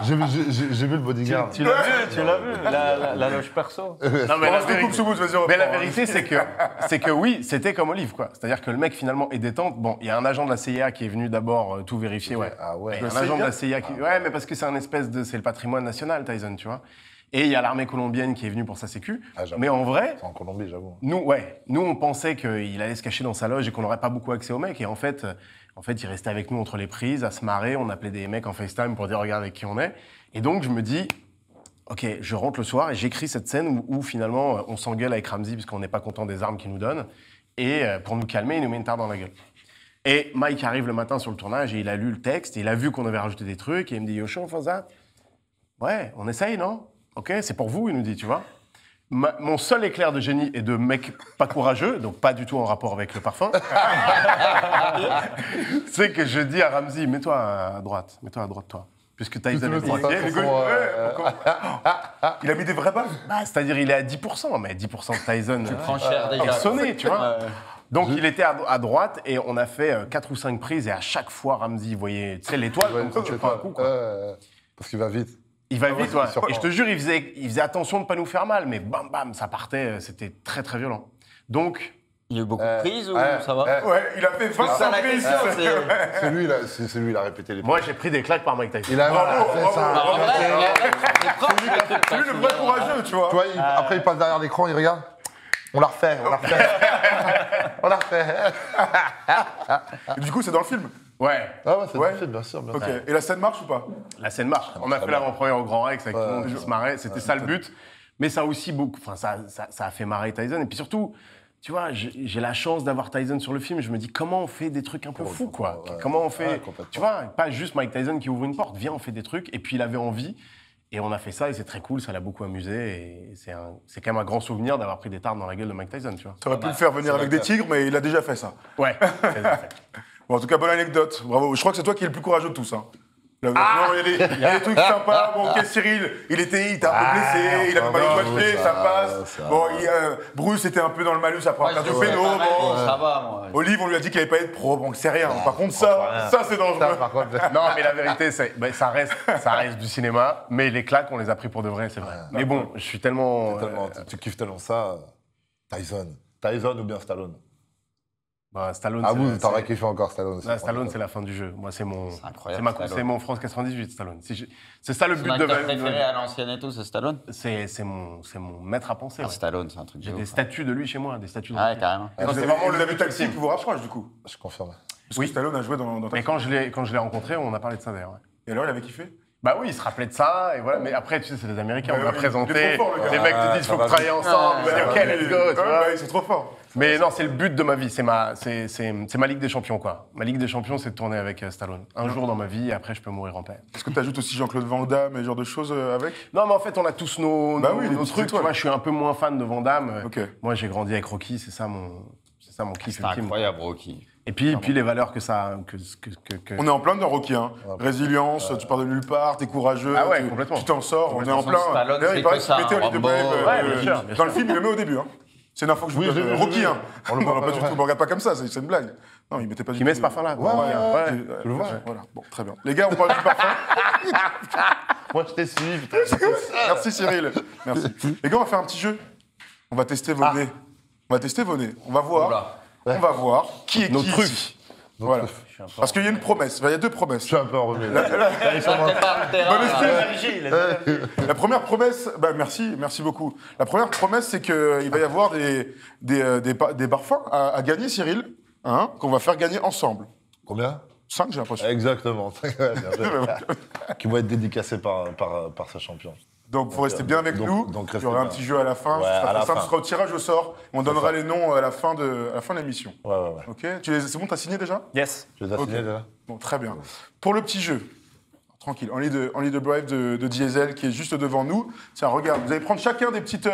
J'ai vu le bodyguard. Tu l'as vu, la loge perso. Non, mais On va se coupe sous bout, vas-y, on Mais la reprend. vérité, c'est que oui, c'était comme Olive, quoi. C'est-à-dire que le mec, finalement, est détente. Bon, il y a un agent de la CIA qui est venu d'abord tout vérifier, ouais. Ah ouais. Il y a un agent de la CIA qui... Ouais, mais parce que c'est un espèce de... C'est le patrimoine national, Tyson, tu vois. Et il y a l'armée colombienne qui est venue pour sa sécu. Ah, j'avoue. Mais en vrai, C'est en Colombie, j'avoue. nous, on pensait qu'il allait se cacher dans sa loge et qu'on n'aurait pas beaucoup accès au mec. Et en fait, il restait avec nous entre les prises, à se marrer. On appelait des mecs en FaceTime pour dire, regarde avec qui on est. Et donc, je me dis, OK, je rentre le soir et j'écris cette scène où finalement, on s'engueule avec Ramsey parce qu'on n'est pas content des armes qu'il nous donne. Et pour nous calmer, il nous met une tarte dans la gueule. Et Mike arrive le matin sur le tournage et il a lu le texte. Et il a vu qu'on avait rajouté des trucs. Et il me dit, Yoshi, on fait ça? Ouais, on essaye, non? OK, c'est pour vous, il nous dit, tu vois. Mon seul éclair de génie est de mec pas courageux, donc pas du tout en rapport avec le parfum. C'est que je dis à Ramsey, mets-toi à droite, toi. Puisque Tyson est droitier. Il a mis des vraies balles. C'est-à-dire, il est à 10%, mais 10% de Tyson Prends cher déjà. sonné, tu vois. Donc, il était à droite et on a fait 4 ou 5 prises et à chaque fois, Ramsey voyait, tu sais, l'étoile, comme ça, tu prends un coup, quoi. Parce qu'il va vite. Il va vite, ouais. surprend. Et je te jure, il faisait attention de ne pas nous faire mal, mais bam, bam, ça partait, c'était très, très violent. Donc, Il y a eu beaucoup de prises ou ça va? Ouais, il a fait 25 Ça, la prises. question, c'est... C'est lui, il a répété les moi, j'ai pris des claques par Mike Tyson. Il a fait ça. En vrai, c'est propre, C'est lui le vrai courageux, tu vois. Tu vois, après, il passe derrière l'écran, il regarde. On l'a refait. Et du coup, c'est dans le film. Ouais, Ah ouais, c'est Ouais. parfait, bien sûr. Ok. Et la scène marche ou pas? la scène marche. On a fait l'avant-première au Grand Rex avec tout le monde qui se marrait. C'était ça le but. Mais ça a aussi beaucoup. Enfin, ça a fait marrer Tyson. Et puis surtout, tu vois, j'ai la chance d'avoir Tyson sur le film. Je me dis, comment on fait des trucs un peu fous, quoi? Comment on fait. complètement. Tu vois, pas juste Mike Tyson qui ouvre une porte. Viens, on fait des trucs. Et puis il avait envie. Et on a fait ça et c'est très cool, ça l'a beaucoup amusé. Et c'est quand même un grand souvenir d'avoir pris des tartes dans la gueule de Mike Tyson, tu vois. T'aurais pu le faire venir avec des tigres, mais il a déjà fait ça. Ouais, c'est fait. Bon, en tout cas, bonne anecdote. Bravo. Je crois que c'est toi qui es le plus courageux de tous. Hein. Non, il y a des trucs sympas. Bon, ok, Cyril, il était un peu blessé, il avait mal au doigt de pied, ça passe. Bon, Bruce était un peu dans le malus après un cardio péno. Bon, ça va, moi. Olive, on lui a dit qu'il n'allait pas être pro, bon, c'est rien. Par contre, ça c'est dangereux. Non, mais la vérité, ça reste du cinéma, mais les claques, on les a pris pour de vrai, c'est vrai. Mais bon, je suis tellement... Tu kiffes tellement ça. Tyson ou bien Stallone? Bah, Stallone, Ah oui, t'aurais kiffé encore Stallone. Stallone, c'est la fin du jeu. Moi, c'est incroyable, mon France 98, Stallone. C'est ça le but de... Ton acteur préféré à l'ancienne et tout, c'est Stallone? C'est mon maître à penser. Ouais. Stallone, c'est un truc de J'ai ouf. des statues de lui chez moi, des statues de Ouais, carrément. C'est vraiment le taxi qui vous rapproche, du coup. Je confirme. Parce que Stallone a joué dans Mais quand je l'ai rencontré, on a parlé de ça d'ailleurs. Ouais. Et alors, il avait kiffé? Bah oui, il se rappelait de ça, et voilà. Mais après, tu sais, c'est des Américains, on Ouais, va présenter. il est trop fort, le gars. Les mecs te disent, il faut que travailler ensemble. Ouais, Ok, let's go, tu vois. Ils sont trop forts. Mais non, c'est le but de ma vie. C'est ma Ligue des Champions, quoi. Ma Ligue des Champions, c'est de tourner avec Stallone. Un jour dans ma vie, et après, je peux mourir en paix. Est-ce que tu ajoutes aussi Jean-Claude Van Damme et ce genre de choses avec? Non, mais en fait, on a tous nos les nos petites trucs. Tu étoiles. vois, je suis un peu moins fan de Van Damme. Ok. Moi, j'ai grandi avec Rocky, c'est ça mon kiff C'est ultime. incroyable, Rocky. Et puis les valeurs que ça... On est en plein dans Rocky, hein. Résilience, tu pars de nulle part, t'es courageux, Ah ouais, complètement. tu t'en sors, on est en plein. Stallone, D'ailleurs, c'est il paraît que qu'il ça, mettait Oli de Rambo. Brave, Ouais, bien sûr, bien dans le film, il le met au début. Hein. C'est une fois que je vous dis Rocky, hein. On le voit pas du tout, me regarde pas comme ça, c'est une blague. Non, il mettait pas du Qui tout. met ce parfum-là. Je le vois. Voilà, bon, très bien. Les gars, on parle du parfum. Moi, je t'ai suivi, putain. Merci Cyril. Merci. Les gars, on va faire un petit jeu. On va tester vos nez. On va tester vos nez. On va voir. On va voir qui est Nos qui. trucs. Ici. Voilà. Parce qu'il y a une promesse. Il y a deux promesses. Je suis un peu enrhumé. La première promesse, merci beaucoup. La première promesse, c'est qu'il va y avoir des parfums à gagner, Cyril, hein, qu'on va faire gagner ensemble. Combien? 5, j'ai l'impression. Exactement. Qui vont être dédicacés par ce champion. Donc, vous restez bien avec nous. Donc, il y aura un petit jeu à la fin. Ouais, Ce sera à la très simple. fin. Ce sera au tirage au sort. On donnera les noms à la fin de l'émission. Ouais. Ok. C'est bon, t'as signé déjà? Yes. Tu les as signés déjà? Bon, très bien. Pour le petit jeu, tranquille, Only the Brave de Diesel qui est juste devant nous. Tiens, regarde, vous allez prendre chacun des petites...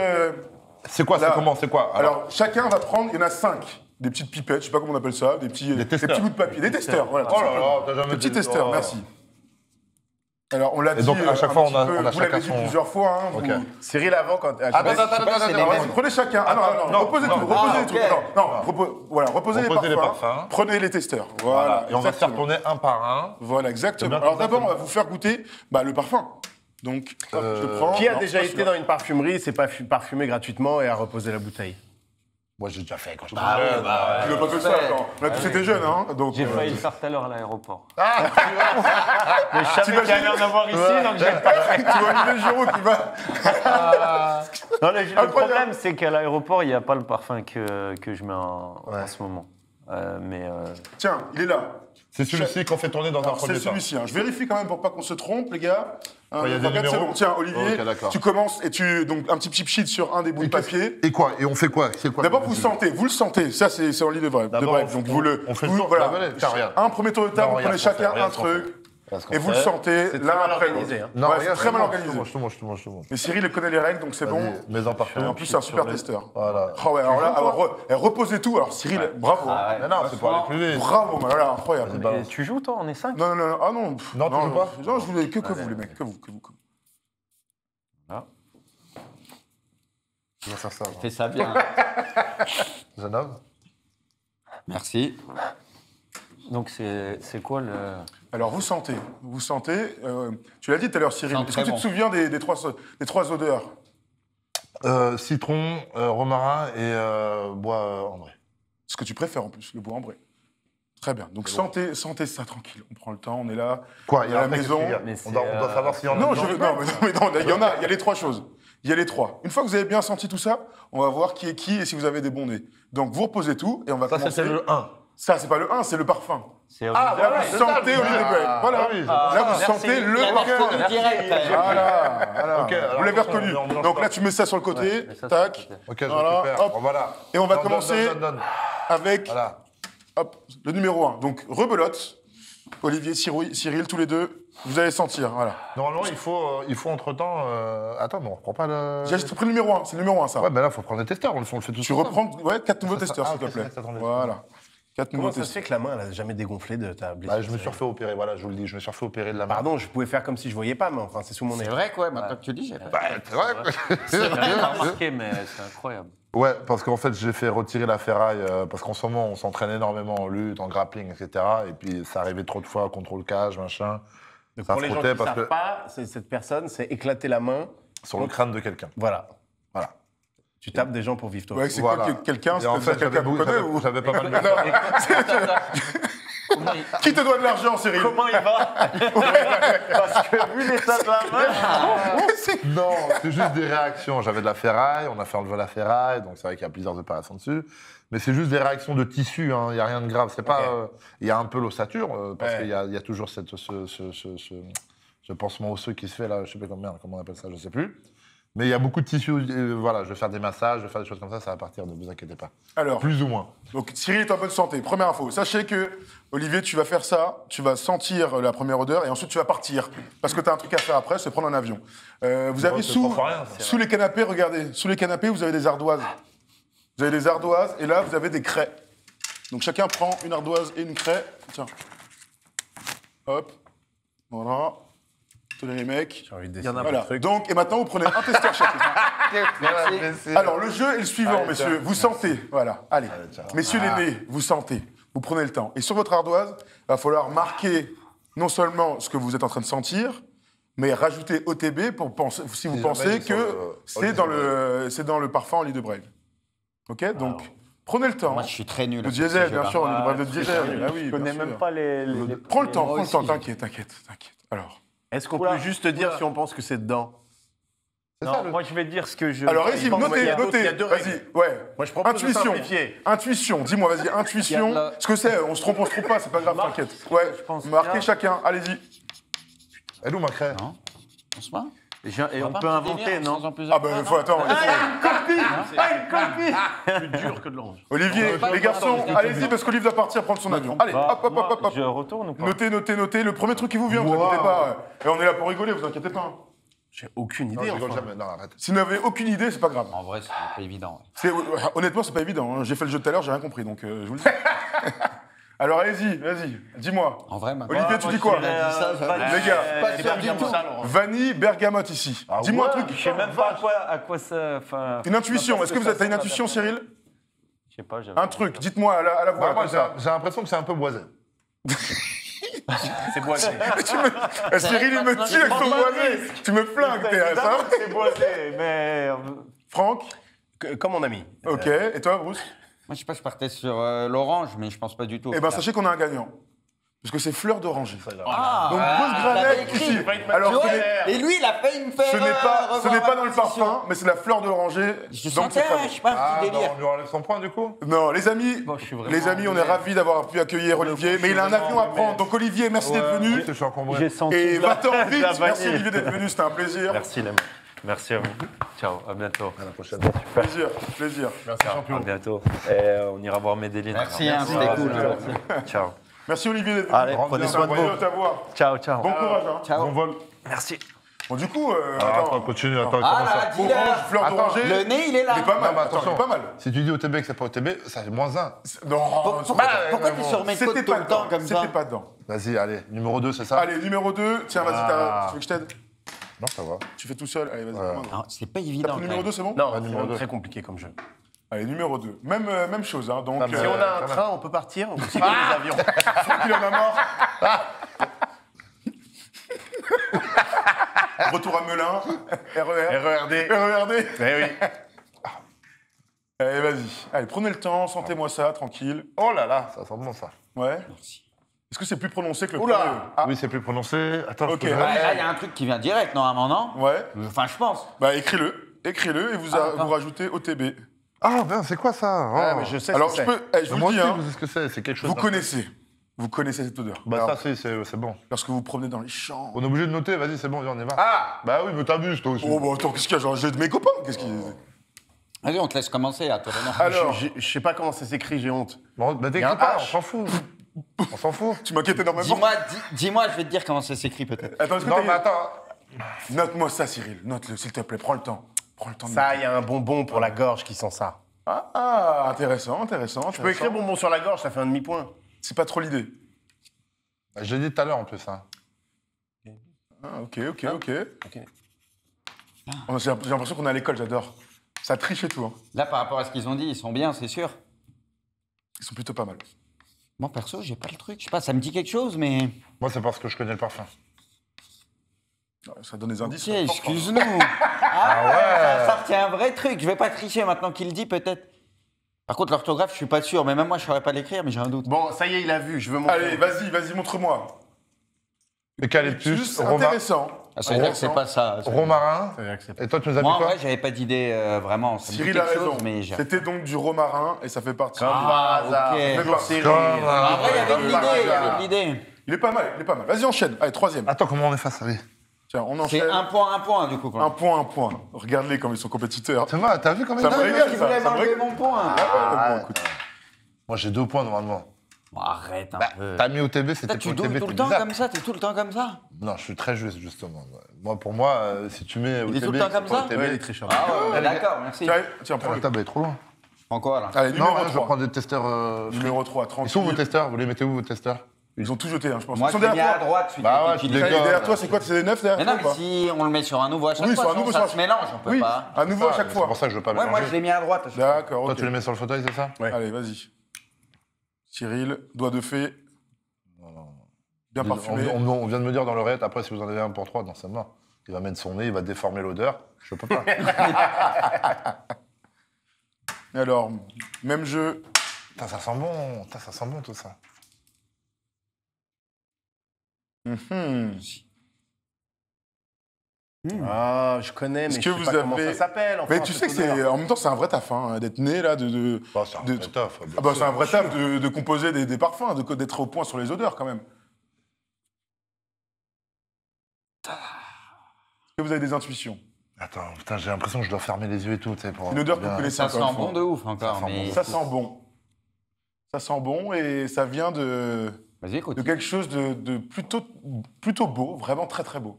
C'est quoi? là. C'est comment? C'est quoi? Alors, chacun va prendre, il y en a 5. Des petites pipettes, je sais pas comment on appelle ça, des petits bouts de papier. Des testeurs, voilà. Oh là là, t'as jamais Des petits dit- testeurs, oh. merci. Alors, on l'a dit. donc, à chaque fois, un on a petit peu, vous chacun l'avez dit son- plusieurs fois. Hein, Ok. Cyril, avant, quand... Attends. Alors, prenez chacun. Non, reposez tout. Reposez les trucs. Voilà, reposez les parfums. Prenez les testeurs. Voilà. Et on va faire tourner un par un. Voilà, exactement. C'est bien Alors comme ça, d'abord, on va vous faire goûter le parfum. Donc, hop, je le prends. Qui a Non, déjà c'est pas été celui-là. dans une parfumerie, c'est pas parfumé gratuitement et a reposé la bouteille? Moi, j'ai déjà fait quand je Tu l'as pas fait ça, attends. On a tous été jeunes, hein. Donc, J'ai failli le faire tout à l'heure à l'aéroport. Mais je savais qu'il allait en avoir ici, donc j'ai pas fait. Tu vois Olivier Giroud qui va... Non, le problème, c'est qu'à l'aéroport, il n'y a pas le parfum que je mets en ce moment. Tiens, il est là. C'est celui-ci qu'on fait tourner dans un Alors, premier c'est temps. celui-ci. Hein. Je vérifie quand même pour pas qu'on se trompe, les gars. il y a des regarde, c'est numéros bon. Tiens, Olivier, Ok, d'accord. tu commences et donc un petit cheat sheet sur un des bouts de papier. Et quoi? Et on fait quoi? C'est quoi? D'abord, vous le sentez. Ça, c'est en lit de vrai. D'abord, Donc, vous le. on fait vous- le tour. voilà. Tiens, regarde. Un premier tour de table, Non, vous regarde prenez ce qu'on fait, chacun regarde un ce qu'on truc. Regarde ce qu'on Et vous le fait. sentez C'est l'un très mal après organisé, l'autre. hein. Non, Ouais, regarde, c'est très mal je te organisé. montre, je te montre. Mais Cyril, il connaît les règles, donc c'est bon. Mets en parfum. Et en plus, c'est un super testeur. Voilà. Ah ouais, alors là, reposez tout. Alors, Cyril, bravo. hein. Mais non, c'est pour aller plus vite. Bravo, voilà, incroyable. Et tu joues, toi? On est 5? Non, ah non. Non, tu joues pas Non, je voulais que vous, les mecs, que vous. Je vais faire ça. Fais ça bien. Zanov. Merci. Donc, c'est quoi le... Alors, vous sentez. Tu l'as dit tout à l'heure, Cyril. Sent Est-ce que très tu bon. te souviens des trois odeurs? Citron, romarin et bois ambré. Ce que tu préfères en plus, le bois ambré. Très bien. Donc, sentez ça tranquille. On prend le temps, on est là. Quoi? Il y a la maison. On doit savoir s'il y en a. Non, dedans. mais non, il y en a. Il y a les trois choses. Il y a les trois. Une fois que vous avez bien senti tout ça, on va voir qui est qui et si vous avez des bons nez. Donc, vous reposez tout et on va Ça, commencer. c'était le 1. Ça, c'est pas le 1, c'est le parfum. C'est Là, vous sentez Olivier Brave. Voilà. oui, Là, vous sentez Il le a reconnu parfum. direct. Voilà. Ok, alors, Vous l'avez attention, reconnu. on mélange Donc pas. là, tu mets ça sur le côté. Tac. Ok, je Voilà, récupère. hop. Bon, voilà. Et on va Donne, commencer donne. avec Voilà. le numéro 1. Donc, rebelote. Olivier, Cyril, tous les deux, vous allez sentir, voilà. Normalement, il faut entre-temps... Attends, mais on reprend pas le... J'ai pris le numéro 1, c'est le numéro 1, ça. Ouais, mais là, il faut prendre le testeur, on le fait tous Tu ensemble. reprends 4 nouveaux testeurs, s'il te ok, plaît. c'est ça, attendez. Voilà. 4 nouveaux Comment ça se testeurs. fait que la main, elle a jamais dégonflé de ta blessure? Bah, je me suis refait opérer, voilà, je vous le dis, je me suis refait opérer de la main. Pardon, je pouvais faire comme si je voyais pas, mais enfin, c'est sous mon C'est nez. vrai quoi, maintenant que tu le dis, j'ai fait. Bah, c'est vrai quoi. J'ai pas remarqué, mais c'est incroyable. Ouais, parce qu'en fait, j'ai fait retirer la ferraille, parce qu'en ce moment, on s'entraîne énormément en lutte, en grappling, etc. Et puis, ça arrivait trop de fois, contrôle cage, machin. Donc, Ça pour les gens frottait qui parce savent que- pas, cette personne s'est éclaté la main. Sur le crâne de quelqu'un. Voilà. Voilà. Tu tapes des gens pour vivre toi. Ouais, c'est Voilà. quoi quelqu'un? Et en fait, quelqu'un qu'on connaît ou... j'avais pas mal de... Qui te doit de l'argent, Cyril? Comment il va Parce que vu l'état de la main, Non, c'est juste des réactions. J'avais de la ferraille, on a fait enlever la ferraille, donc c'est vrai qu'il y a plusieurs opérations dessus. Mais c'est juste des réactions de tissu, il n'y a rien de grave. C'est pas. Il y a un peu l'ossature, parce qu'il y a toujours ce pansement osseux qui se fait là, je sais pas comment on appelle ça, je sais plus. Mais il y a beaucoup de tissu, voilà, je vais faire des massages, je vais faire des choses comme ça va partir, ne vous inquiétez pas. Alors, Plus ou moins. donc Cyril est en bonne santé. Première info. Sachez que, Olivier, tu vas faire ça, tu vas sentir la première odeur et ensuite tu vas partir. Parce que tu as un truc à faire après, c'est prendre un avion. Vous avez c'est pas pour rien, sous les canapés, regardez, sous les canapés, vous avez des ardoises. Vous avez des ardoises et là, vous avez des craies. Donc chacun prend une ardoise et une craie. Tiens. Hop. Voilà. Tenez les mecs. J'ai envie de y en a Voilà. pas de truc. Donc, et maintenant, vous prenez un testeur chacun. Merci. Alors, le jeu est le suivant, Allez, messieurs. tiens. Vous sentez. Voilà. Allez. tiens. Messieurs l'aîné, vous sentez. Vous prenez le temps. Et sur votre ardoise, il va falloir marquer non seulement ce que vous êtes en train de sentir, mais rajouter OTB pour penser, si vous Si pensez jamais ils que sont, c'est dans le parfum Oli de Brel. OK? Donc, prenez le temps. Moi, je suis très nul. Le à diesel, ce bien jeu-là. sûr, Oli de Brel de c'est diesel. Ah oui, je connais bien même sûr. pas les Prends le temps, Moi prends le temps. aussi. T'inquiète. Alors. Est-ce qu'on peut juste te dire si on pense que c'est dedans? Non, moi je vais dire ce que je. Alors, vas-y, il y a notez. il y a deux Vas-y, règles. ouais. Moi, je propose de Intuition. simplifier. Intuition, dis-moi, vas-y, intuition. Il y a de la- Ce que c'est, on se trompe pas, c'est pas grave, Marque. t'inquiète. Ouais, pense marquez bien. chacun, allez-y. Elle est où ma craie? Non. On se voit. Et on peut inventer, non Ah ben, faut attendre. Plus dur que de l'orange. Olivier, les garçons, allez-y, parce qu'Olivier doit partir prendre son avion. Allez, Bah, hop. moi, je retourne ou pas Notez. Le premier truc qui vous vient, vous inquiétez pas. Et on est là pour rigoler, vous inquiétez pas. J'ai aucune Non, idée. je rigole enfin. jamais. Non, arrête. Si vous n'avez aucune idée, c'est pas grave. En vrai, c'est pas évident. Honnêtement, c'est pas évident. Hein. J'ai fait le jeu tout à l'heure, j'ai rien compris, donc je vous le dis. Alors allez-y, vas-y, dis-moi. En vrai, maintenant. Olivier, tu dis quoi dit ça, Les gars, pas sûr du tout. Vanille, bergamote ici. Ah Dis-moi ouais, un truc. Je sais même pas à quoi ça. Enfin, Une intuition. Est-ce que vous avez une intuition, Cyril? Cyril? Je sais pas, j'avais. Un truc, dites-moi à la voix. Bah, moi, comme ça. j'ai l'impression que c'est un peu boisé. C'est boisé. Cyril, il me tue avec son boisé. Tu me flingues, t'es ça. C'est boisé, mais. Franck, Comme mon ami. ok. Et toi, Bruce? Moi, je sais pas, je partais sur l'orange, mais je pense pas du tout. Eh bien, sachez qu'on a un gagnant. Parce que c'est fleur d'oranger. Ah, Donc, ouais, Bruce je l'avais Granet, écrit. ici. Tu Alors, vois, ce n'est- et lui, il a failli me faire. ce n'est pas dans le position. parfum, mais c'est la fleur d'oranger. Je Donc, sentais, c'est très je bon. sais pas, un Ah, petit bah, délire. on lui enlève son point du coup. Non, les amis, Bon, je suis vraiment on est ravis d'avoir pu accueillir Olivier, mais il a un avion à prendre. Donc, Olivier, merci d'être venu. Je suis encombré. J'ai senti. Et la- va-t'en la vite. vanille. Merci, Olivier, d'être venu. C'était un plaisir. Merci, les mecs. Merci à vous. Ciao, à bientôt. À la prochaine. Plaisir. À bientôt. Et on ira voir Medellin. Merci, hein, alors. c'était cool. Ciao. Merci, Olivier, d'être venu. Allez, Rentre prenez bien, soin de Envoyez vous. ta voix. Ciao, ciao. Bon courage. Hein. Ciao. Bon vol. Merci. Bon, du coup, Attends, continue. Attends, Ah comment ça là, dis-le. Orange, fleur Attends, d'oranger. Le nez, il est là. Il est pas mal. Non, mais Attends, il est pas mal. Si tu dis OTB que c'est pas OTB, ça fait -1. Non, Pourquoi tu sur mes côtes c'était tout pas le temps dedans. comme ça C'était pas dedans. Vas-y, allez, numéro 2, c'est ça? Allez, numéro 2. Tiens, vas-y, tu veux que je t'aide? Non, ça va. Tu fais tout seul. Allez, vas-y. Ouais. commande. Non, c'est pas T'as évident. pris le numéro 2, c'est bon? Non, Ouais, c'est numéro même deux. très compliqué comme jeu. Allez, numéro 2. Même chose. Hein. Donc, Ah, mais- Si on a un train, on peut partir ou si on a des avions. il en a mort. Retour à Melun. RER. RERD. RERD. Eh oui. Allez, vas-y. Allez, prenez le temps, sentez-moi ça, tranquille. Oh là là, ça sent bon ça. Ouais. Merci. Est-ce que c'est plus prononcé que le Oula. premier Oui, c'est plus prononcé. Attends, Ok. je peux Ouais, là, il y a un truc qui vient direct, normalement, non Ouais. Enfin, je pense. Bah, écris-le et vous d'accord. rajoutez OTB. Ah, ben c'est quoi ça? Ouais, Oh. mais je sais Alors, ce que je c'est. peux. Je vous Moi le dis, aussi, hein. vous savez ce que c'est. C'est quelque chose. Vous connaissez. Vous connaissez cette odeur. Bah, Alors, ça, c'est bon. lorsque vous promenez dans les champs. On est obligé de noter, vas-y, c'est bon, viens, on y va. Ah. Bah oui, mais t'abuses toi aussi. Oh, bah attends, qu'est-ce qu'il y a? Genre, j'ai de mes copains. Qu'est-ce qu'il. Vas-y, on te laisse commencer à toi. Alors, Je sais pas comment ça s'écrit, j'ai honte. Bon, bah Y a un t'écris pas, on H. s'en fout. On s'en fout. Tu m'inquiètes énormément. Dis-moi, je vais te dire comment ça s'écrit peut-être. Attends, est-ce que Non, t'as- mais attends. Note-moi ça, Cyril. Note-le, s'il te plaît. Prends le temps. Prends le temps. de Ça, noter. il y a un bonbon pour la gorge qui sent ça. Intéressant. Tu peux écrire bonbon sur la gorge, ça fait un demi-point. C'est pas trop l'idée. Bah, je l'ai dit tout à l'heure en plus. Hein. Ok. J'ai l'impression qu'on est à l'école, j'adore. Ça triche et tout. Hein. Là, par rapport à ce qu'ils ont dit, ils sont bien, c'est sûr. Ils sont plutôt pas mal. Moi, perso, j'ai pas le truc. Je sais pas, ça me dit quelque chose, mais. Moi, c'est parce que je connais le parfum. Ça donne des indices. Ok, ça. excuse-nous. Ça retient un vrai truc. Je vais pas tricher maintenant qu'il le dit, peut-être. Par contre, l'orthographe, je suis pas sûr. Mais même moi, je saurais pas l'écrire, mais j'ai un doute. Bon, ça y est, il a vu, je veux montrer. Allez, vas-y, montre-moi. Eucalyptus, Intéressant. Ah, ça veut dire que c'est pas ça. romarin. Ça veut dire que c'est pas- Et toi, tu nous as Moi, mis en quoi vrai, j'avais pas d'idée vraiment. Ça me dit Cyril a quelque raison. chose, mais j'ai. C'était donc du romarin et ça fait partie. Comme par hasard. ok. Toujours Cyril. En vrai, il y avait de Comme par l'idée, il y hasard. avait de l'idée. Il est pas mal. Vas-y, enchaîne. Allez, troisième. Attends, comment on efface? Allez. Tiens, on C'est enchaîne. un point, du coup. Quoi. Un point. Regardez comme ils sont compétiteurs. C'est moi, t'as vu comment Ça il me a régale, Tu ça. voulais Ça me m'enlever régale. mon point. Bon, écoute. Moi, j'ai 2 points normalement. Bon, arrête un peu. T'as mis OTB, Toi, c'était tu pour doubles OTB, tout t'es le temps bizarre. comme ça. T'es tout le temps comme ça. Non, je suis très juste, justement. Pour moi, si tu mets OTB... Il est tout le temps comme ça OTB, Ouais, il est tricheur. Ah ouais, d'accord, merci. Tiens, prends La le. table est trop loin. En quoi, là? Allez, Non, numéro je vais 3. prendre des testeurs... Numéro 3, Ils 30 sont où 000. vos testeurs? Vous les mettez où, vos testeurs? Ils ont tout jeté, hein, je pense. Moi, Ils sont je l'ai mis derrière à toi. droite. celui Bah qui- ouais, qui tu les les fait. gars. Derrière toi, c'est quoi? C'est des 9 derrière Mais toi non, ou mais pas si on le met sur un nouveau à chaque Oui, fois, sur un sinon nouveau ça sur se mélange, on peut Oui, pas. à nouveau à chaque C'est fois. pour ça que je veux pas Ouais, moi, mélanger. je l'ai mis à droite. à chaque fois. D'accord, Toi, ok. tu les mets sur le fauteuil, c'est ça? Ouais. Allez, vas-y. Cyril, doigt de fée. Bien parfumé. On vient de me dire dans l'oreillette, après, si vous en avez un pour 3, non, c'est mort. Il va mettre son nez, il va déformer l'odeur. Je peux pas. Alors, même jeu. Putain, ça sent bon. Putain, ça sent bon, tout ça. Mhm. Ah, je connais, mais Est-ce je que sais vous pas comment avez- ça s'appelle. enfin, Mais tu sais que cette odeur. c'est. En même temps, c'est un vrai taf, hein, d'être né là, de. Bah, c'est un de- vrai taf, bien Ah bah, sûr. c'est un vrai taf de composer des parfums, d'être au point sur les odeurs quand même. Est-ce que vous avez des intuitions? Attends, putain, j'ai l'impression que je dois fermer les yeux et tout, tu sais, pour... Une odeur que bien- vous connaissez Ça encore sent une fois. bon de ouf encore. Ça sent mais... Ça sent bon. Ça sent bon et ça vient de Vas-y, écoute. quelque chose de plutôt beau, vraiment très très beau.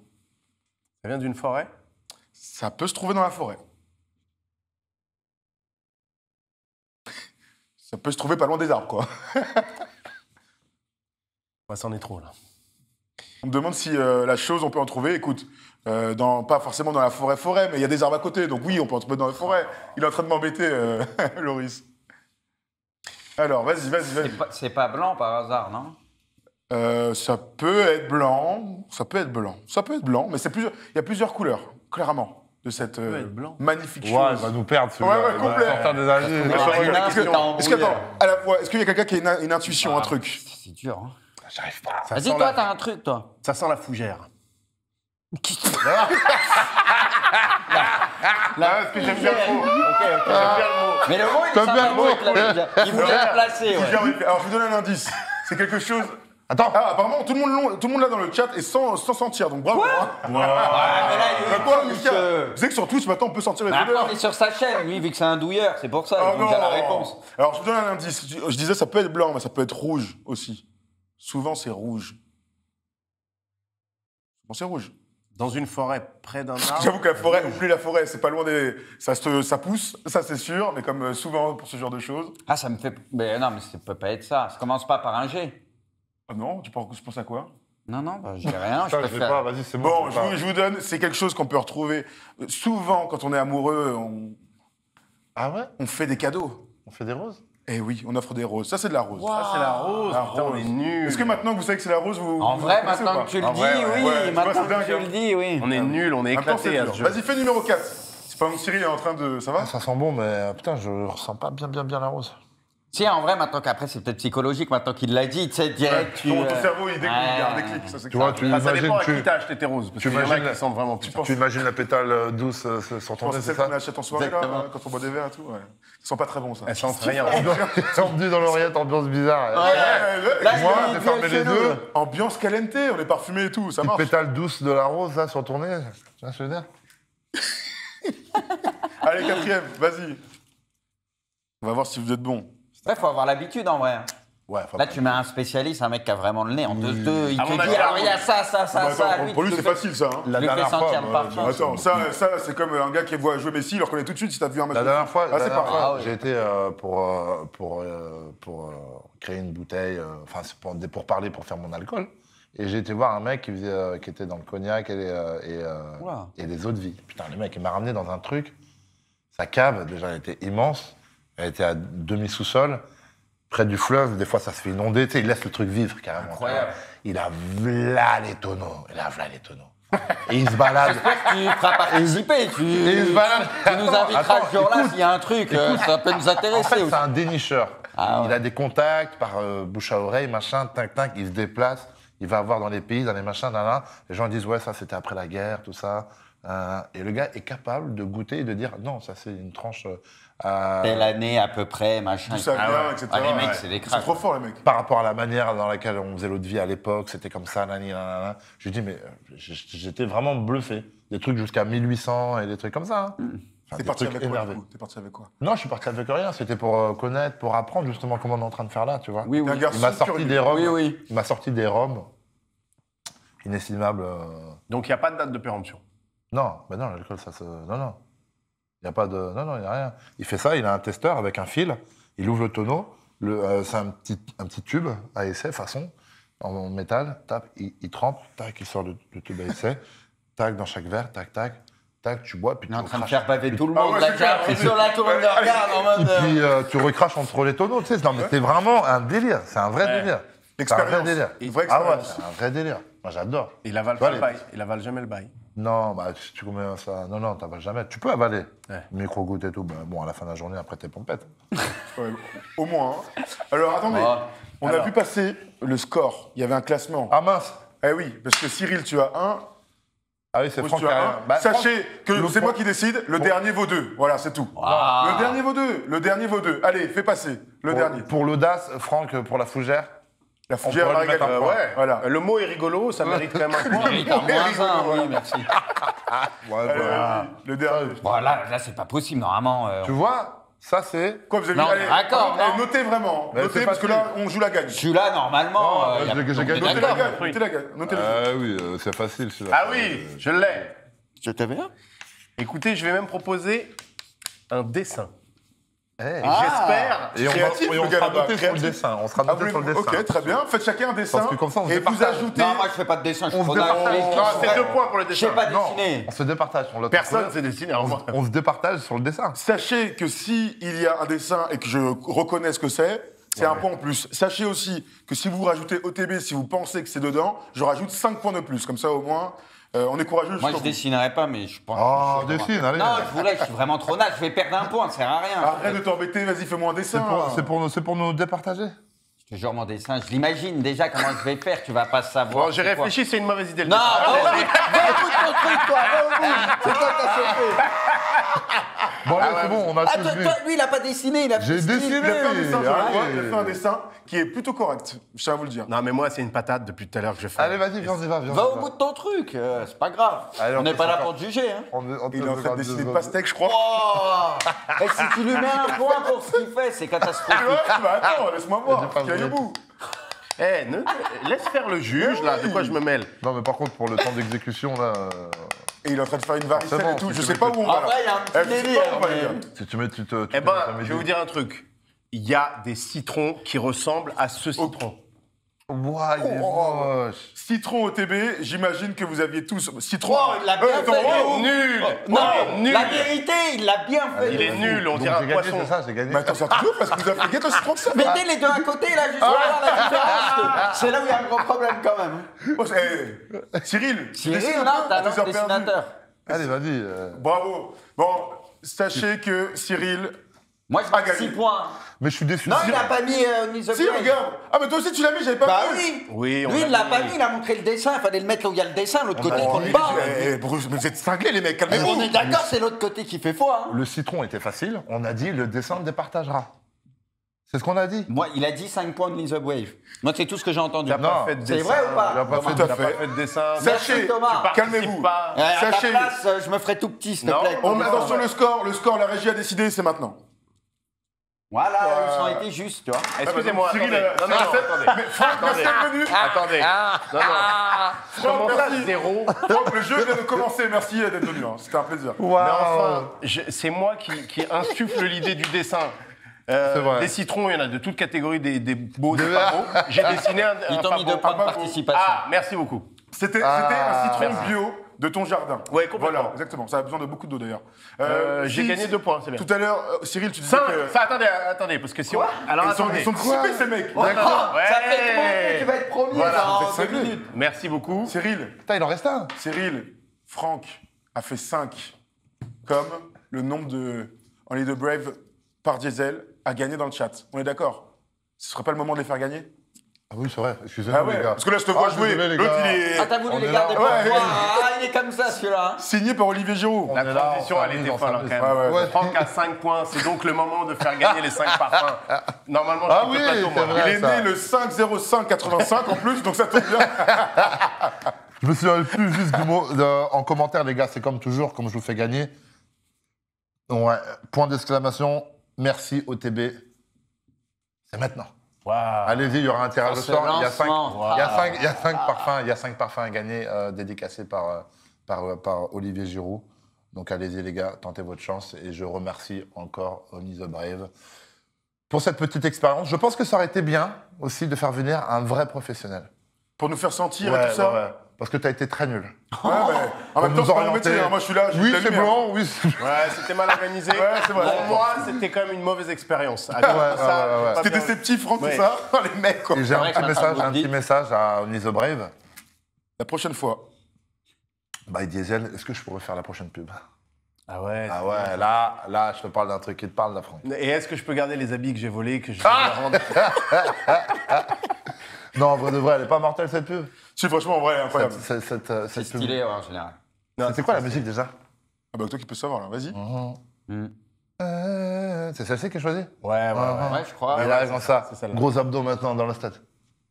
Ça vient d'une forêt. Ça peut se trouver dans la forêt. Ça peut se trouver pas loin des arbres, quoi. Ouais, ça en est trop, là. On me demande si la chose, on peut en trouver. Écoute, pas forcément dans la forêt, mais il y a des arbres à côté. Donc oui, on peut en trouver dans la forêt. Il est en train de m'embêter, Loris. Alors, vas-y. C'est pas blanc par hasard, non? Ça peut être blanc. Ça peut être blanc. Mais il y a plusieurs couleurs, clairement, de cette peut être blanc. magnifique Ouais, chose. il va nous perdre, Ouais, celui-là. Il va complet. sortir des avis. Est-ce qu'il y a quelqu'un qui a une intuition, un truc? C'est dur, hein. J'arrive pas. Ça Vas-y, sent toi, la- t'as un truc, toi. Ça sent la fougère. Là, est-ce que j'aime bien le mot? Mais le mot, il est T'as sympa, bien le mot, le il l'a déjà- il voulait la placer, ouais. Alors, je vous donne un indice. C'est quelque chose. Attends. Ah, apparemment, tout le monde l'a dans le chat et sans sentir, donc bravo. Hein. Ah, mais là, il Bah quoi, est Lucas Vous savez que sur Twitch, maintenant, on peut sentir les Mais après, odeurs. on est sur sa chaîne, lui, vu que c'est un douilleur, c'est pour ça, Ah il nous a la réponse. Alors, je vous donne un indice. Je disais, ça peut être blanc, mais ça peut être rouge aussi. Souvent, c'est rouge. Bon, c'est rouge. Dans une forêt, près d'un arbre. J'avoue que la forêt, oublie la forêt, c'est pas loin des. Ça pousse, ça c'est sûr, mais comme souvent pour ce genre de choses. Ah, ça me fait. Mais non, mais ça peut pas être ça. Ça commence pas par un G. Ah non, tu penses à quoi? Non, non, bah, je dis rien, je Putain, je sais préfère. pas, vas-y, c'est bon. Bon, je sais pas. je vous donne, c'est quelque chose qu'on peut retrouver. Souvent, quand on est amoureux, Ah ouais? on fait des cadeaux. On fait des roses? Eh oui, on offre des roses. Ça, c'est de la rose. Ah, c'est la rose. La Putain, on rose. est nuls. Est-ce que maintenant que vous savez que c'est la rose, vous. En vous vrai, connaissez ou maintenant pas que tu le En dis, vrai, oui. ouais, tu vois, Maintenant c'est que dingue, tu hein. le dis, oui. On est nuls, on est En même temps, c'est éclatés à dur. ce jeu. Vas-y, fais numéro 4. C'est pas que Cyril est en train de. Ça va? Ah, ça sent bon, mais putain, je ressens pas bien la rose. Si, en vrai, maintenant qu'après, c'est peut-être psychologique, maintenant qu'il l'a dit, tu sais, direct, tu. Ton cerveau, il déclic, il y a un Ouais. déclic. Ça, c'est Tu vois, clair. tu Ça dépend imagines, à qui t'as acheté tes roses. Parce tu qu'il y en a imagines- qui sentent vraiment plus. tu imagines la pétale douce sur ton Je pense nez, que c'est c'est qu'on ça? achète en soirée, là, Exactement. quand on boit des verres et tout. Ouais. Ils sont pas très bons, ça. Elles sentent rien. On me dit dans l'oreillette, ambiance bizarre. Ouais. Là, Moi, je j'ai l'ai fermé dit, les chez nous. deux. Ambiance calente, on est parfumé et tout, ça Petite marche. pétale douce de la rose, là, sur ton nez. Tu vois ce que je veux dire? Allez, quatrième, vas-y. On va voir si vous êtes bon. Ouais, faut avoir l'habitude, en vrai. Ouais, faut Là, pas- tu mets un spécialiste, un mec qui a vraiment le nez en 2-2, il À te mon dit avis, alors il y a ça, ça, ça, Bah, ça. attends, pour lui, c'est facile, ça. Hein. La Je lui fais dernière fois, sentir le parfum. Attends, ça c'est comme un gars qui voit jouer Messi, il le reconnaît tout de suite si t'as vu un match. La dernière fois, Ah, c'est parfait. Ah ouais. j'ai été pour créer une bouteille, enfin c'est pour parler, pour faire mon alcool. Et j'ai été voir un mec qui était dans le cognac Oula. et les eaux de vie. Putain, le mec, il m'a ramené dans un truc. Sa cave, déjà, elle était immense. Elle était à demi-sous-sol, près du fleuve. Des fois, ça se fait inonder. Tu sais, il laisse le truc vivre, carrément. Incroyable. Il a v'là les tonneaux. Il a v'là les tonneaux. Et il se balade. J'espère que tu feras participer. Tu Et il se balade. tu nous inviteras Attends, ce jour-là écoute. s'il y a un truc, ça peut nous En intéresser fait, aussi. c'est un dénicheur. Ah Il ouais. a des contacts par bouche à oreille, machin, tac, tac. Il se déplace. Il va voir dans les pays, dans les machins, là. Les gens disent, ouais, ça, c'était après la guerre, tout ça. Et le gars est capable de goûter et de dire, non, ça, c'est une tranche. Telle année à peu près, machin. D'où ça vient, etc. Ah, les mecs, Ouais. c'est des Ils sont cracks. trop forts, les mecs. Par rapport à la manière dans laquelle on faisait l'eau de vie à l'époque, c'était comme ça, nani, nanana. Je lui dis, mais j'étais vraiment bluffé. Des trucs jusqu'à 1800 et des trucs comme ça. Hein. Enfin, T'es des parti trucs avec quoi, énervés. du coup? T'es parti avec quoi? Non, je suis parti avec rien. C'était pour connaître, pour apprendre justement comment on est en train de faire là, tu vois. Oui, T'es un oui. garçon Il m'a sorti curieux. des rhums. Oui, oui. Il m'a sorti des rhums inestimables. Donc il n'y a pas de date de péremption. Non, ben non, l'alcool, ça se. Non, non. Il n'y a pas de. Non, non, il n'y a rien. Il fait ça, il a un testeur avec un fil, il ouvre le tonneau, c'est un petit tube à essai, façon, en métal, tape, il trempe, tac, il sort le tube à essai, tac, dans chaque verre, tac, tac, tac, tu bois, puis On est en tu train de recraches. faire baver tout le Ah monde. ouais, Là, c'est j'ai clair. l'impression là, tout le monde le regarde en Et mode. puis tu recraches entre les tonneaux, tu sais, non mais c'est vraiment un délire, c'est un vrai délire. C'est un vrai Expérience. délire. Une vraie Ah ouais, expérience. c'est un vrai délire. Moi j'adore. Il avale Ouais, pas le les- bail. Il avale jamais le bail. Non, bah si tu commets ça. Non, non, t'avales jamais. Tu peux avaler. Ouais. Micro-goutte et tout. Bah, bon, à la fin de la journée, après t'es pompette. Ouais, au moins. Hein. Alors, attendez. Oh. On a vu passer le score. Il y avait un classement. Ah mince. Eh oui, parce que Cyril, tu as 1. Ah oui, c'est Moi, Franck tu qui as a un. rien. Bah, Sachez que le c'est point- moi qui décide. Le dernier vaut 2. Voilà, c'est tout. Ah. Le dernier vaut 2. Le dernier vaut 2. Allez, fais passer. Le dernier. Pour l'audace, Franck, pour la fougère. La fougère, pourrait lui Marie-Galette. mettre un point. Ouais, voilà. Le mot est rigolo, ça mérite quand même un point. Il est en -1, oui, merci. Ouais, Allez, voilà. vas-y, le dernier. Bon, là, c'est pas possible, normalement. Tu vois, ça c'est. Quoi, vous avez Non, vu Allez, d'accord, allez, non. notez vraiment. Mais Notez c'est parce que facile. là, on joue la gagne. Celui-là, normalement. Non, y a- j'ai on est gagné. Notez la d'accord. gagne. Notez la gagne. Notez le jeu. Oui, c'est facile celui-là. Ah oui, je l'ai. Je t'avais un Écoutez, je vais même proposer un dessin. Eh, J'espère. Et on, Créatif, et on le gars sera là-bas, noté sur le créatif. dessin. On sera Ah, noté vous sur le voulez- dessin. Ok, très bien. Faites chacun un dessin. Parce que comme ça, on se et vous départage. ajoutez. Non, moi, je fais pas de dessin, je suis On se trop dans départage. les Non, Non, c'est Ouais. 2 points pour le Je dessin. sais pas Non, dessiner. on se départage. On l'a Personne trouvé. s'est dessiné. Au revoir. On se départage sur le dessin. Sachez que si il y a un dessin et que je reconnais ce que c'est un point en plus. Sachez aussi que si vous rajoutez OTB, si vous pensez que c'est dedans, je rajoute 5 points de plus. Comme ça, au moins, on est courageux. Moi, je jusqu'au bout. dessinerai pas, mais je pense. Oh, que je suis dessine, allez. Non, je voulais, je suis vraiment trop naze. Je vais perdre un point, ça sert à rien. Arrête de t'embêter, vas-y, fais-moi un dessin. C'est pour nous départager. Je te jure, mon dessin, je l'imagine déjà comment je vais faire, tu vas pas savoir. Bon, j'ai c'est quoi. réfléchi, c'est une mauvaise idée. le Non, dessin. va au bout de ton truc, toi, va au bout. C'est toi qui as chauffé. Bon, allez, c'est bon, on a Ah, tous toi, vu. lui, il a pas dessiné, il a J'ai dessiné. dessiné. Il a fait un dessin, je le Allez. vois, il a fait un dessin qui est plutôt correct. Je tiens à vous le dire. Non, mais moi, c'est une patate depuis tout à l'heure que je fais. Allez, vas-y, viens, on y va. Viens, Va on y au va. bout de ton truc, c'est pas grave. Allez, on on n'est fait pas ça là encore. pour te juger. Hein. Il est en train de dessiner une pastèque, je crois. Oh Et si tu lui mets un point pour ce qu'il fait, c'est catastrophique. Ouais, bah attends, laisse-moi voir. pas Qu'il aille au vrai. bout. Eh, laisse faire le juge, là. De quoi je me mêle? Non, mais par contre, pour le temps d'exécution, là, Et il est en train de faire une varicelle Forcément, et tout. si Je tu sais veux pas que- où on En va. vrai, il y a un Eh, petit je sais délire. pas où on va, mais- les gars. si tu mets, tu te. Eh ben, je vais vous dire un truc. Il y a des citrons qui ressemblent à ce citron. Ouah, il est moche. Citron OTB, j'imagine que vous aviez tous. Citron. Oh, il l'a bien attends, fait. oh, Nul. Non, nul. la vérité, il l'a bien fait. Il est nul, on Donc dirait j'ai un gagné, poisson. c'est ça, j'ai gagné. Mais attends, c'est un truc de ouf parce que vous avez fait gâteau citron de ça. Mettez les deux à côté, là, juste pour voir la différence. C'est là où il y a un gros problème, quand même. Oh, Cyril. Cyril, dessine un non, peu, t'as à tes un heures perdues. dessinateur. Allez, vas-y. Bravo. Bon, sachez que Cyril. Moi, je Ah, marque gagné. 6 points. Mais je suis déçu. Non, il n'a pas mis Mise Si, regarde. Ah, mais toi aussi tu l'as mis, j'avais pas Bah vu. oui. Oui, on Lui, l'a il l'a mis. pas mis, il a montré le dessin. Il fallait le mettre là où il y a le dessin, l'autre côté Oh, qu'on le bat. Bruce, mais vous êtes cinglés, les mecs, Mais calmez-vous. on est d'accord, c'est l'autre côté qui fait foi. Hein. Le citron était facile. On a dit le dessin le départagera. C'est ce qu'on a dit. Moi, il a dit 5 points de Mise Up Wave. Moi, c'est tout ce que j'ai entendu. Il n'a Non, pas fait de c'est dessin. vrai ou pas Il a pas Tout fait à de- Il n'a fait. pas fait de dessin. Merci, Sachez, Thomas. calmez-vous. Pas. À ta Sachez. place, je me ferai tout petit, s'il te Non, plaît. On met attention le score, la régie a décidé, c'est maintenant. Voilà, ils ont été justes, tu vois. Excusez-moi, Cyril, attendez. Non, attendez. Franck, merci d'être venu. Attendez. Non, Franck, Comment ça, merci. 0? Franck, le jeu vient de commencer. Merci d'être venu. C'était un plaisir. Mais enfin, c'est moi qui insuffle l'idée du dessin. vrai. Des citrons, il y en a de toutes catégories, des beaux, des pas beaux. J'ai dessiné un Ils t'ont pas mis beau. 2 points de Ah, participation. Ah, merci beaucoup. C'était un citron bio de ton jardin. Ouais, complètement. Voilà, exactement. Ça a besoin de beaucoup d'eau d'ailleurs. J'ai gagné 2 points, c'est bien. Tout à l'heure, Cyril, tu disais 5 que. Ça, attendez, parce que si on... Alors, Ils sont dissipés, ces mecs. Ouais. Ça fait monter, tu vas être premier Voilà, dans vous êtes 2 cinglés. minutes. Merci beaucoup. Cyril, Putain, il en reste un. Franck a fait 5, comme le nombre de Only the Brave par Diesel a gagné dans le chat. On est d'accord? Ce serait pas le moment de les faire gagner? Ah oui, c'est vrai. Excusez-moi, Ah ouais, les gars. parce que là, je te vois jouer. désolé, les L'autre, gars. il est Ah, t'as voulu On les est garder là. pour Ouais. moi. Ah, il est comme ça, celui-là. signé par Olivier Giroud. La On est là, transition, on elle était s'amuse, folle on quand s'amuse. même. Ouais, ouais. Franck a 5 points, c'est donc le moment de faire gagner les 5 parfums. Normalement, je Ah quitte oui, le plateau, c'est moi. vrai. Il est ça. né le 5-05-85 en plus, donc ça tombe bien. Je me souviens plus juste du mot en commentaire, les gars. C'est comme toujours, comme je vous fais gagner. Ouais, point d'exclamation. Merci OTB. C'est maintenant. Allez-y, il y aura un tirage au ce sort. Il y a lancement. 5 parfums. Il y a 5 parfums à gagner, dédicacés par Olivier Giroud. Donc allez-y, les gars, tentez votre chance. Et je remercie encore Only the Brave pour cette petite expérience. Je pense que ça aurait été bien aussi de faire venir un vrai professionnel. Pour nous faire sentir et tout ça. ouais. Parce que tu as été très nul. Ouais, mais en même temps, c'est pas mon métier. Moi, je suis là, je Oui, fais la c'est lumière. blanc, oui. Ouais, c'était mal organisé. Ouais, c'est vrai. Pour moi, c'était quand même une mauvaise expérience. ouais. C'était déceptif, Franck, Ouais. c'est ça? Les mecs, quoi. Et j'ai vrai que maintenant, vous un le petit dites. message à Only the Brave. La prochaine fois. By Diesel, est-ce que je pourrais faire la prochaine pub? Ah ouais. Ah ouais, là, je te parle d'un truc qui te parle, là, Franck. Et est-ce que je peux garder les habits que j'ai volés, que je vais rendre Non, en vrai de vrai, elle est pas mortelle, cette pub. Si, franchement, en vrai, incroyable. Cette C'est pub. stylé, ouais, en général. C'était quoi la musique déjà? Ah bah, toi qui peux savoir, là, vas-y. C'est celle-ci qui est choisie? Ouais. Ouais, je crois. Il arrive comme ça. c'est celle-là. Gros abdos maintenant dans le stade.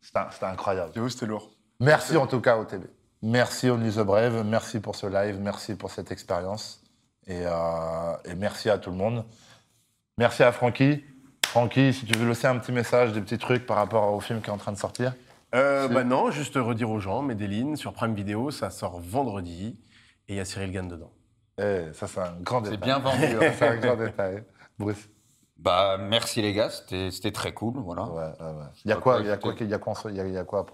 C'était incroyable. J'avoue, c'était lourd. Merci en tout cas OTB. Merci Only the Brave, merci pour ce live, merci pour cette expérience. Et merci à tout le monde. Merci à Francky. Francky, si tu veux laisser un petit message, des petits trucs par rapport au film qui est en train de sortir. Bah non, juste redire aux gens, Medellin, sur Prime Video, ça sort vendredi, et il y a Cyril Gann dedans. Ça, c'est un grand détail. C'est bien vendu. hein. C'est un grand détail. Bruce. Bah, merci les gars, c'était très cool, voilà. Ouais. Il y a quoi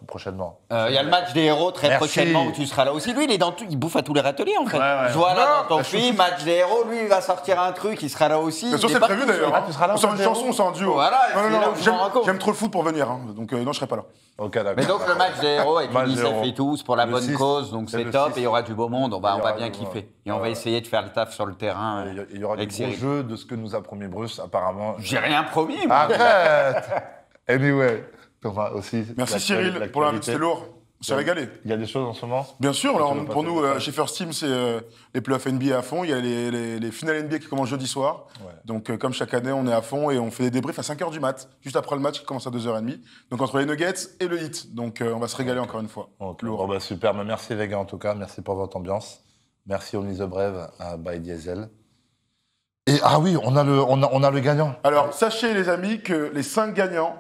prochainement? Il y a le match des héros très Merci. prochainement où tu seras là aussi. Lui, il bouffe à tous les râteliers en fait. Ouais. Je vois là dans ton film, match des héros, lui il va sortir un truc, il sera là aussi. Bien sûr, Il est c'est partout, prévu d'ailleurs. celui-là. tu seras là On au sort une match des chanson, on sort un duo. Voilà, Non, c'est là où je m'en rends compte. j'aime trop le foot pour venir. Hein. Donc, non, je serai pas là. Ok, d'accord. Mais donc le match des héros avec Match des UNICEF héros. et tout, c'est pour la Le bonne 6, cause, donc c'est c'est le top 6. et il y aura du beau monde, on Il va y aura bien du- kiffer. Et on va essayer de faire le taf sur le terrain. Il y aura du avec bon Cyril. jeu de ce que nous a promis Bruce, apparemment. J'ai rien promis, moi. Arrête. Anyway, Thomas aussi. Merci l'actualité- Cyril pour l'invite, c'était lourd. On s'est régalé. Il y a des choses en ce moment. Bien sûr, Tu alors, veux pour passer nous, le message chez First Team, c'est les playoffs NBA à fond. Il y a les finales NBA qui commencent jeudi soir. Ouais. Donc, comme chaque année, on est à fond et on fait des débriefs à 5h du mat, juste après le match qui commence à 2h30. Donc, entre les Nuggets et le Heat. Donc, on va se régaler encore une fois. Ok. Lourd. Bon, bah, super, mais merci les gars en tout cas, merci pour votre ambiance. Merci Only the Brave by Diesel. Et ah oui, on a le gagnant. Alors, sachez, les amis, que les 5 gagnants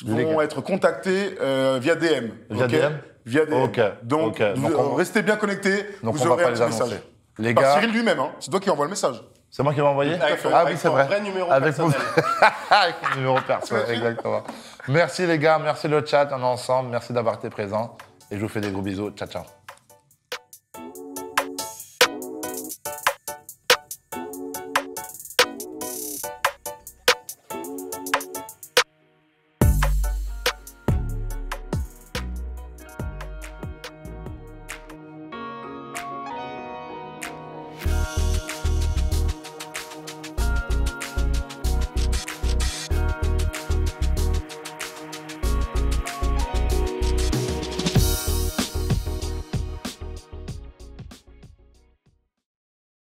Les vont gars. être contactés via DM. Via ok DM Via DM. Ok, Donc, ok. vous- Donc, on- restez bien connectés. Donc vous on va aurez pas un les petit message. annoncer. Les Par gars, Cyril lui-même, hein. C'est toi qui envoie le message. c'est moi qui l'ai envoyé. Tout à fait. Ah oui, Avec c'est ton vrai. vrai numéro Avec mon personnel. avec mon numéro perso, exactement. Merci les gars, merci le chat, on est ensemble, merci d'avoir été présents et je vous fais des gros bisous. Ciao ciao.